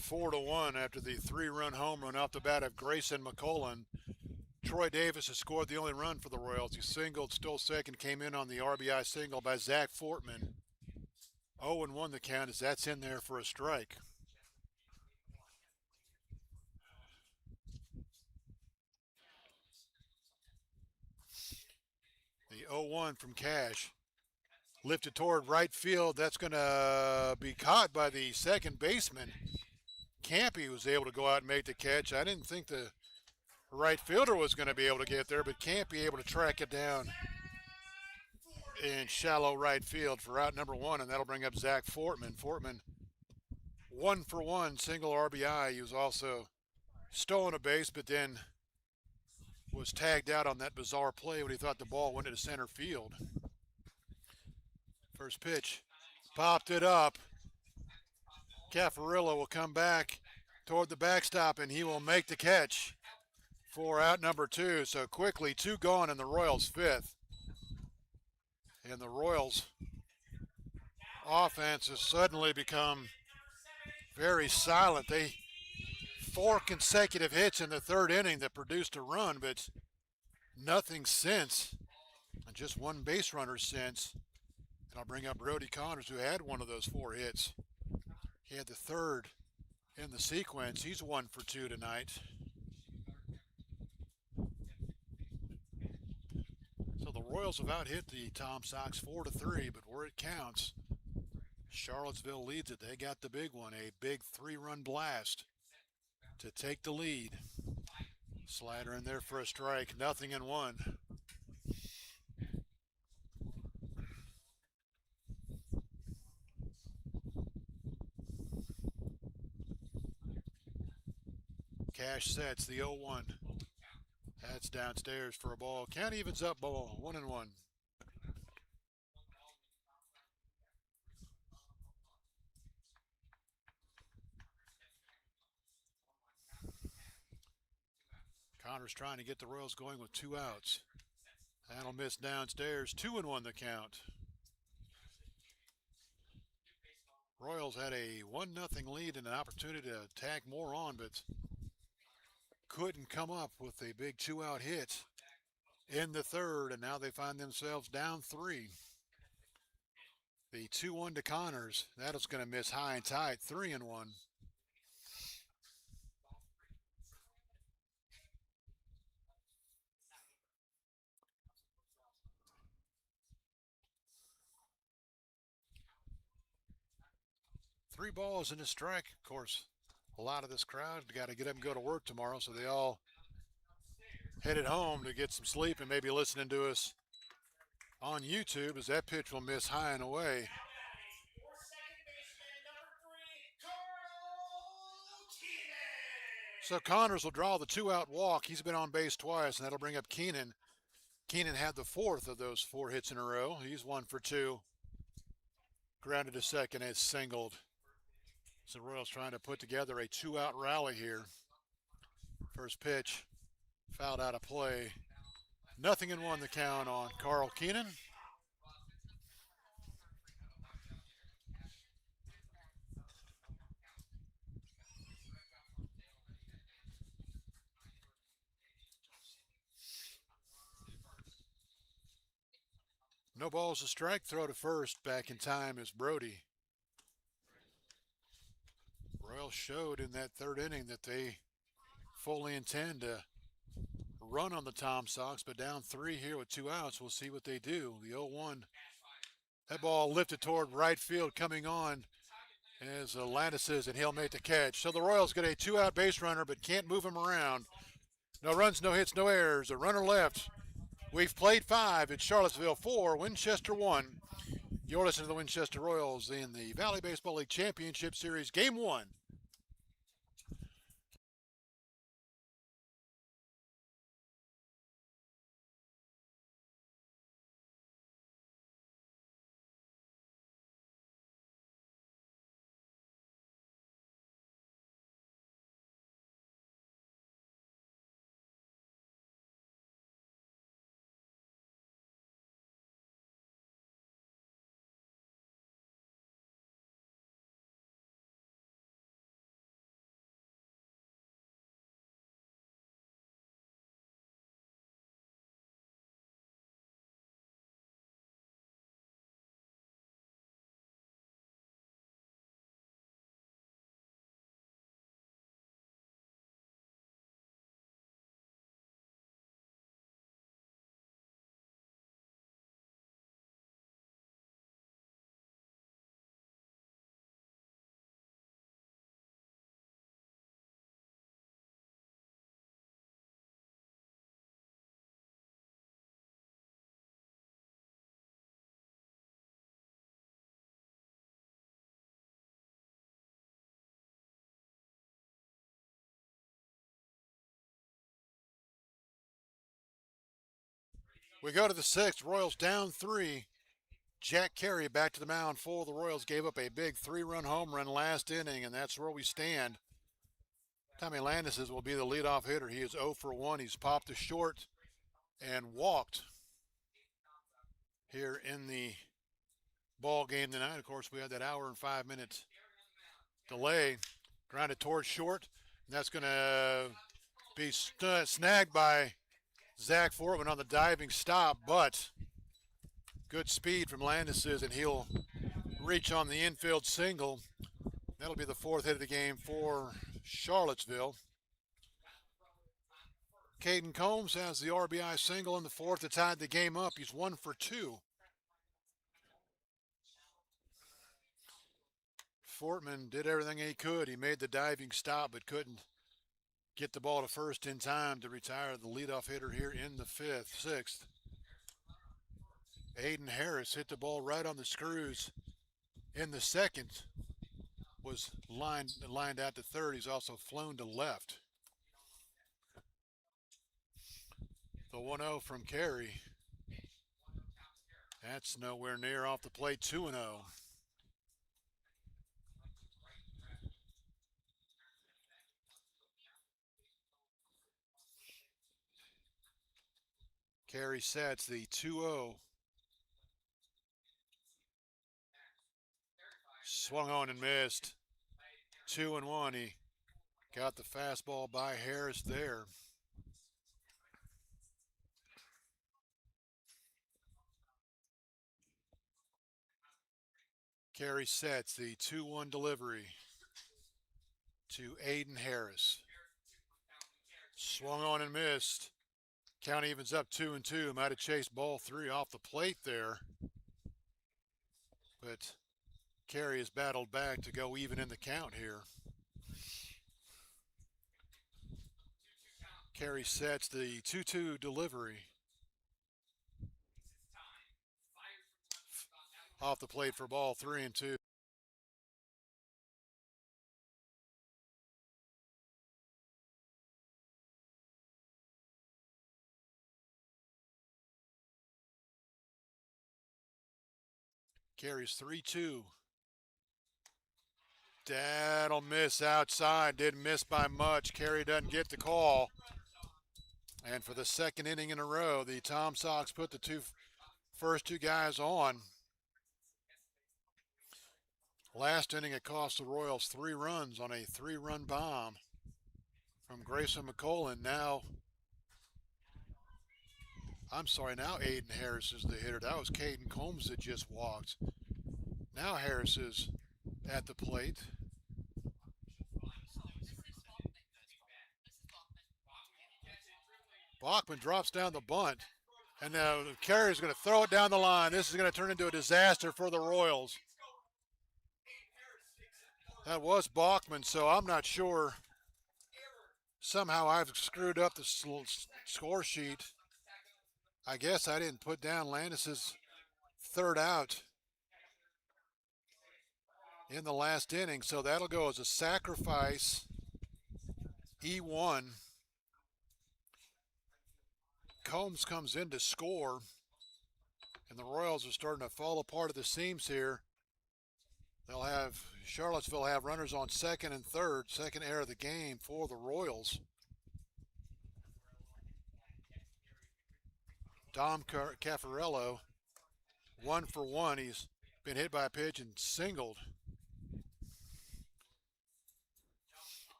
4-1 after the 3-run home run off the bat of Grayson McCullen. Troy Davis has scored the only run for the Royals. He singled, stole second, came in on the RBI single by Zach Fortman. 0-1 the count as that's in there for a strike. The 0-1 from Cash. Lifted toward right field. That's going to be caught by the second baseman. Campy was able to go out and make the catch. I didn't think the right fielder was going to be able to get there, but Campy able to track it down in shallow right field for out number one, and that'll bring up Zach Fortman. Fortman 1-for-1, single RBI. He was also stolen a base, but then was tagged out on that bizarre play when he thought the ball went into center field. First pitch, popped it up. Caffarillo will come back toward the backstop, and he will make the catch for out number two. So quickly, 2 gone in the Royals' fifth. And the Royals' offense has suddenly become very silent. They 4 consecutive hits in the third inning that produced a run, but nothing since, and just 1 base runner since. And I'll bring up Brody Connors, who had one of those 4 hits. He had the third in the sequence. He's 1 for 2 tonight. So the Royals have out-hit the Tom Sox 4-3, but where it counts, Charlottesville leads it. They got the big one, a big 3-run blast to take the lead. Slider in there for a strike, 0-1. Cash sets the 0-1. That's downstairs for a ball. Count evens up, ball 1-1. Connors trying to get the Royals going with 2 outs. That'll miss downstairs. 2-1 the count. Royals had a 1-0 lead and an opportunity to tack more on, but couldn't come up with a big 2-out hit in the third, and now they find themselves down 3. The 2-1 to Connors. That is going to miss high and tight. 3-1. 3 balls and a strike. Of course, a lot of this crowd got to get up and go to work tomorrow, so they all headed home to get some sleep and maybe listening to us on YouTube, as that pitch will miss high and away. So Connors will draw the 2-out walk. He's been on base twice, and that'll bring up Keenan. Keenan had the 4th of those 4 hits in a row. He's 1 for 2. Grounded to second and singled. So Royals trying to put together a 2-out rally here. First pitch, fouled out of play. 0-1 the count on Carl Keenan. No balls to strike, throw to first. Back in time is Brody. Royals showed in that third inning that they fully intend to run on the Tom Sox, but down 3 here with 2 outs. We'll see what they do. The 0-1. That ball lifted toward right field, coming on as Landis says, and he'll make the catch. So the Royals get a 2-out base runner, but can't move him around. No runs, no hits, no errors. A runner left. We've played 5 at Charlottesville 4, Winchester 1. You're listening to the Winchester Royals in the Valley Baseball League Championship Series, Game 1. We go to the sixth. Royals down 3. Jack Carey back to the mound for the Royals. Gave up a big 3-run home run last inning, and that's where we stand. Tommy Landis will be the leadoff hitter. He is 0 for 1. He's popped a short and walked here in the ball game tonight. Of course, we had that hour and 5 minutes delay. Grounded towards short, and that's going to be snagged by Zach Fortman on the diving stop, but good speed from Landis, and he'll reach on the infield single. That'll be the 4th hit of the game for Charlottesville. Caden Combs has the RBI single in the 4th to tie the game up. He's 1 for 2. Fortman did everything he could. He made the diving stop but couldn't get the ball to first in time to retire the leadoff hitter here in the 6th. Aiden Harris hit the ball right on the screws in the 2nd. Was lined out to third. He's also flown to left. The 1-0 from Carey. That's nowhere near off the plate. 2-0. Carey sets the 2-0. Swung on and missed. 2-1. He got the fastball by Harris there. Carey sets the 2-1 delivery to Aiden Harris. Swung on and missed. Count evens up 2-2. Might have chased ball 3 off the plate there. But Carey has battled back to go even in the count here. Carey sets the 2-2 delivery. Off the plate for ball 3-2. Carries 3-2. That'll miss outside. Didn't miss by much. Carey doesn't get the call. And for the 2nd inning in a row, the Tom Sox put the first two guys on. Last inning, it cost the Royals 3 runs on a 3-run bomb from Grayson McCollin. Now Aiden Harris is the hitter. That was Caden Combs that just walked. Now Harris is at the plate. Bachman drops down the bunt, and now Carey's going to throw it down the line. This is going to turn into a disaster for the Royals. That was Bachman, so I'm not sure. Somehow I've screwed up the score sheet. I guess I didn't put down Landis's 3rd out in the last inning, so that'll go as a sacrifice. E1. Combs comes in to score, and the Royals are starting to fall apart at the seams here. Charlottesville have runners on 2nd and 3rd, 2nd error of the game for the Royals. Dom Caffarello, 1 for 1. He's been hit by a pitch and singled.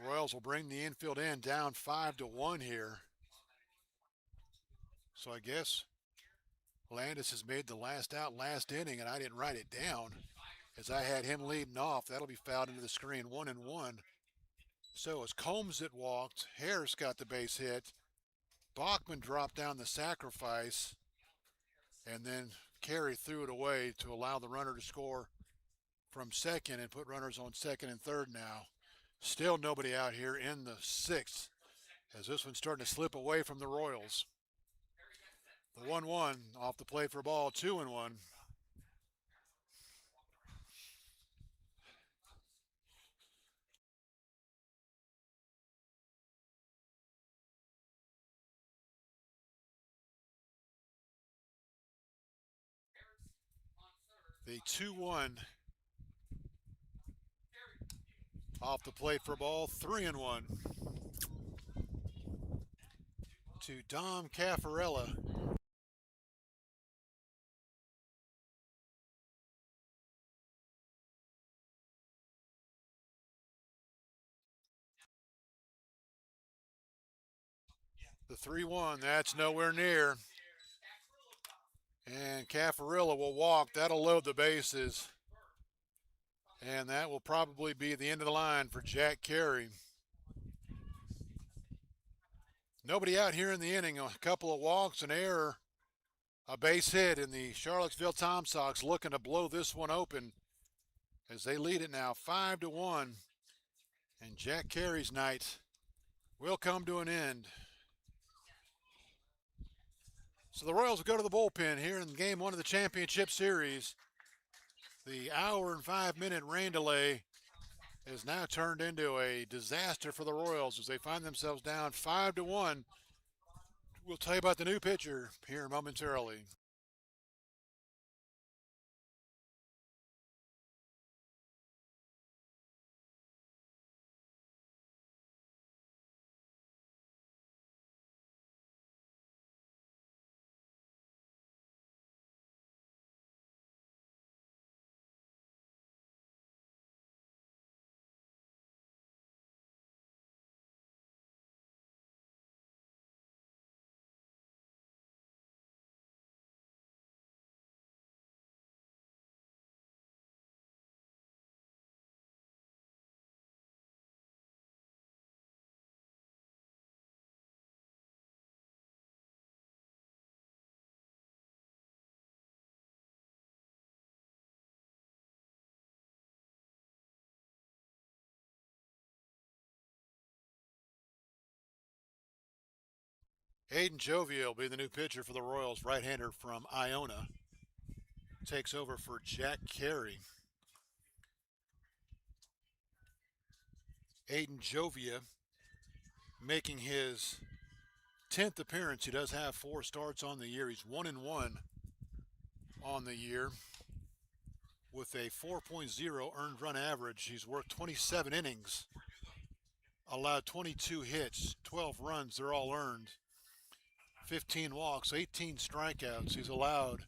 Royals will bring the infield in down 5-1 here. So I guess Landis has made the last out last inning, and I didn't write it down as I had him leading off. That'll be fouled into the screen. 1-1. So as Combs that walked, Harris got the base hit. Bachman dropped down the sacrifice, and then Carey threw it away to allow the runner to score from 2nd and put runners on 2nd and 3rd now. Still nobody out here in the 6th as this one's starting to slip away from the Royals. The 1-1 off the plate for ball, 2-1. The 2-1 off the plate for ball, 3-1 to Dom Caffarella. The 3-1, that's nowhere near. And Caffarella will walk. That'll load the bases. And that will probably be the end of the line for Jack Carey. Nobody out here in the inning. A couple of walks, an error, a base hit, and the Charlottesville Tom Sox looking to blow this one open as they lead it now 5-1. And Jack Carey's night will come to an end. So the Royals will go to the bullpen here in game one of the championship series. The hour and 5-minute rain delay has now turned into a disaster for the Royals as they find themselves down 5-1. We'll tell you about the new pitcher here momentarily. Aiden Jovia will be the new pitcher for the Royals, right-hander from Iona. Takes over for Jack Carey. Aiden Jovia making his 10th appearance. He does have 4 starts on the year. He's 1-1 on the year with a 4.0 earned run average. He's worked 27 innings, allowed 22 hits, 12 runs. They're all earned. 15 walks, 18 strikeouts. He's allowed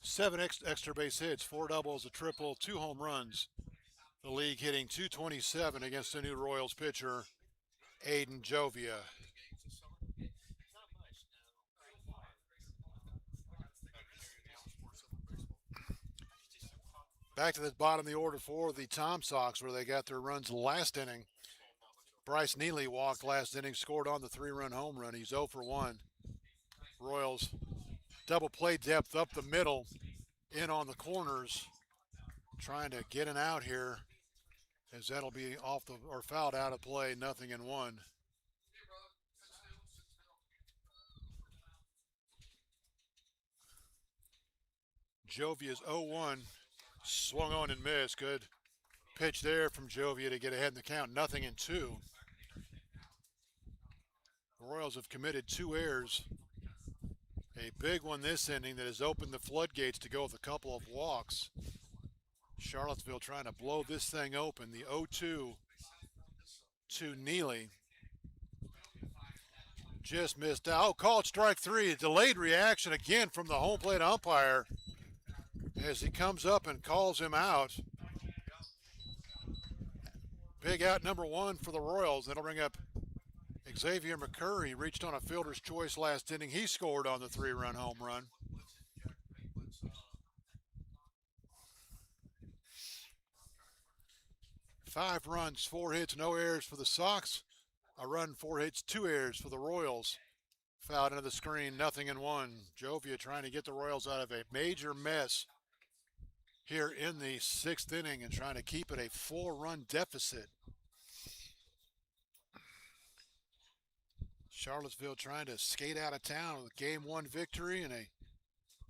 7 extra base hits, 4 doubles, a triple, 2 home runs. The league hitting .227 against the new Royals pitcher, Aiden Jovia. Back to the bottom of the order for the Tom Sox, where they got their runs last inning. Bryce Neely walked last inning, scored on the 3-run home run. He's 0 for 1. Royals double play depth up the middle, in on the corners, trying to get an out here, as that'll be off the or fouled out of play. 0-1. Jovia's 0-1, swung on and missed. Good pitch there from Jovia to get ahead in the count. 0-2. The Royals have committed 2 errors. A big one this inning that has opened the floodgates to go with a couple of walks. Charlottesville trying to blow this thing open. The 0-2 to Neely. Just missed out. Oh, called strike 3. A delayed reaction again from the home plate umpire as he comes up and calls him out. Big out number 1 for the Royals. That'll bring up Xavier McCurry. Reached on a fielder's choice last inning. He scored on the 3-run home run. Five runs, 4 hits, no errors for the Sox. A run, 4 hits, 2 errors for the Royals. Fouled into the screen, 0-1. Jovia trying to get the Royals out of a major mess here in the 6th inning and trying to keep it a 4-run deficit. Charlottesville trying to skate out of town with a Game 1 victory and a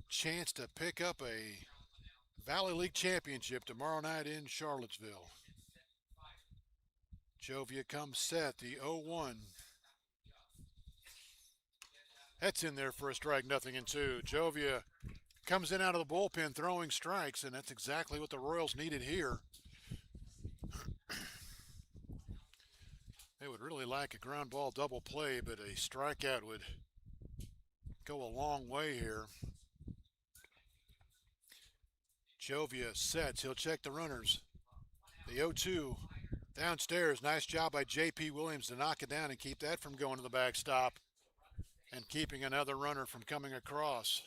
chance to pick up a Valley League championship tomorrow night in Charlottesville. Jovia comes set, the 0-1. That's in there for a strike, 0-2. Jovia comes in out of the bullpen throwing strikes, and that's exactly what the Royals needed here. They would really like a ground ball double play, but a strikeout would go a long way here. Jovia sets. He'll check the runners. The 0-2 downstairs. Nice job by J.P. Williams to knock it down and keep that from going to the backstop and keeping another runner from coming across.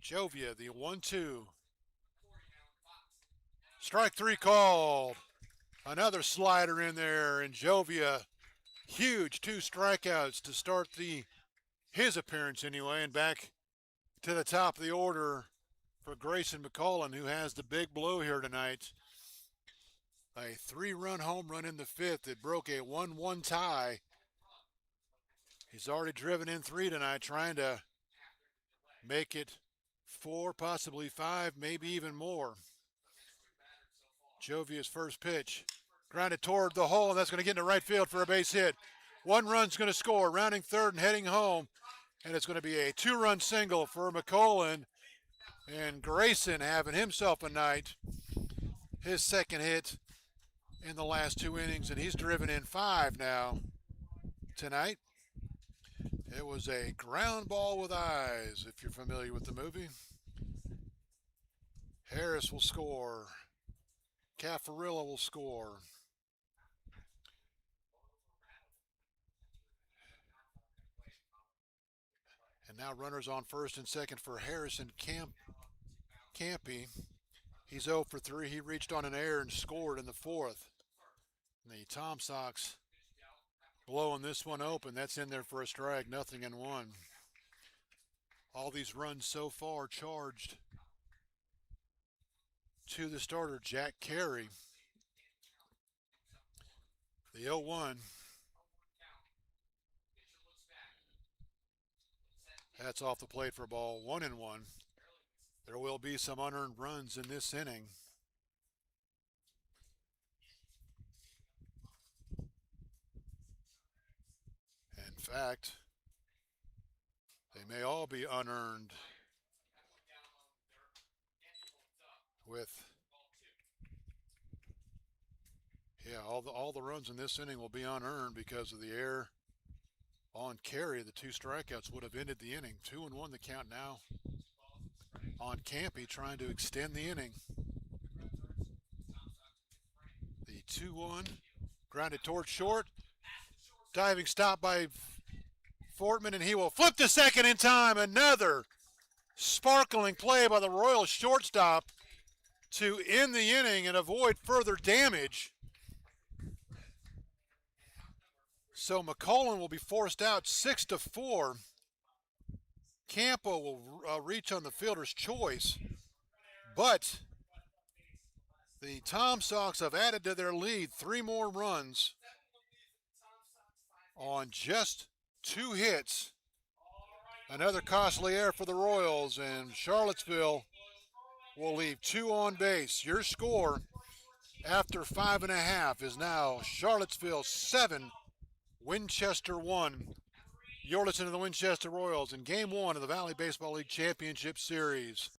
Jovia, the 1-2. Strike three called. Another slider in there, and Jovia, huge 2 strikeouts to start his appearance anyway, and back to the top of the order for Grayson McCullen, who has the big blow here tonight. A 3-run home run in the 5th that broke a 1-1 tie. He's already driven in 3 tonight, trying to make it 4, possibly 5, maybe even more. Jovia's first pitch, grounded toward the hole, and that's going to get into right field for a base hit. 1 run's going to score, rounding third and heading home, and it's going to be a 2-run single for McCullen, and Grayson having himself a night. His second hit in the last 2 innings, and he's driven in 5 now tonight. It was a ground ball with eyes, if you're familiar with the movie. Harris will score. Caffarilla will score. And now runners on first and second for Harrison Campy. He's 0 for 3. He reached on an error and scored in the 4th. And the Tom Sox blowing this one open. That's in there for a strike, 0-1. All these runs so far charged to the starter, Jack Carey. The 0-1. That's off the plate for a ball, 1-1. There will be some unearned runs in this inning. In fact, they may all be unearned with, all the runs in this inning will be unearned because of the error on Carey. The 2 strikeouts would have ended the inning. 2-1 the count now on Campy, trying to extend the inning. The 2-1, grounded toward short. Diving stop by Fortman, and he will flip to second in time. Another sparkling play by the Royals shortstop to end the inning and avoid further damage. So McCullen will be forced out 6-4. Campo will reach on the fielder's choice, but the Tom Sox have added to their lead 3 more runs on just 2 hits. Another costly error for the Royals, and Charlottesville will leave 2 on base. Your score after 5.5 is now Charlottesville 7, Winchester 1. You're listening to the Winchester Royals in Game 1 of the Valley Baseball League Championship Series.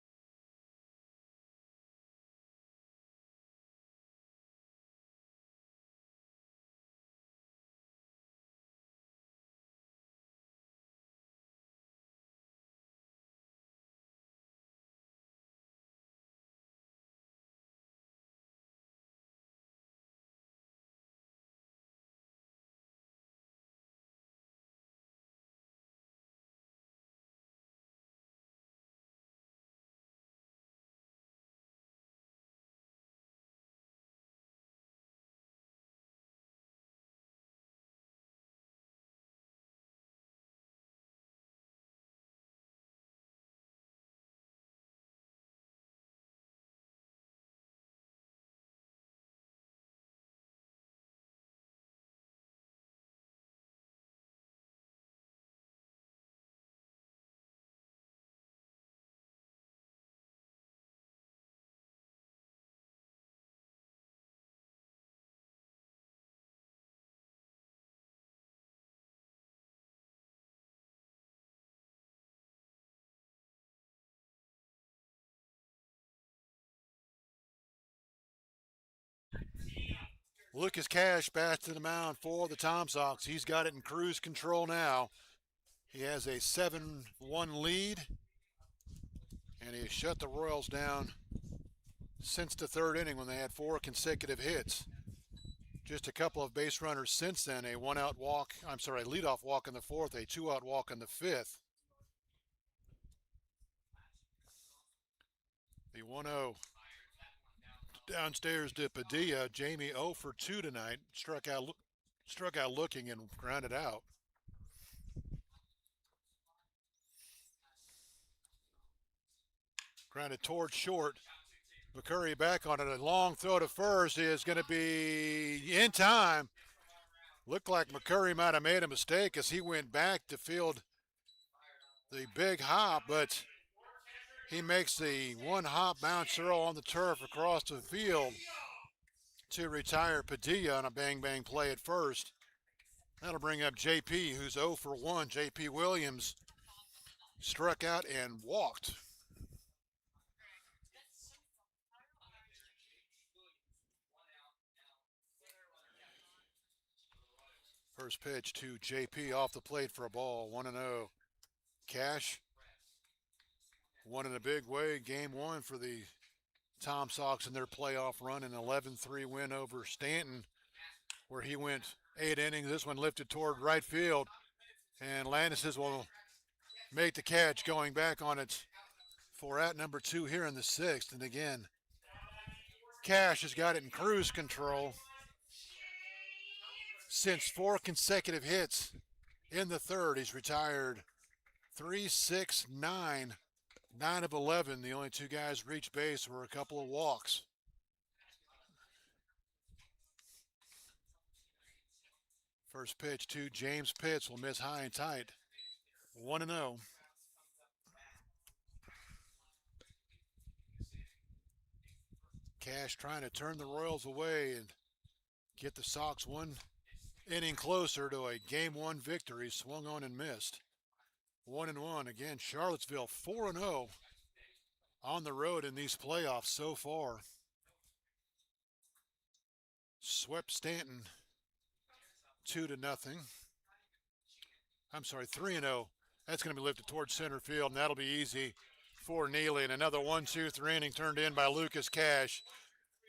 Lucas Cash back to the mound for the Tom Sox. He's got it in cruise control now. He has a 7-1 lead, and he has shut the Royals down since the third inning when they had 4 consecutive hits. Just a couple of base runners since then, a leadoff walk in the fourth, a 2-out walk in the fifth. The 1-0 downstairs to Padilla. Jamie 0 for 2 tonight. Struck out looking and grounded out. Grounded towards short. McCurry back on it. A long throw to first is going to be in time. Looked like McCurry might have made a mistake as he went back to field the big hop, but he makes the one hop bounce throw on the turf across the field to retire Padilla on a bang-bang play at first. That'll bring up JP, who's 0 for 1. JP Williams struck out and walked. First pitch to JP off the plate for a ball, 1-0. Cash won in a big way, game 1 for the Tom Sox in their playoff run, an 11-3 win over Stanton, where he went 8 innings. This one lifted toward right field, and Landis will make the catch going back on it for at number 2 here in the 6th. And again, Cash has got it in cruise control since 4 consecutive hits in the third. He's retired 3, 6, 9. 9 of 11. The only 2 guys reached base were a couple of walks. First pitch to James Pitts will miss high and tight. 1-0. Cash trying to turn the Royals away and get the Sox 1 inning closer to a game 1 victory. Swung on and missed. 1-1. Again, Charlottesville 4-0 on the road in these playoffs so far. Swept Stanton 2-0. I'm sorry, 3-0. That's going to be lifted towards center field, and that'll be easy for Neely. And another 1-2-3 inning turned in by Lucas Cash.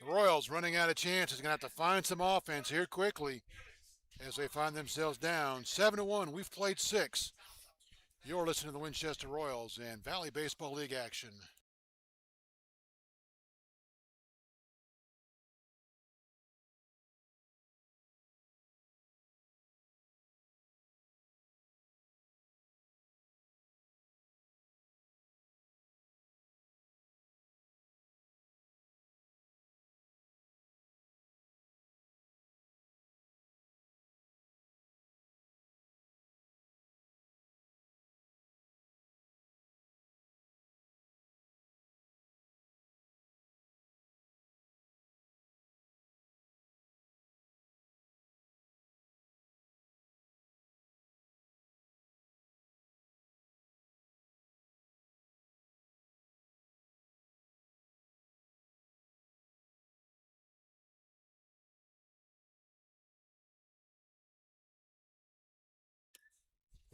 The Royals running out of chances. Going to have to find some offense here quickly as they find themselves down 7-1. We've played 6. You're listening to the Winchester Royals and Valley Baseball League action.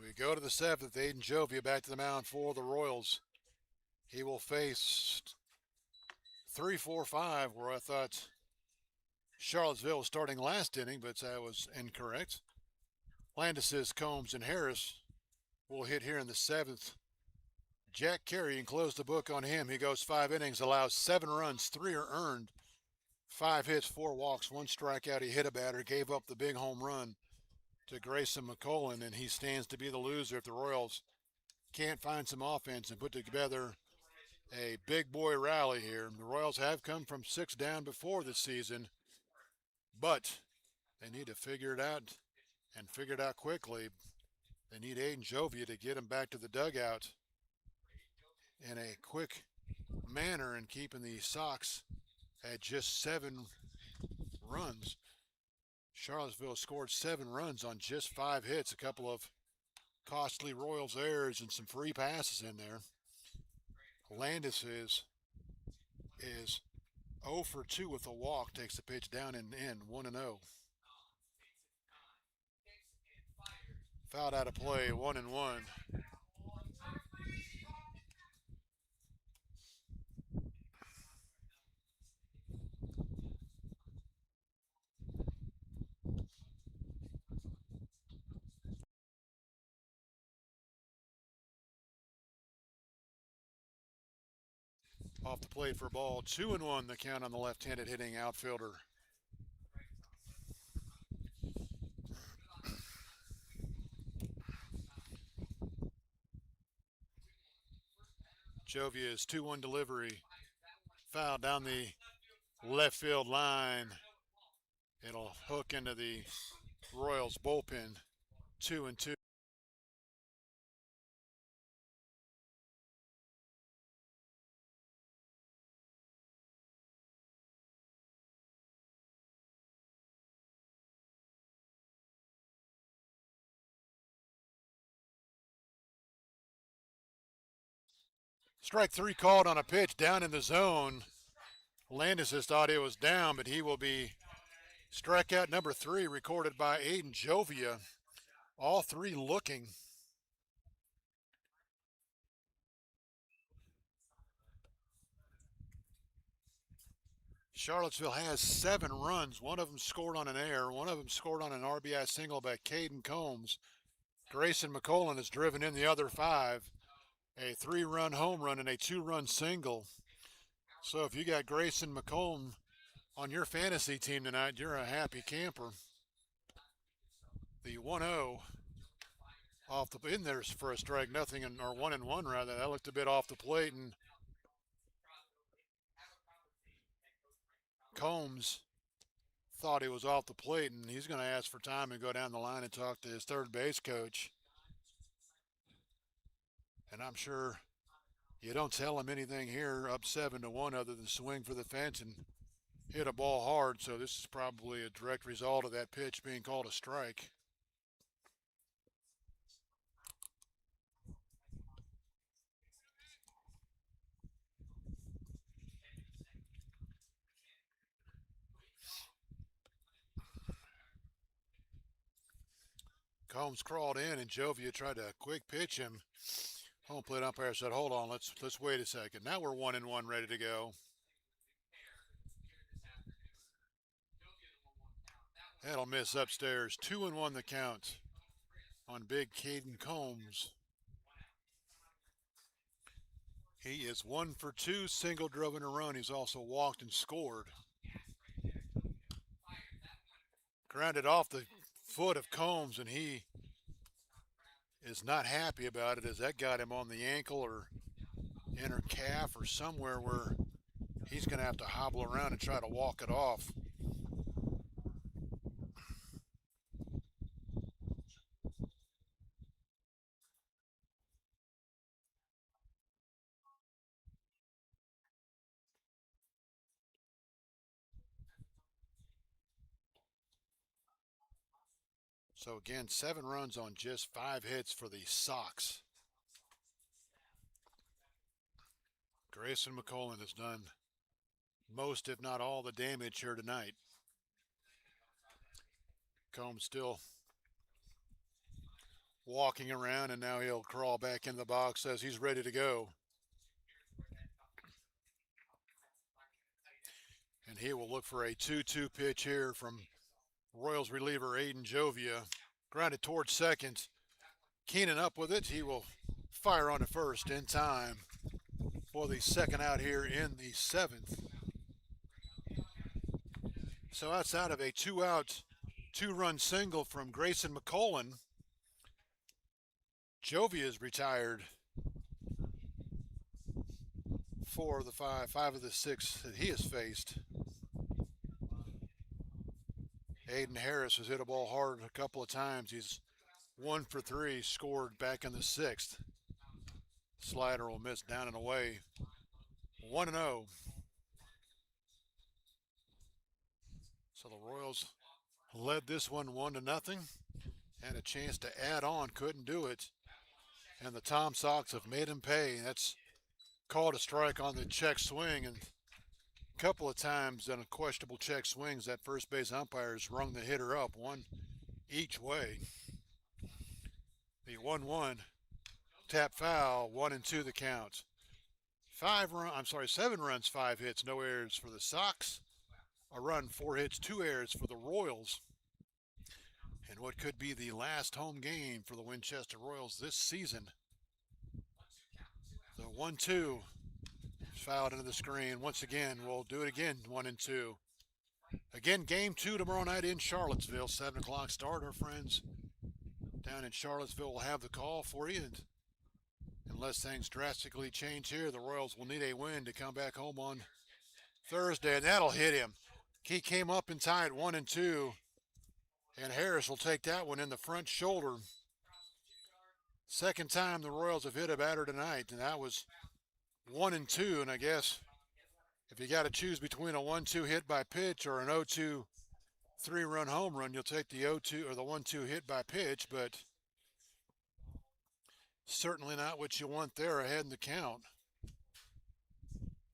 We go to the 7th. Aiden Jovia back to the mound for the Royals. He will face 3, 4, 5, where I thought Charlottesville was starting last inning, but that was incorrect. Landis, Combs, and Harris will hit here in the 7th. Jack Carey and close the book on him. He goes 5 innings, allows 7 runs, 3 are earned, 5 hits, 4 walks, 1 strikeout. He hit a batter, gave up the big home run to Grayson McCollin, and he stands to be the loser if the Royals can't find some offense and put together a big boy rally here. The Royals have come from 6 down before this season, but they need to figure it out and figure it out quickly. They need Aiden Jovia to get him back to the dugout in a quick manner and keeping the Sox at just 7 runs. Charlottesville scored 7 runs on just 5 hits, a couple of costly Royals errors and some free passes in there. Landis is 0 for 2 with a walk. Takes the pitch down and in. 1-0. Fouled out of play. 1-1. Off the plate for a ball. 2-1 the count on the left-handed hitting outfielder. Jovia's 2-1 delivery. Foul down the left field line. It'll hook into the Royals bullpen. 2-2. Strike 3 called on a pitch down in the zone. Landis has thought it was down, but he will be strikeout number 3 recorded by Aiden Jovia. All 3 looking. Charlottesville has 7 runs. One of them scored on an error. One of them scored on an RBI single by Caden Combs. Grayson McCollum has driven in the other 5. A 3-run home run and a 2-run single. So if you got Grayson McCollum on your fantasy team tonight, you're a happy camper. The 1-0 off the in there for a strike, nothing, or 1-1 rather. That looked a bit off the plate, and Combs thought he was off the plate, and he's going to ask for time and go down the line and talk to his third base coach. And I'm sure you don't tell him anything here, up 7-1, other than swing for the fence and hit a ball hard. So this is probably a direct result of that pitch being called a strike. Combs crawled in, and Jovia tried to quick pitch him. Home plate umpire said, "Hold on, let's wait a second." Now we're 1-1, ready to go. That'll miss upstairs. 2-1 the count on big Caden Combs. He is 1 for 2, single, drove in a run. He's also walked and scored. Grounded off the foot of Combs, and he is not happy about it, as that got him on the ankle or inner calf or somewhere where he's going to have to hobble around and try to walk it off. So again, 7 runs on just 5 hits for the Sox. Grayson McCollum has done most, if not all, the damage here tonight. Combs still walking around, and now he'll crawl back in the box as he's ready to go. And he will look for a 2-2 pitch here from Royals reliever Aiden Jovia. Grounded towards second. Keenan up with it. He will fire on to first in time for the second out here in the 7th. So outside of a 2-out, 2-run single from Grayson McCollum, Jovia is retired 4 of the 5 of the 6 that he has faced. Aiden Harris has hit a ball hard a couple of times. He's 1 for 3, scored back in the 6th. Slider will miss down and away. 1-0. So the Royals led this one 1-0. Had a chance to add on, couldn't do it. And the Tom Sox have made him pay. That's called a strike on the check swing, and couple of times on questionable check swings that first base umpires rung the hitter up, one each way. The 1-1 tap foul, 1-2 the count. 7 runs, 5 hits, no errors for the Sox. A run, 4 hits, 2 errors for the Royals. And what could be the last home game for the Winchester Royals this season. The 1-2 fouled into the screen. Once again, we'll do it again, 1-2. Again, game 2 tomorrow night in Charlottesville, 7 o'clock start. Our friends down in Charlottesville will have the call for you. And unless things drastically change here, the Royals will need a win to come back home on Thursday, and that'll hit him. He came up and tied 1-2, and Harris will take that one in the front shoulder. Second time the Royals have hit a batter tonight, and that was 1-2, and I guess if you got to choose between a 1-2 hit by pitch or an 0-2 3-run home run, you'll take the 0-2 or the 1-2 hit by pitch, but certainly not what you want there ahead in the count.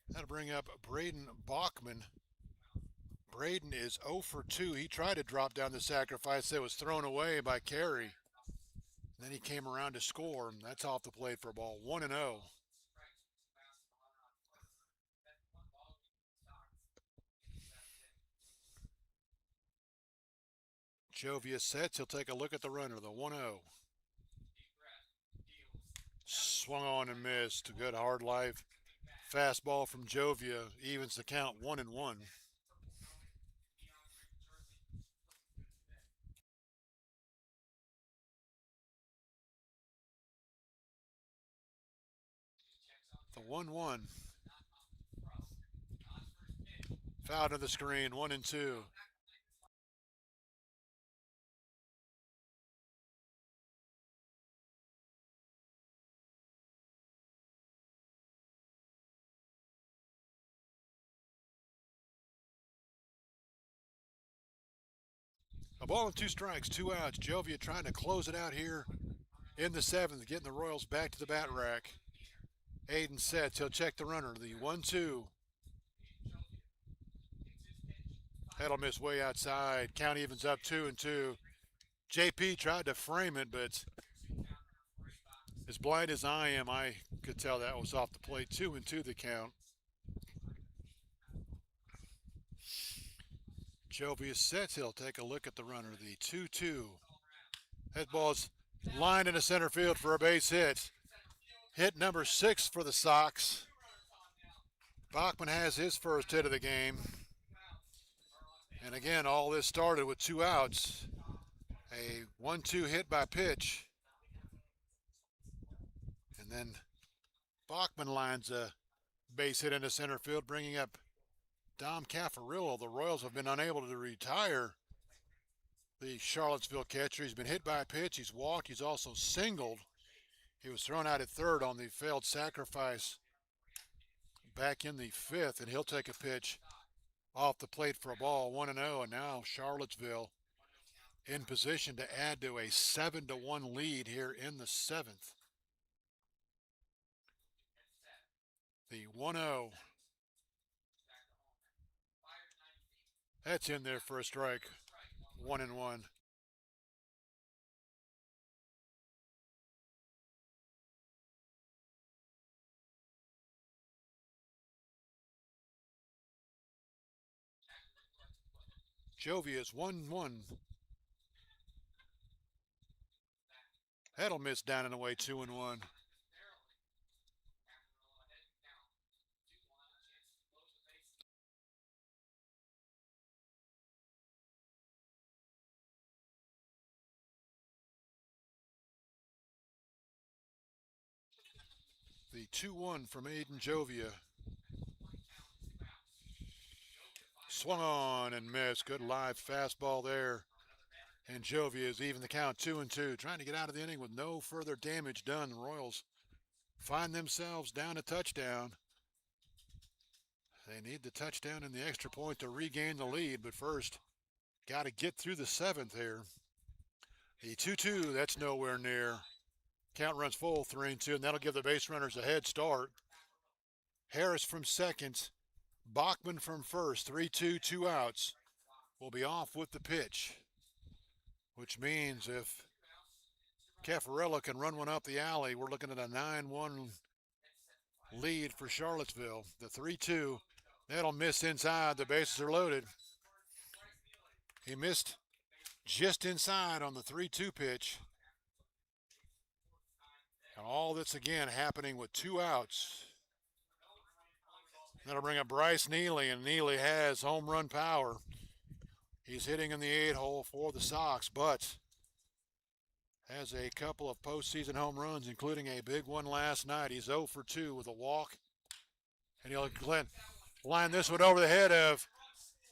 That'll bring up Braden Bachman. Braden is 0 for 2. He tried to drop down the sacrifice that was thrown away by Carey. Then he came around to score, and that's off the plate for a ball. 1-0. Jovia sets. He'll take a look at the runner, the 1-0. Swung on and missed. A good hard life fastball from Jovia evens the count, 1-1. The 1-1. Foul to the screen, 1-2. A ball and 2 strikes, 2 outs. Jovia trying to close it out here in the 7th, getting the Royals back to the bat rack. Aiden sets. He'll check the runner. The 1-2. That'll miss way outside. Count evens up 2-2. JP tried to frame it, but as blind as I am, I could tell that was off the plate. 2-2 the count. Jovia sets. He'll take a look at the runner. The 2-2. That ball's lined into center field for a base hit. Hit number 6 for the Sox. Bachman has his first hit of the game. And again, all this started with 2 outs. A 1-2 hit by pitch. And then Bachman lines a base hit into center field, bringing up Dom Caffarillo. The Royals have been unable to retire the Charlottesville catcher. He's been hit by a pitch. He's walked. He's also singled. He was thrown out at third on the failed sacrifice back in the 5th, and he'll take a pitch off the plate for a ball. 1-0, and now Charlottesville in position to add to a 7-1 lead here in the 7th. The 1-0. That's in there for a strike. 1-1. Jovia is 1-1. That'll miss down and away, 2-1. The 2-1 from Aiden Jovia. Swung on and missed. Good live fastball there. And Jovia is even the count, 2-2. Trying to get out of the inning with no further damage done. The Royals find themselves down a touchdown. They need the touchdown and the extra point to regain the lead. But first, got to get through the 7th here. The 2-2, that's nowhere near. Count runs full, 3-2, and that'll give the base runners a head start. Harris from second Bachman from first, 3-2, 2 outs, will be off with the pitch, which means if Caffarella can run one up the alley, we're looking at a 9-1 lead for Charlottesville. The 3-2, that'll miss inside. The bases are loaded. He missed just inside on the 3-2 pitch. And all this again happening with 2 outs. That'll bring up Bryce Neely, and Neely has home run power. He's hitting in the 8-hole for the Sox, but has a couple of postseason home runs, including a big one last night. He's 0 for 2 with a walk. And he'll line this one over the head of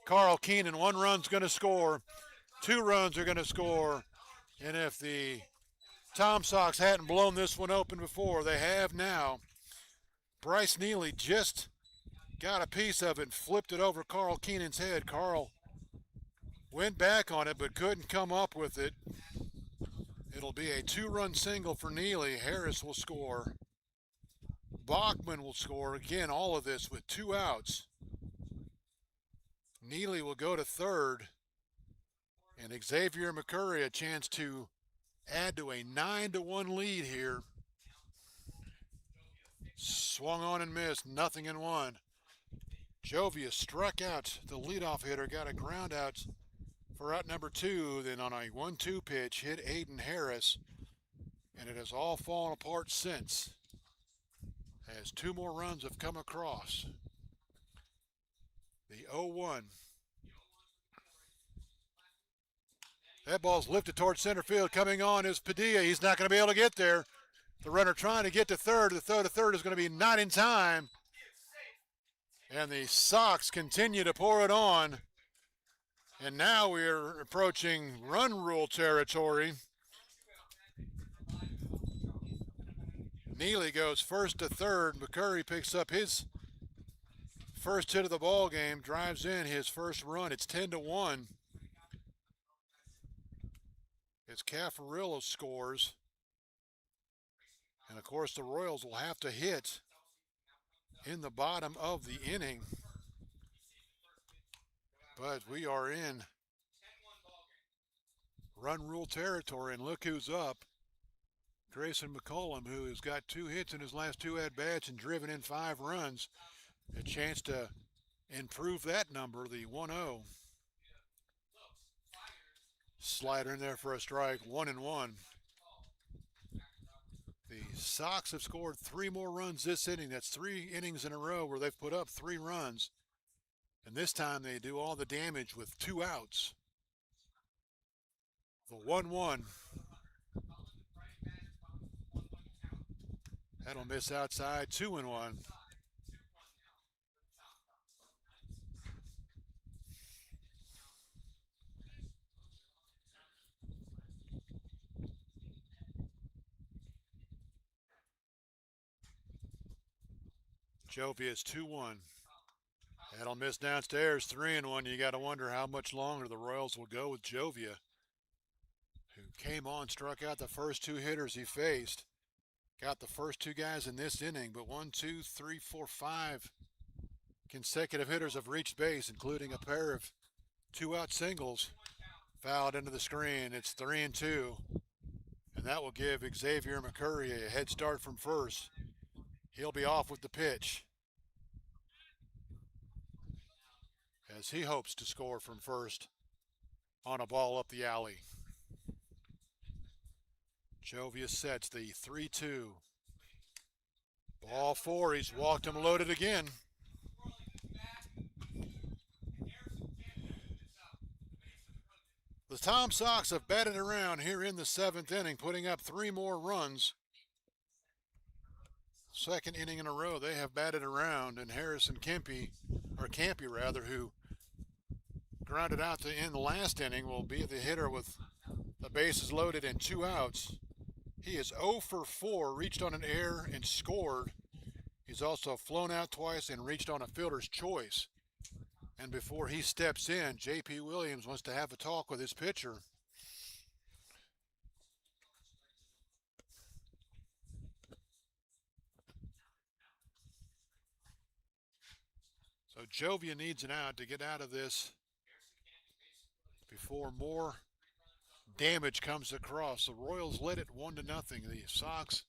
Carl Keenan. 1 run's going to score. 2 runs are going to score. And if the Tom Sox hadn't blown this one open before, they have now. Bryce Neely just got a piece of it and flipped it over Carl Keenan's head. Carl went back on it but couldn't come up with it. It'll be a 2-run single for Neely. Harris will score. Bachman will score. Again, all of this with 2 outs. Neely will go to third. And Xavier McCurry a chance to add to a 9-1 lead here. Swung on and missed. Nothing in 1. Jovia struck out the leadoff hitter. Got a ground out for out number 2, then on a 1-2 pitch hit Aiden Harris, and it has all fallen apart since, as 2 more runs have come across. The 0-1. That ball's lifted towards center field. Coming on is Padilla. He's not going to be able to get there. The runner trying to get to third. The throw to third is going to be not in time. And the Sox continue to pour it on. And now we're approaching run rule territory. Neely goes first to third. McCurry picks up his first hit of the ball game, drives in his first run. It's 10-1. As Caffarella scores. And of course the Royals will have to hit in the bottom of the inning. But we are in run rule territory, and look who's up. Grayson McCollum, who has got 2 hits in his last 2 at-bats and driven in 5 runs. A chance to improve that number, the 1-0. Slider in there for a strike, 1-1. The Sox have scored 3 more runs this inning. That's 3 innings in a row where they've put up 3 runs. And this time they do all the damage with 2 outs. The 1-1. That'll miss outside, 2-1. Jovia's 2-1. That'll miss downstairs, 3-1. You got to wonder how much longer the Royals will go with Jovia, who came on, struck out the first 2 hitters he faced. Got the first 2 guys in this inning, but 1, 2, 3, 4, 5 consecutive hitters have reached base, including a pair of 2-out singles. Fouled into the screen. It's 3-2. And that will give Xavier McCurry a head start from first. He'll be off with the pitch, as he hopes to score from first on a ball up the alley. Jovia sets the 3-2. Ball 4, he's walked him loaded again. The Tom Sox have batted around here in the 7th inning, putting up 3 more runs. 2nd inning in a row they have batted around, and Harrison Campy, who grounded out to end the last inning, will be the hitter with the bases loaded and 2 outs. He is 0 for 4, reached on an error and scored. He's also flown out twice and reached on a fielder's choice. And before he steps in, J.P. Williams wants to have a talk with his pitcher. So Jovia needs an out to get out of this before more damage comes across. The Royals led it 1-0. The Sox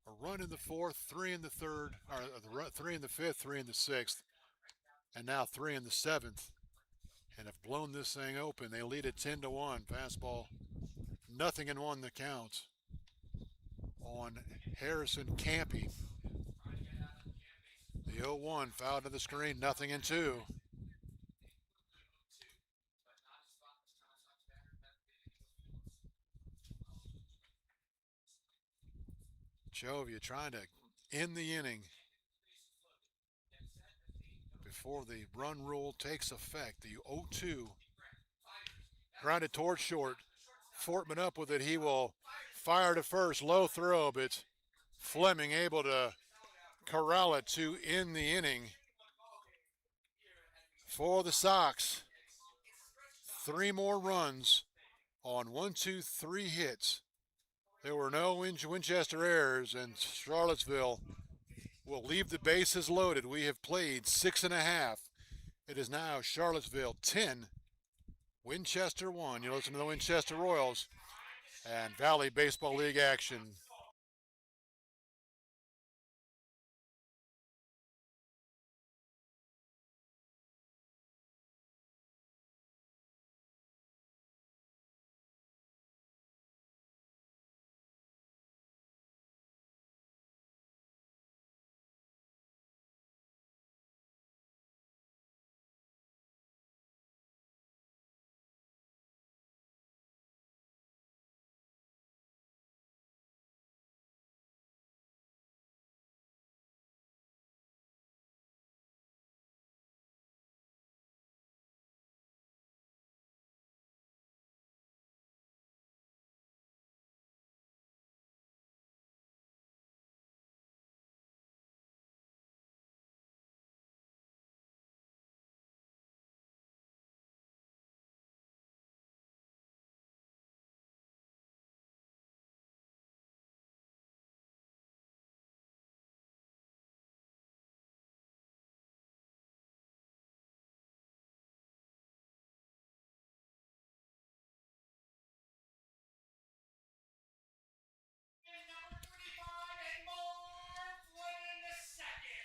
a run in the fourth, 3 in the third, or 3 in the fifth, 3 in the sixth, and now 3 in the seventh, and have blown this thing open. They lead it 10-1. Fastball, 0-1 the count on Harrison Campy. The 0-1 foul to the screen, 0-2. Jovia trying to end the inning before the run rule takes effect. The 0-2 grounded towards short. Fortman up with it. He will fire to first. Low throw, but Fleming able to corral it to end the inning for the Sox. 3 more runs on 3 hits. There were no Winchester errors, and Charlottesville will leave the bases loaded. We have played 6.5. It is now Charlottesville 10, Winchester 1. You listen to the Winchester Royals and Valley Baseball League action.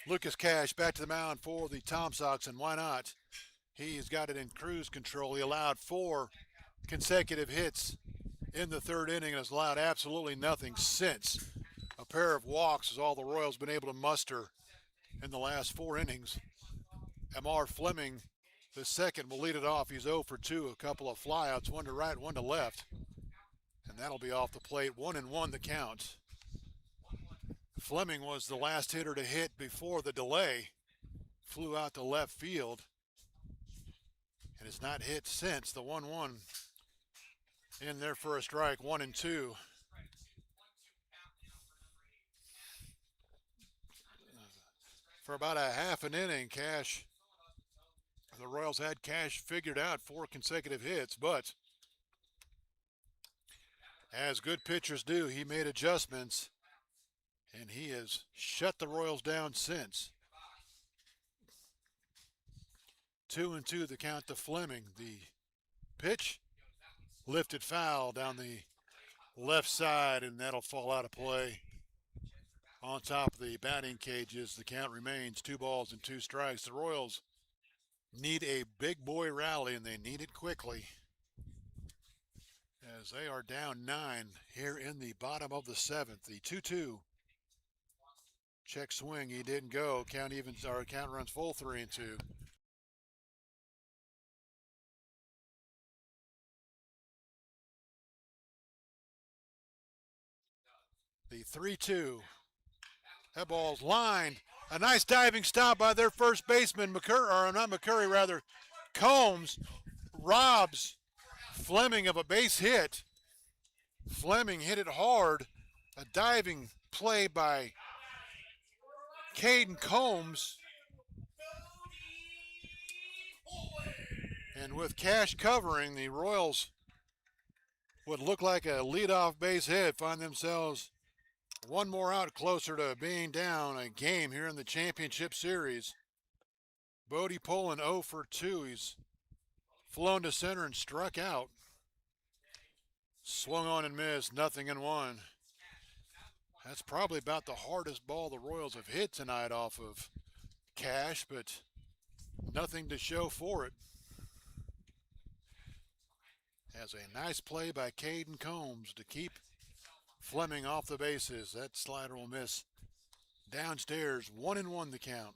Lucas Cash back to the mound for the Tom Sox, and why not? He's got it in cruise control. He allowed 4 consecutive hits in the third inning and has allowed absolutely nothing since. A pair of walks is all the Royals been able to muster in the last 4 innings. Amar Fleming, the second, will lead it off. He's 0 for 2, a couple of flyouts, 1 to right, 1 to left. And that'll be off the plate, 1-1 the count. Fleming was the last hitter to hit before the delay. Flew out to left field and has not hit since. The 1-1 in there for a strike, 1-2. For about a half an inning, the Royals had Cash figured out 4 consecutive hits, but as good pitchers do, he made adjustments, and he has shut the Royals down since. 2-2 the count to Fleming. The pitch lifted foul down the left side, and that'll fall out of play. On top of the batting cages, the count remains 2 balls and 2 strikes. The Royals need a big boy rally, and they need it quickly, as they are down 9 here in the bottom of the 7th. The 2-2 check swing, he didn't go. Count runs full, 3-2. The 3-2. That ball's lined. A nice diving stop by their first baseman, Combs robs Fleming of a base hit. Fleming hit it hard. A diving play by Caden Combs. And with Cash covering, the Royals would look like a leadoff base hit, find themselves 1 more out closer to being down a game here in the championship series. Bodie Poland 0 for 2. He's flown to center and struck out. Swung on and missed, 0-1. That's probably about the hardest ball the Royals have hit tonight off of Cash, but nothing to show for it. Has a nice play by Caden Combs to keep Fleming off the bases. That slider will miss downstairs. 1-1 the count.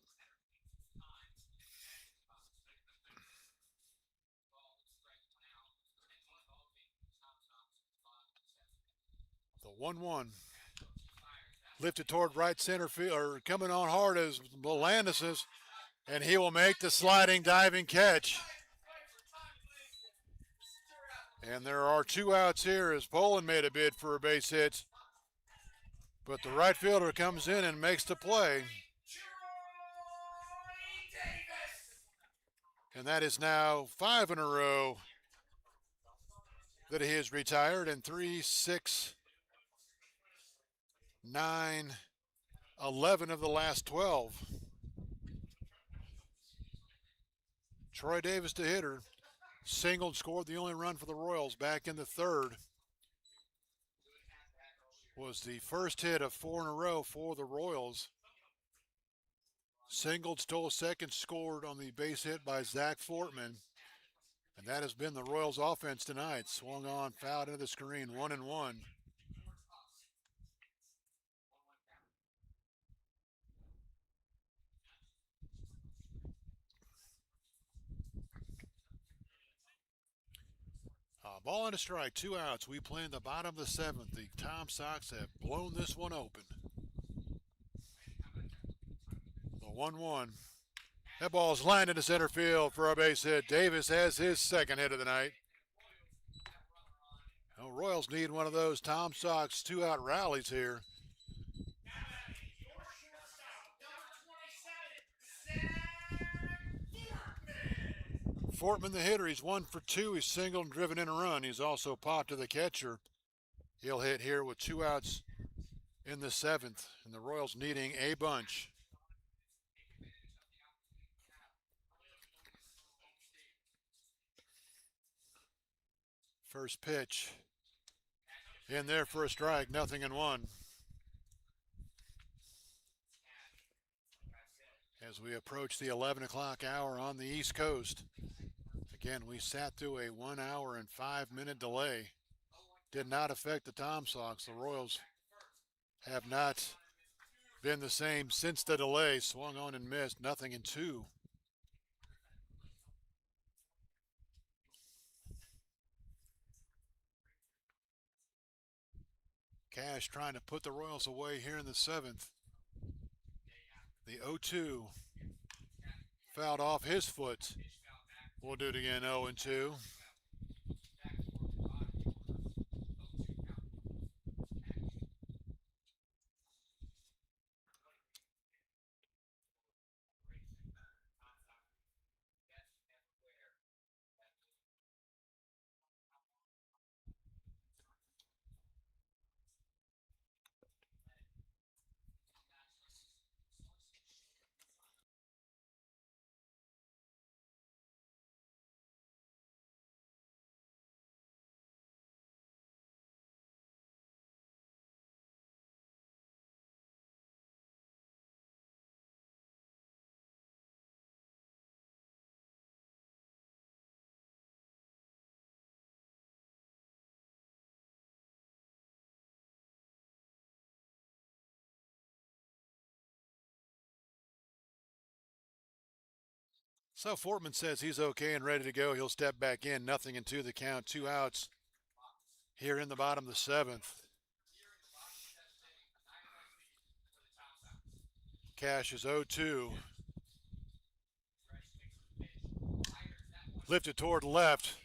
The 1-1. Lifted toward right center field, or coming on hard as Melandis is, and he will make the sliding diving catch. And there are 2 outs here as Poland made a bid for a base hit. But the right fielder comes in and makes the play. And that is now 5 in a row that he has retired, and 3, 6, 9, 11 of the last 12. Troy Davis, the hitter, singled, scored the only run for the Royals back in the third. Was the first hit of 4 in a row for the Royals. Singled, stole second, scored on the base hit by Zach Fortman. And that has been the Royals' offense tonight. Swung on, fouled into the screen, 1-1. Ball and a strike, 2 outs. We play in the bottom of the 7th. The Tom Sox have blown this one open. The 1-1. That ball is lined into center field for a base hit. Davis has his second hit of the night. The Royals need one of those Tom Sox 2-out rallies here. Fortman, the hitter, he's 1 for 2. He's singled and driven in a run. He's also popped to the catcher. He'll hit here with 2 outs in the 7th, and the Royals needing a bunch. First pitch in there for a strike, 0-1. As we approach the 11 o'clock hour on the East Coast. Again, we sat through a 1 hour and 5-minute delay. Did not affect the Tom Sox. The Royals have not been the same since the delay. Swung on and missed, 0-2. Cash trying to put the Royals away here in the 7th. The 0-2 fouled off his foot. We'll do it again, 0-2. So Fortman says he's okay and ready to go. He'll step back in. 0-2 the count. 2 outs here in the bottom of the 7th. Cash is 0-2. Lifted toward left.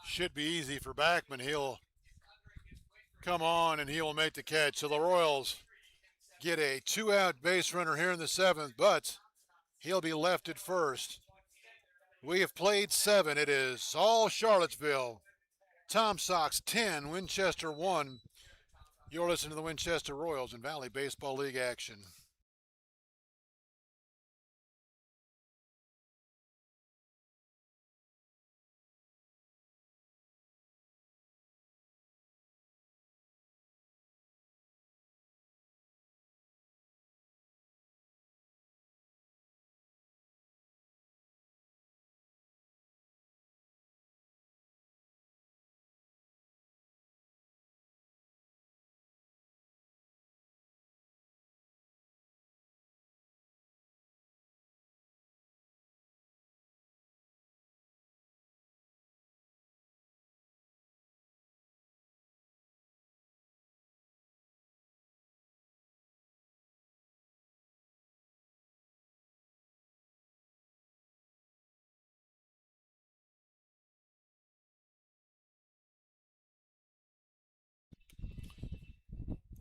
Should be easy for Backman. He'll come on and he will make the catch. So the Royals get a 2-out base runner here in the 7th, but he'll be left at first. We have played 7. It is all Charlottesville. Tom Sox 10, Winchester 1. You're listening to the Winchester Royals in Valley Baseball League action.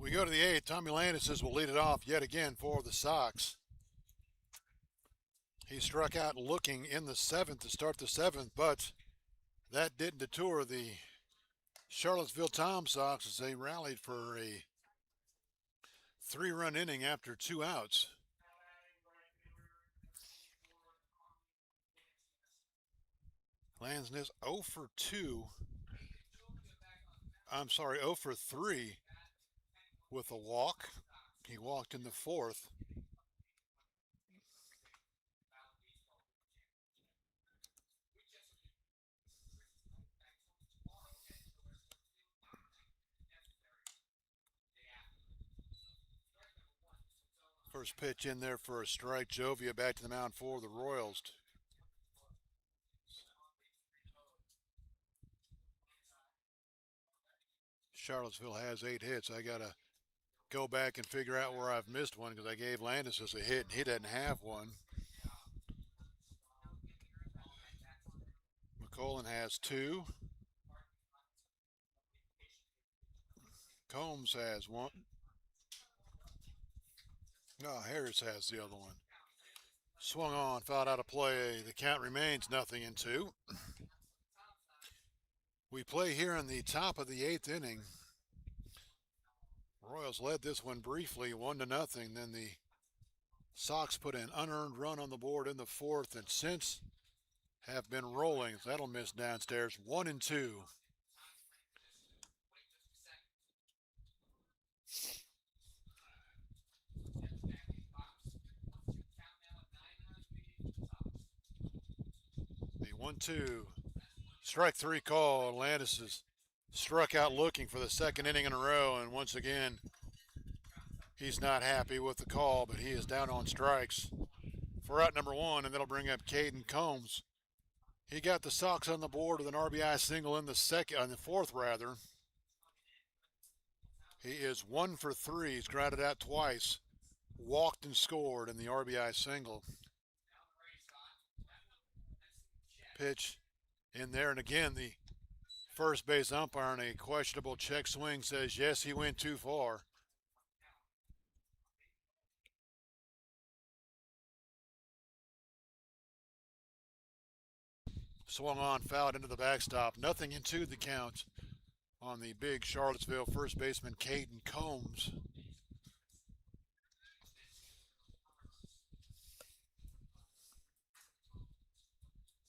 We go to the 8th. Tommy Landis will lead it off yet again for the Sox. He struck out looking in the 7th to start the 7th, but that didn't deter the Charlottesville Tom Sox as they rallied for a 3-run inning after 2 outs. Landis 0 for 2. I'm sorry, 0 for 3 with a walk. He walked in the 4th. First pitch in there for a strike. Jovia back to the mound for the Royals. Charlottesville has 8 hits. I got to go back and figure out where I've missed one because I gave Landis a hit and he doesn't have one. McCullen has 2. Combs has 1. No, Harris has the other one. Swung on, fouled out of play. The count remains 0-2. We play here in the top of the 8th inning. Royals led this one briefly, 1-0. Then the Sox put an unearned run on the board in the 4th, and since have been rolling. That'll miss downstairs. 1-2. The 1-2. Strike 3 call. Landis is struck out looking for the 2nd inning in a row, and once again, he's not happy with the call, but he is down on strikes for out number 1, and that'll bring up Caden Combs. He got the Sox on the board with an RBI single in the 4th rather. He is 1 for 3. He's grounded out twice, walked and scored in the RBI single. Pitch in there, and again the first base umpire on a questionable check swing says yes, he went too far. Swung on, fouled into the backstop. 0-2 the count on the big Charlottesville first baseman Caden Combs.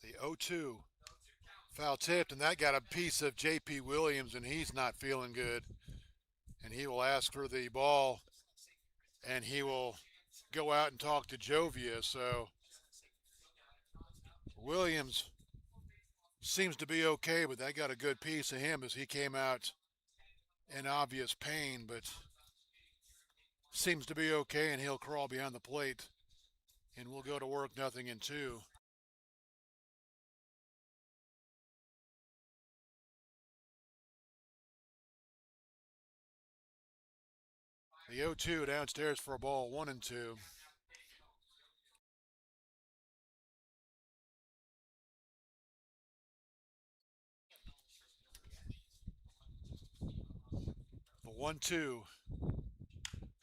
The 0-2. Foul tipped, and that got a piece of J.P. Williams, and he's not feeling good. And he will ask for the ball, and he will go out and talk to Jovia. So Williams seems to be okay, but that got a good piece of him as he came out in obvious pain, but seems to be okay, and he'll crawl behind the plate, and we'll go to work 0-2. The 0-2 downstairs for a ball, 1-2. The 1-2.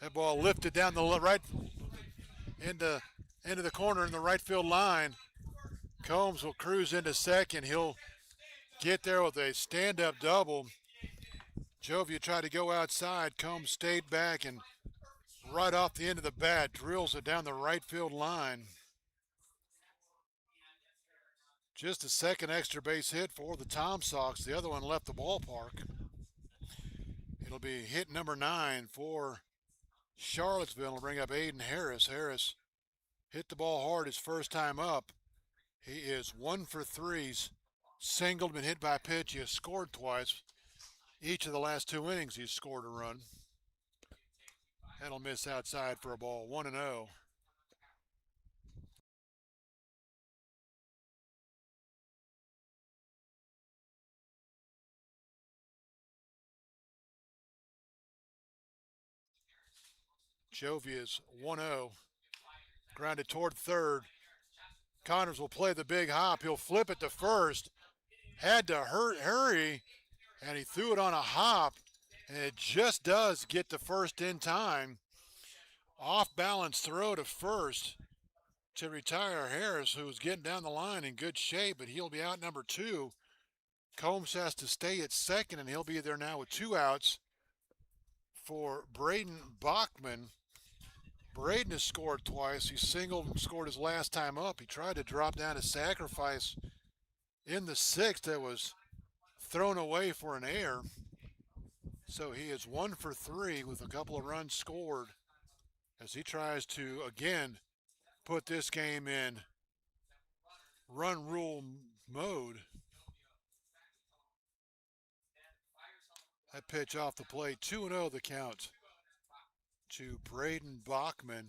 That ball lifted down the right into the corner in the right field line. Combs will cruise into second. He'll get there with a stand-up double. Jovia tried to go outside. Combs stayed back and right off the end of the bat drills it down the right field line. Just a second extra base hit for the Tom Sox. The other one left the ballpark. It'll be hit number 9 for Charlottesville. It'll bring up Aiden Harris. Harris hit the ball hard his first time up. He is 1 for 3. Singled, been hit by a pitch. He has scored twice. Each of the last 2 innings he's scored a run. That'll miss outside for a ball, 1-0. Jovia's 1-0. Grounded toward third. Connors will play the big hop. He'll flip it to first. Had to hurry, and he threw it on a hop, And it just does get the first in time. Off balance throw to first to retire Harris, who's getting down the line in good shape, but he'll be out number 2. Combs has to stay at second, and he'll be there now with 2 outs for Braden Bachman. Braden has scored twice. He singled and scored his last time up. He tried to drop down a sacrifice in the 6th that was thrown away for an error. So he is 1 for 3 with a couple of runs scored as he tries to, again, put this game in run rule mode. That pitch off the plate, 2-0 the count to Braden Bachman.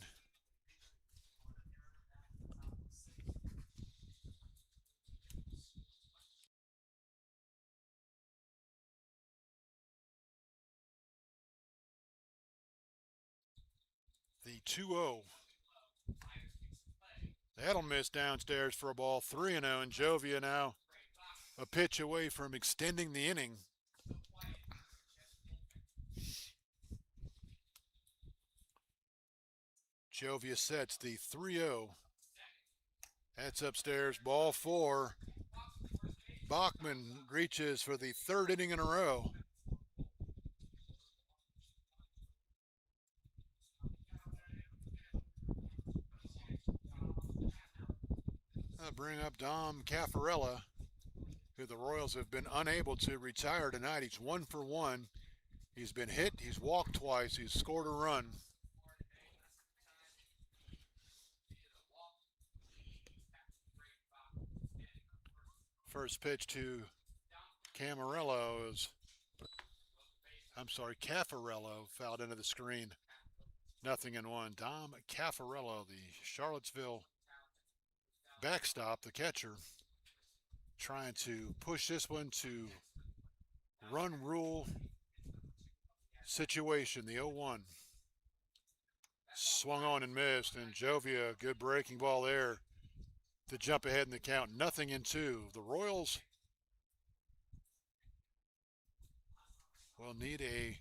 The 2-0. That'll miss downstairs for a ball, 3-0, and Jovia now a pitch away from extending the inning. Jovia sets the 3-0. That's upstairs, ball 4. Bachman reaches for the 3rd inning in a row. I'll bring up Dom Caffarella, who the Royals have been unable to retire tonight. He's 1 for 1. He's been hit, he's walked twice, he's scored a run. First pitch to Caffarello, fouled into the screen. 0-1. Dom Caffarello, the Charlottesville backstop, the catcher, trying to push this one to run rule situation. The 0-1. Swung on and missed, and Jovia, good breaking ball there to jump ahead in the count. 0-2. The Royals will need a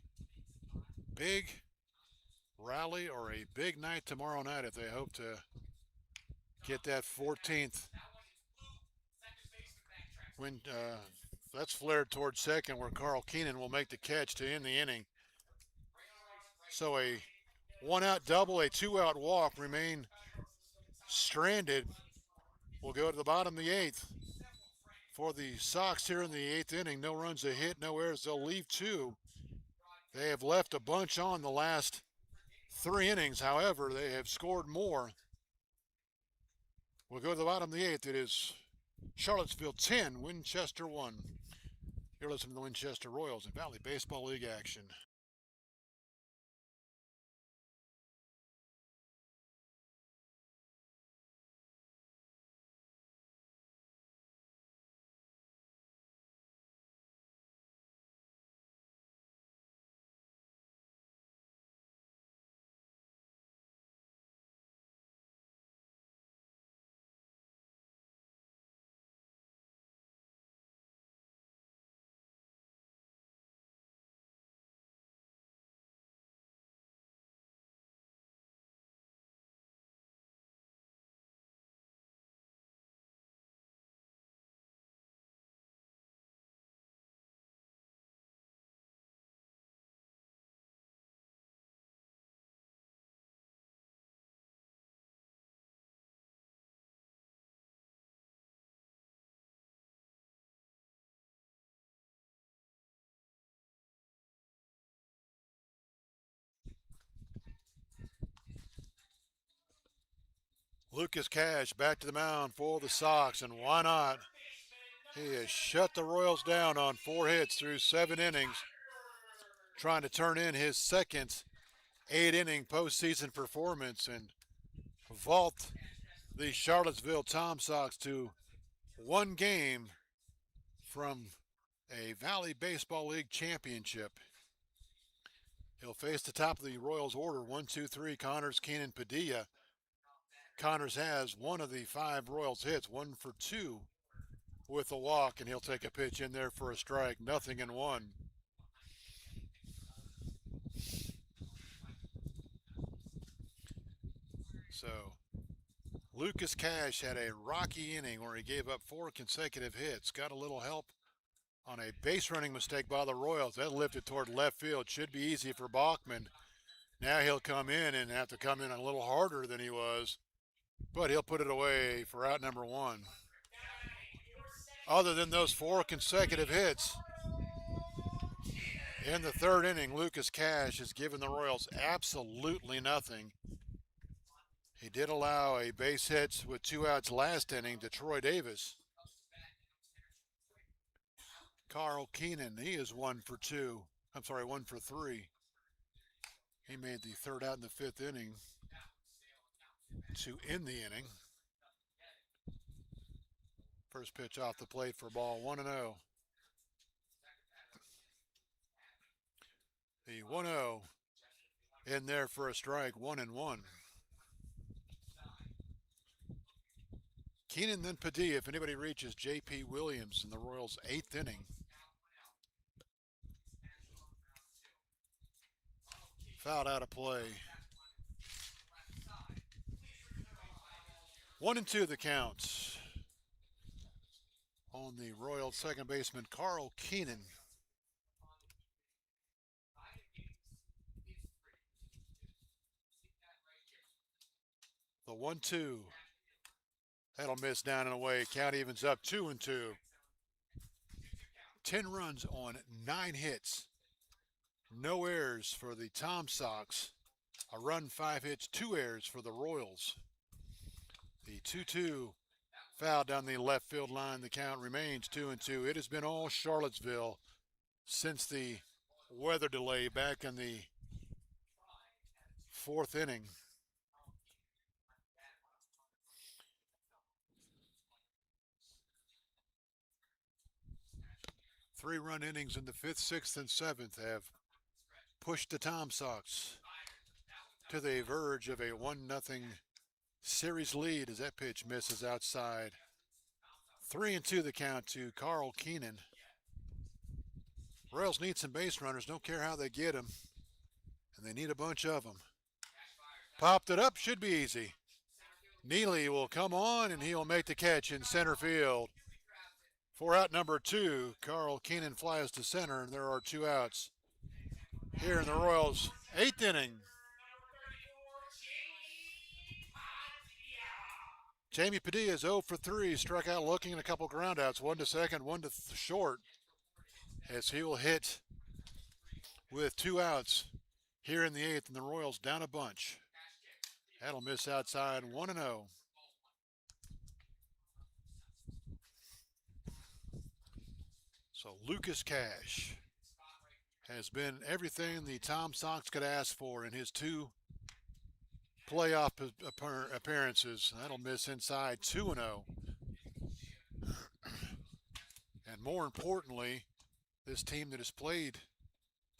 big rally or a big night tomorrow night if they hope to get that 14th win. That's flared towards second, where Carl Keenan will make the catch to end the inning. So a 1-out double, a 2-out walk remain stranded. We'll go to the bottom of the 8th. For the Sox here in the 8th inning, no runs, a hit, no errors. They'll leave 2. They have left a bunch on the last 3 innings. However, they have scored more. We'll go to the bottom of the 8th. It is Charlottesville 10, Winchester 1. You're listening to the Winchester Royals in Valley Baseball League action. Lucas Cash back to the mound for the Sox, and why not? He has shut the Royals down on 4 hits through 7 innings, trying to turn in his second 8-inning postseason performance and vault the Charlottesville Tom Sox to 1 game from a Valley Baseball League championship. He'll face the top of the Royals order, 1, 2, 3, Connors, Keenan, Padilla. Connors has one of the 5 Royals hits, 1 for 2 with a walk, and he'll take a pitch in there for a strike. 0-1. So Lucas Cash had a rocky inning where he gave up 4 consecutive hits. Got a little help on a base running mistake by the Royals. That lifted toward left field. Should be easy for Bachman. Now he'll come in and have to come in a little harder than he was, but he'll put it away for out number 1. Other than those 4 consecutive hits in the third inning, Lucas Cash has given the Royals absolutely nothing. He did allow a base hit with 2 outs last inning to Troy Davis. Carl Keenan, he is 1 for 3. He made the third out in the 5th inning to end the inning. First pitch off the plate for ball 1-0. The 1-0 in there for a strike, 1-1. Keenan, then Padilla if anybody reaches J.P. Williams in the Royals' 8th inning. Fouled out of play. 1-2 the count on the Royals second baseman Carl Keenan. The 1-2. That'll miss down and away. Count evens up 2-2. 10 runs on 9 hits. No errors for the Tom Sox. A run, 5 hits, 2 errors for the Royals. The 2-2 foul down the left field line. The count remains 2-2. It has been all Charlottesville since the weather delay back in the 4th inning. Three-run innings in the 5th, 6th, and 7th have pushed the Tom Sox to the verge of a 1-0 series lead as that pitch misses outside. 3-2 the count to Carl Keenan. Royals need some base runners. Don't care how they get them. And they need a bunch of them. Popped it up. Should be easy. Neely will come on and he'll make the catch in center field. For out number 2, Carl Keenan flies to center, and there are 2 outs here in the Royals' 8th inning. Jamie Padilla is 0 for 3, struck out looking at a couple groundouts, 1 to second, 1 to short, as he will hit with 2 outs here in the 8th, and the Royals down a bunch. That'll miss outside, 1-0. So Lucas Cash has been everything the Tom Sox could ask for in his 2 playoff appearances. That'll miss inside, 2-0. And more importantly, this team that has played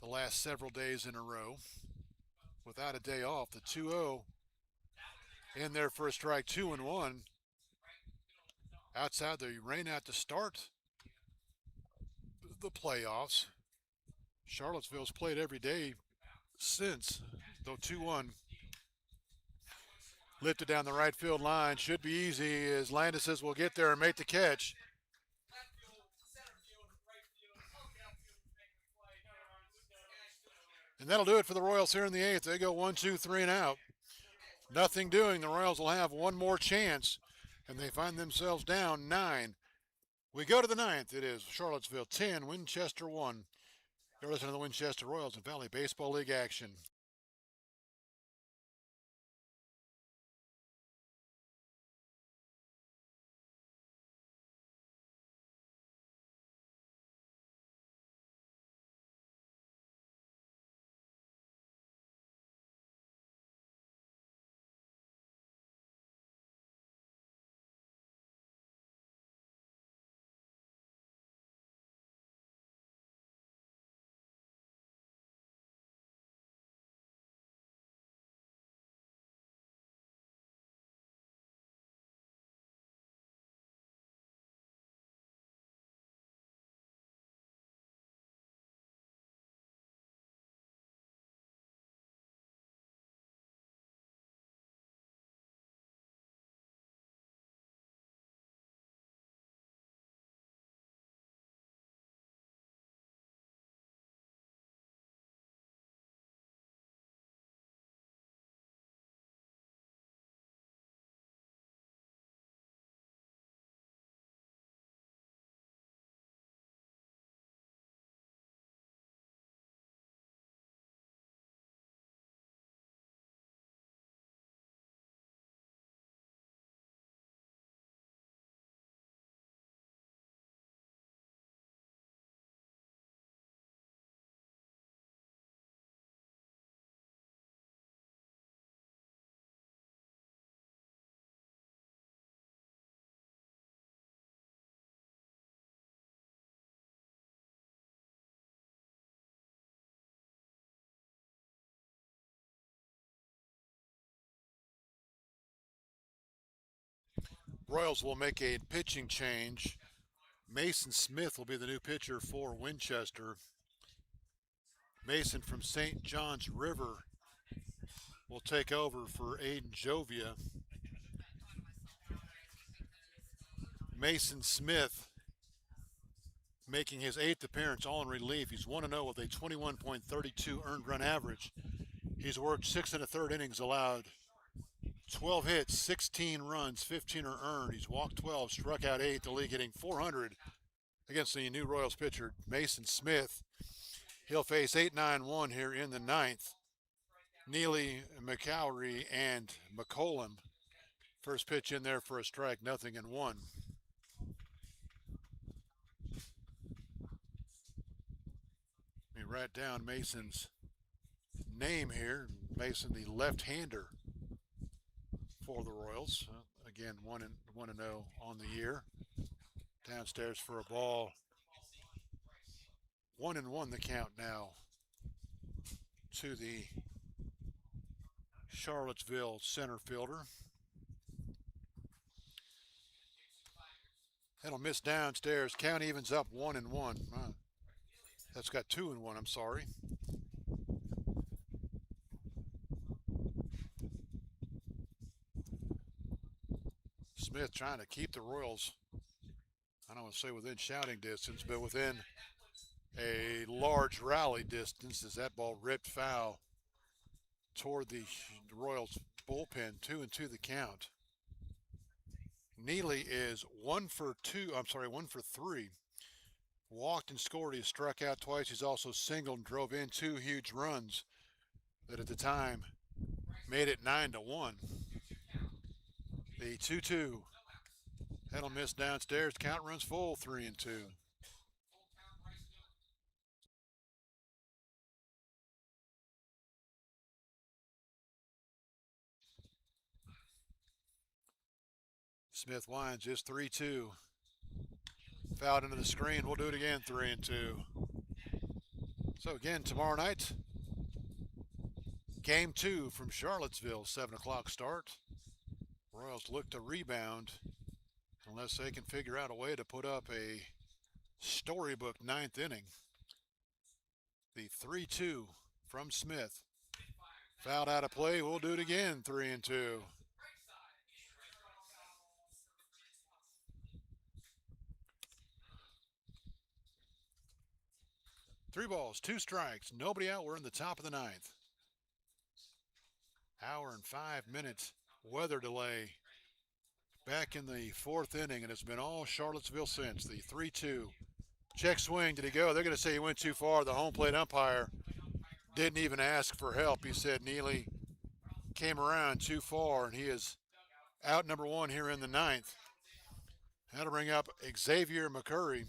the last several days in a row without a day off, the 2-0 in there for a strike, 2-1. Outside the rain out to start the playoffs. Charlottesville's played every day since, though 2-1. Lifted down the right field line. Should be easy as Landis will get there and make the catch. And that'll do it for the Royals here in the 8th. They go 1, 2, 3 and out. Nothing doing. The Royals will have one more chance, and they find themselves down 9. We go to the 9th. It is Charlottesville 10, Winchester 1. You're listening to the Winchester Royals and Valley Baseball League action. Royals will make a pitching change. Mason Smith will be the new pitcher for Winchester. Mason from St. John's River will take over for Aiden Jovia. Mason Smith making his 8th appearance all in relief. He's 1-0 with a 21.32 earned run average. He's worked 6 1/3 innings, allowed 12 hits, 16 runs, 15 are earned. He's walked 12, struck out 8, the league hitting .400 against the new Royals pitcher, Mason Smith. He'll face 8-9-1 here in the 9th. Neely, McCowry, and McCollum. First pitch in there for a strike, 0-1. Let me write down Mason's name here. Mason, the left-hander for the Royals. Again, 1-0 on the year. Downstairs for a ball. 1-1 the count now to the Charlottesville center fielder. That'll miss downstairs. Count evens up 1-1. That's got 2-1, I'm sorry. Smith trying to keep the Royals, I don't want to say within shouting distance, but within a large rally distance as that ball ripped foul toward the Royals bullpen. 2-2 the count. Neely is 1 for 3. Walked and scored. He struck out twice. He's also singled and drove in 2 huge runs that at the time made it 9-1. The 2-2. That'll miss downstairs. Count runs full, 3-2. Smith winds, just 3-2. Fouled into the screen. We'll do it again, 3-2. So again, tomorrow night, game 2 from Charlottesville, 7 o'clock start. Royals look to rebound unless they can figure out a way to put up a storybook 9th inning. The 3-2 from Smith. Fouled out of play. We'll do it again, 3-2. Three balls, 2 strikes, nobody out. We're in the top of the 9th. Hour and 5 minutes weather delay back in the 4th inning, and it's been all Charlottesville since. The 3-2. Check swing. Did he go? They're going to say he went too far. The home plate umpire didn't even ask for help. He said Neely came around too far, and he is out number 1 here in the 9th. That'll bring up Xavier McCurry.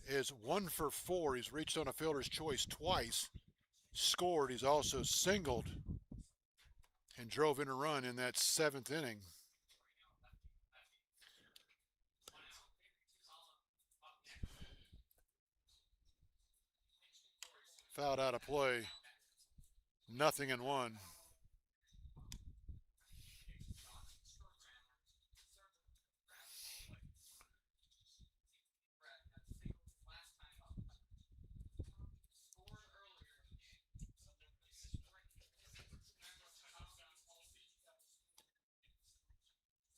Is 1 for 4. He's reached on a fielder's choice twice. Scored. He's also singled and drove in a run in that 7th inning. Fouled out of play. 0-1.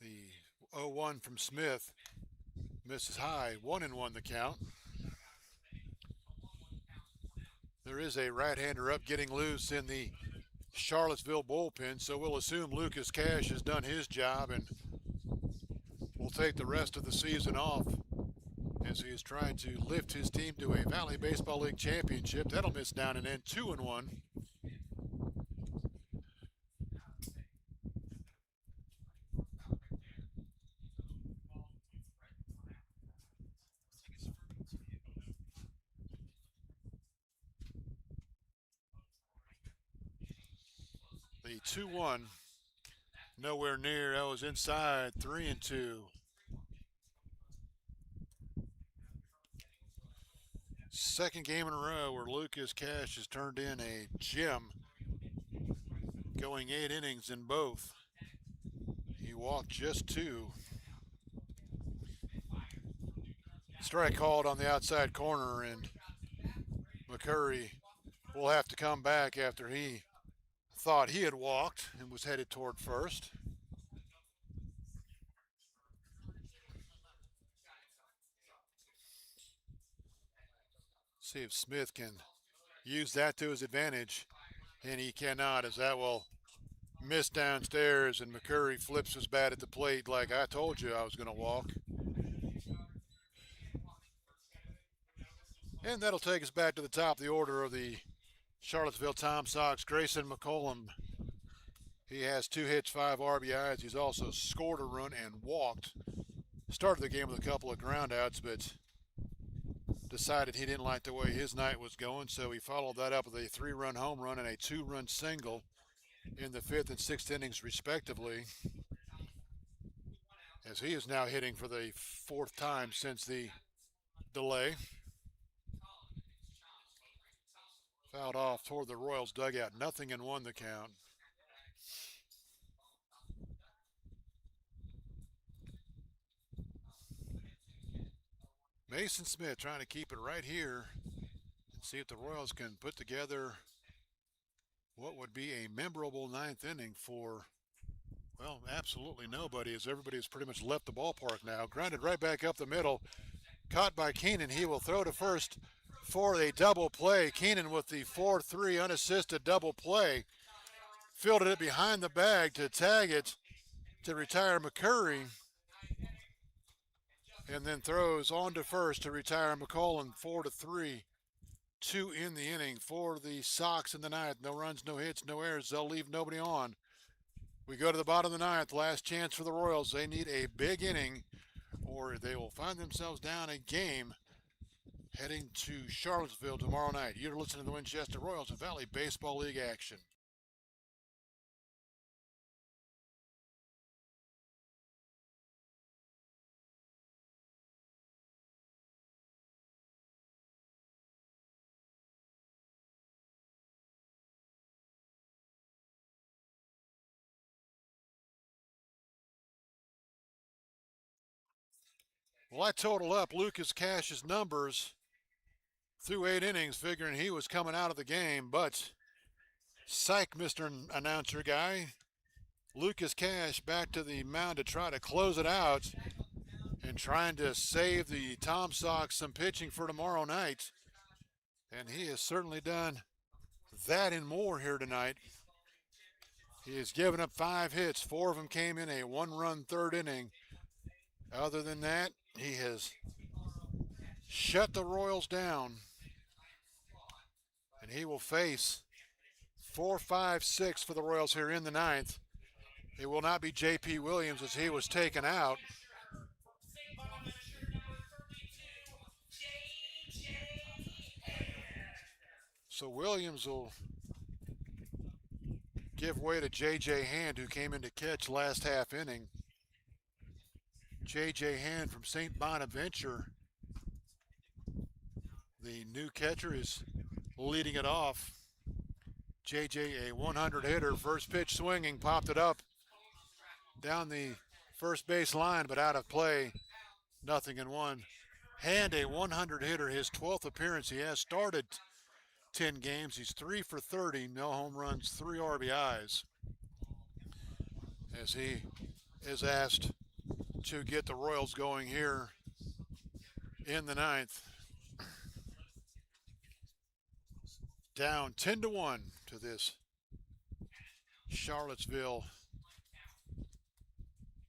The 0-1 from Smith misses high. 1-1 the count. There is a right-hander up getting loose in the Charlottesville bullpen, so we'll assume Lucas Cash has done his job and will take the rest of the season off as he is trying to lift his team to a Valley Baseball League championship. That'll miss down and in. 2-1. The 2-1, nowhere near. That was inside. 3-2. Second game in a row where Lucas Cash has turned in a gem, going 8 innings in both. He He walked just 2. Strike called on the outside corner, and McCurry will have to come back after he thought he had walked and was headed toward first. See if Smith can use that to his advantage, and he cannot, as that will miss downstairs, and McCurry flips his bat at the plate like, I told you I was going to walk. And that'll take us back to the top of the order of the Charlottesville Tom Sox. Grayson McCollum, he has 2 hits, 5 RBIs. He's also scored a run and walked. Started the game with a couple of groundouts, but decided he didn't like the way his night was going, so he followed that up with a 3-run home run and a 2-run single in the 5th and 6th innings, respectively, as he is now hitting for the 4th time since the delay. Fouled off toward the Royals dugout. 0-1 the count. Mason Smith trying to keep it right here and see if the Royals can put together what would be a memorable 9th inning for, well, absolutely nobody, as everybody has pretty much left the ballpark now. Grounded right back up the middle. Caught by Keenan. He will throw to first for a double play. Keenan with the 4-3 unassisted double play. Fielded it behind the bag to tag it to retire McCurry. And then throws on to first to retire McCollum. 4-3. 2 in the inning for the Sox in the 9th. No runs, no hits, no errors. They'll leave nobody on. We go to the bottom of the 9th. Last chance for the Royals. They need a big inning, or they will find themselves down a game heading to Charlottesville tomorrow night. You're listening to the Winchester Royals and Valley Baseball League action. Well, I totaled up Lucas Cash's numbers through 8 innings, figuring he was coming out of the game, but psych, Mr. Announcer guy. Lucas Cash back to the mound to try to close it out and trying to save the Tom Sox some pitching for tomorrow night. And he has certainly done that and more here tonight. He has given up 5 hits. 4 of them came in a 1-run 3rd inning. Other than that, he has shut the Royals down. And he will face 4, 5, 6 for the Royals here in the 9th. It will not be J.P. Williams as he was taken out. So Williams will give way to J.J. Hand, who came in to catch last half inning. J.J. Hand from St. Bonaventure, the new catcher, is leading it off. J.J. a 100 hitter, first pitch swinging, popped it up down the first base line, but out of play. 0-1. Hand a 100 hitter, his 12th appearance. He has started 10 games. He's 3 for 30, no home runs, 3 RBIs, as he is asked to get the Royals going here in the 9th. Down 10-1 to this Charlottesville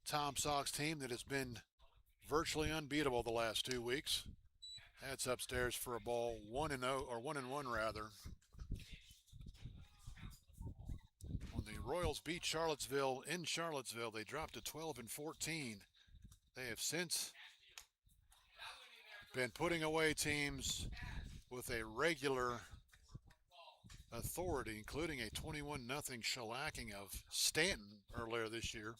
Tom Sox team that has been virtually unbeatable the last 2 weeks. That's upstairs for a ball. 1-0, or 1-1 rather. When the Royals beat Charlottesville in Charlottesville, they dropped to 12-14. They have since been putting away teams with a regular authority, including a 21-0 shellacking of Stanton earlier this year.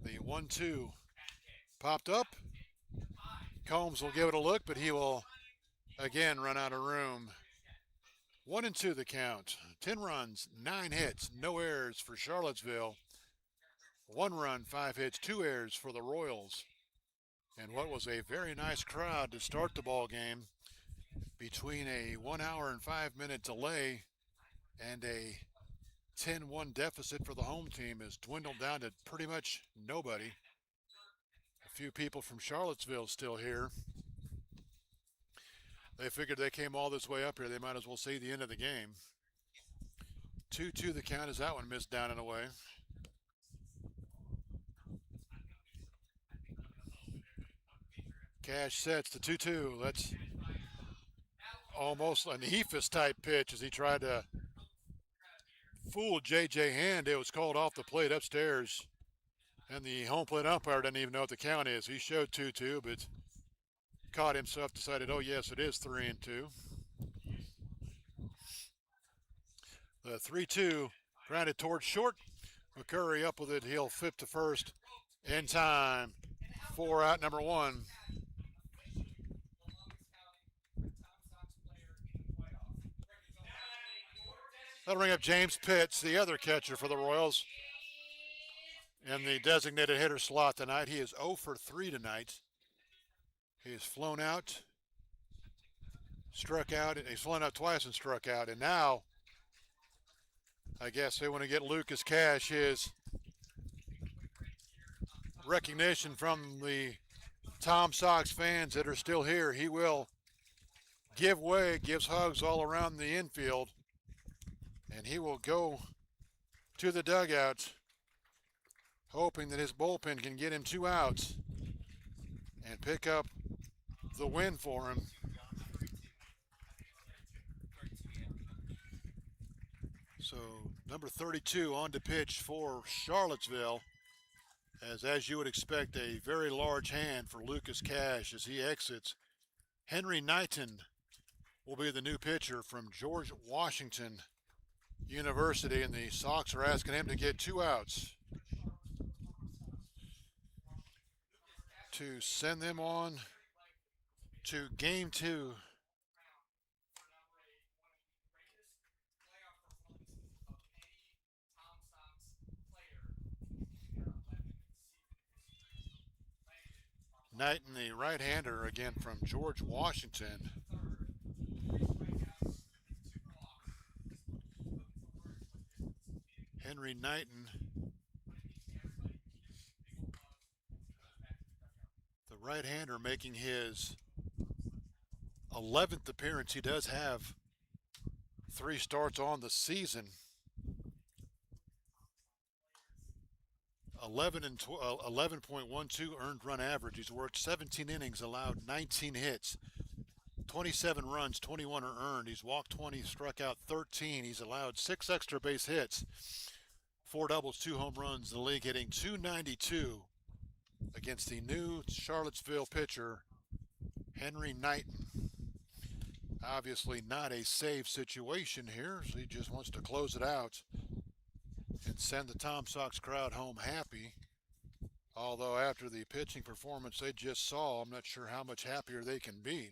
The 1-2 popped up. Combs will give it a look, but he will again run out of room. 1-2 the count. 10 runs, 9 hits, no errors for Charlottesville. 1 run, 5 hits, 2 errors for the Royals. And what was a very nice crowd to start the ball game, between a 1 hour and 5-minute delay and a 10-1 deficit for the home team, has dwindled down to pretty much nobody. A few people from Charlottesville still here. They figured they came all this way up here, they might as well see the end of the game. 2-2 the count as that one missed down and away. Cash sets the 2-2. That's almost an Ephus type pitch as he tried to fool J.J. Hand. It was called off the plate upstairs, and the home plate umpire doesn't even know what the count is. He showed 2-2, but caught himself, decided, oh yes, it is 3-2. The 3-2 grounded towards short. McCurry up with it. He'll flip to first in time. 4 out, number 1. That'll bring up James Pitts, the other catcher for the Royals, in the designated hitter slot tonight. He is 0 for 3 tonight. He has flown out, struck out. He's flown out twice and struck out. And now, I guess they want to get Lucas Cash his recognition from the Tom Sox fans that are still here. He will give way, gives hugs all around the infield, and he will go to the dugout, hoping that his bullpen can get him 2 outs and pick up the win for him. So number 32 on to pitch for Charlottesville, as you would expect, a very large hand for Lucas Cash as he exits. Henry Knighton will be the new pitcher from George Washington University, and the Sox are asking him to get 2 outs to send them on to game 2. Knighton, the right-hander, again from George Washington. Henry Knighton, the right-hander, making his 11th appearance. He does have 3 starts on the season. 11.12 earned run average. He's worked 17 innings, allowed 19 hits, 27 runs, 21 are earned. He's walked 20, struck out 13. He's allowed 6 extra base hits, 4 doubles, 2 home runs. The league hitting .292 against the new Charlottesville pitcher, Henry Knighton. Obviously not a save situation here, so he just wants to close it out and send the Tom Sox crowd home happy. Although after the pitching performance they just saw, I'm not sure how much happier they can be.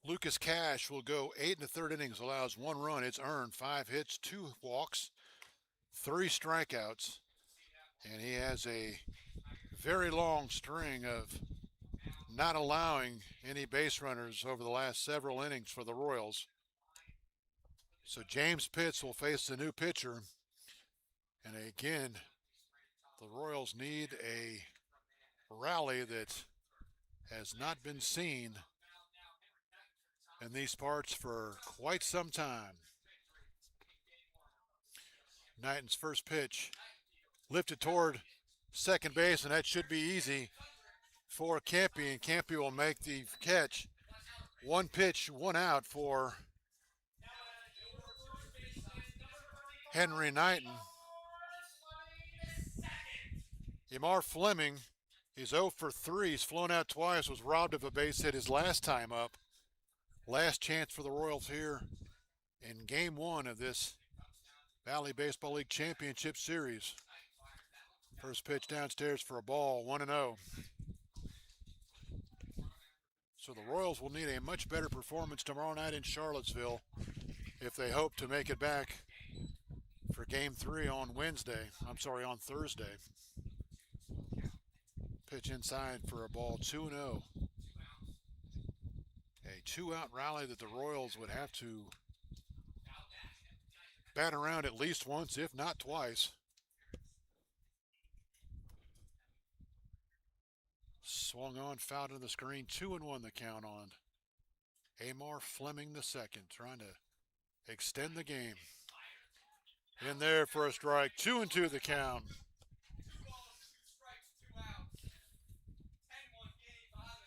Lucas Cash will go 8 1/3 innings, allows 1 run. It's earned, 5 hits, 2 walks, 3 strikeouts, and he has a very long string of not allowing any base runners over the last several innings for the Royals. So James Pitts will face the new pitcher. And again, the Royals need a rally that has not been seen in these parts for quite some time. Knighton's first pitch lifted toward second base, and that should be easy for Kempe, and Kempe will make the catch. 1 pitch, 1 out for Henry Knighton. Yamar Fleming, he's 0 for 3. He's flown out twice, was robbed of a base hit his last time up. Last chance for the Royals here in game 1 of this Valley Baseball League Championship Series. First pitch downstairs for a ball, 1-0. So the Royals will need a much better performance tomorrow night in Charlottesville if they hope to make it back for game Game 3 on on Thursday. Pitch inside for a ball 2-0. A two-out rally that the Royals would have to bat around at least once, if not twice. Swung on, fouled into the screen. 2-1 the count on Amar Fleming II, trying to extend the game. In there for a strike. 2-2 the count.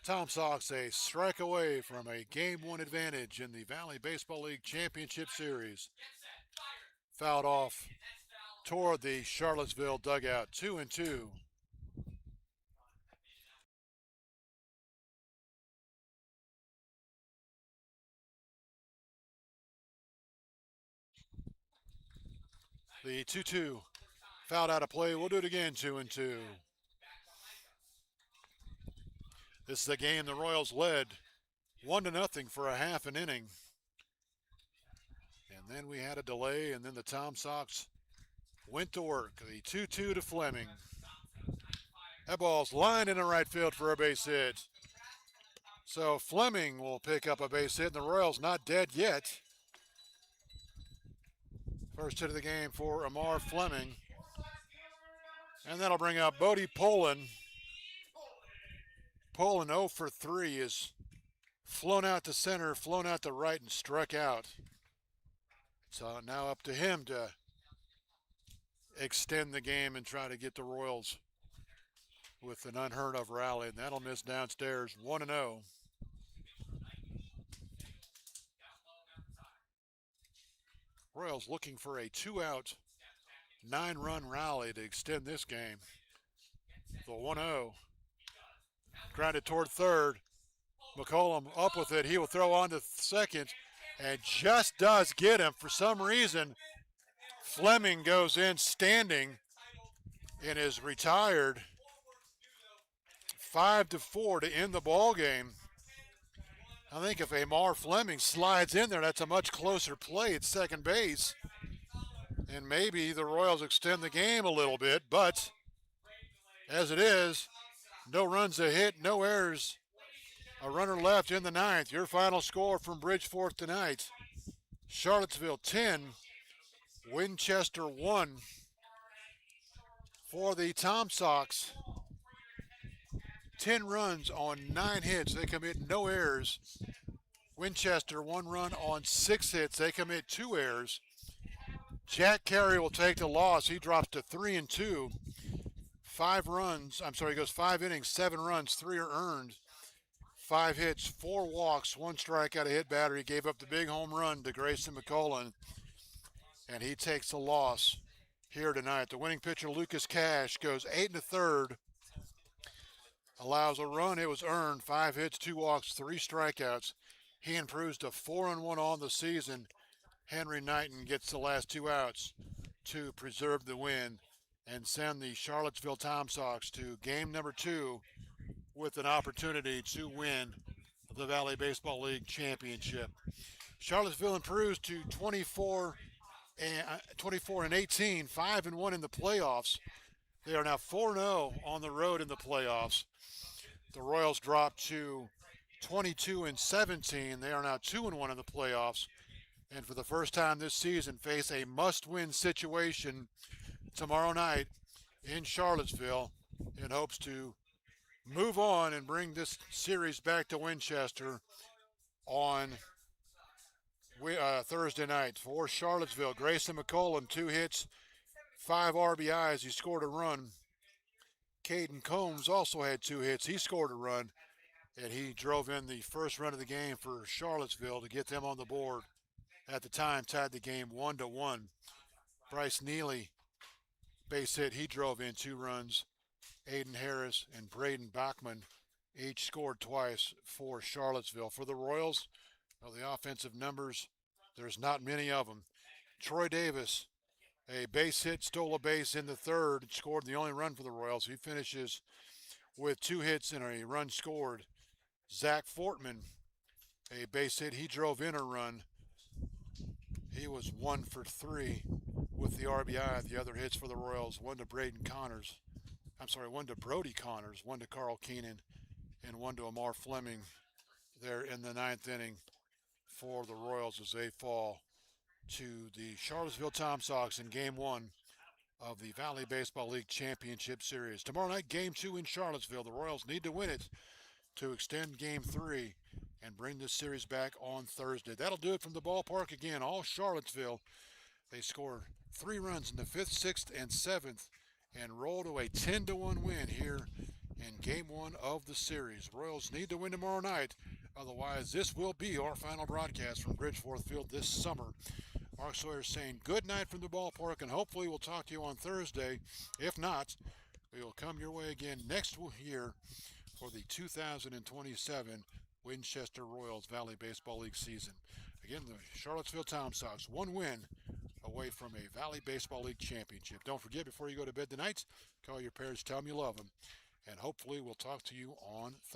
Tom Sox a strike away from a Game 1 advantage in the Valley Baseball League Championship Series. Fouled off toward the Charlottesville dugout. 2-2. The 2-2 fouled out of play. We'll do it again. 2-2. This is a game the Royals led 1-0 for a half an inning. And then we had a delay, and then the Tom Sox went to work. The 2-2 to Fleming. That ball's lined into right field for a base hit. So Fleming will pick up a base hit, and the Royals not dead yet. First hit of the game for Amar Fleming. And that'll bring up Bodie Poland. Poland 0 for 3 is flown out to center, flown out to right, and struck out. So now up to him to extend the game and try to get the Royals with an unheard of rally. And that'll miss downstairs. 1-0. Royals looking for a 2-out, 9-run rally to extend this game. The 1-0. Grounded toward third. McCollum up with it. He will throw on to second and just does get him. For some reason, Fleming goes in standing and is retired. 5-4 to end the ball game. I think if Amar Fleming slides in there, that's a much closer play at second base. And maybe the Royals extend the game a little bit, but as it is, no runs a hit, no errors. A runner left in the ninth. Your final score from Bridgeforth tonight. Charlottesville 10, Winchester 1. For the Tom Sox, 10 runs on 9 hits. They commit no errors. Winchester 1 run on 6 hits. They commit 2 errors. Jack Carey will take the loss. He drops to 3-2. 5 goes 5 innings, 7 runs, 3 are earned. 5 hits, 4 walks, 1 strikeout, a hit batter. He gave up the big home run to Grayson McCollum, and he takes the loss here tonight. The winning pitcher, Lucas Cash, goes 8 1/3, allows a run. It was earned. 5 hits, 2 walks, 3 strikeouts. He improves to 4-1 on the season. Henry Knighton gets the last 2 outs to preserve the win and send the Charlottesville Tom Sox to game number 2 with an opportunity to win the Valley Baseball League Championship. Charlottesville improves to 24-18, 5-1 in the playoffs. They are now 4-0 on the road in the playoffs. The Royals drop to 22-17. They are now 2-1 in the playoffs, and for the first time this season face a must-win situation tomorrow night in Charlottesville in hopes to move on and bring this series back to Winchester on Thursday night. For Charlottesville, Grayson McCollum, 2 hits, 5 RBIs. He scored a run. Caden Combs also had 2 hits. He scored a run, and he drove in the first run of the game for Charlottesville to get them on the board. At the time, tied the game 1-1. Bryce Neely, base hit. He drove in 2 runs. Aiden Harris and Braden Bachman each scored twice for Charlottesville. For the Royals, well, the offensive numbers, there's not many of them. Troy Davis, a base hit, stole a base in the third, scored the only run for the Royals. He finishes with 2 hits and a run scored. Zach Fortman, a base hit. He drove in a run. He was 1 for 3 with with the RBI. The other hits for the Royals, one to Brody Connors, one to Carl Keenan, and one to Amar Fleming there in the ninth inning for the Royals as they fall to the Charlottesville Tom Sox in Game 1 of the Valley Baseball League Championship Series. Tomorrow night, Game 2 in Charlottesville. The Royals need to win it to extend Game 3 and bring this series back on Thursday. That'll do it from the ballpark again, all Charlottesville. They scored 3 runs in the 5th, 6th, and 7th and rolled to a 10-1 win here in Game 1 of the series. Royals need to win tomorrow night. Otherwise, this will be our final broadcast from Bridgeforth Field this summer. Mark Sawyer saying good night from the ballpark, and hopefully we'll talk to you on Thursday. If not, we will come your way again next year for the 2027 Winchester Royals Valley Baseball League season. Again, the Charlottesville Tom Sox, 1 win away from a Valley Baseball League championship. Don't forget, before you go to bed tonight, call your parents, tell them you love them, and hopefully we'll talk to you on Thursday.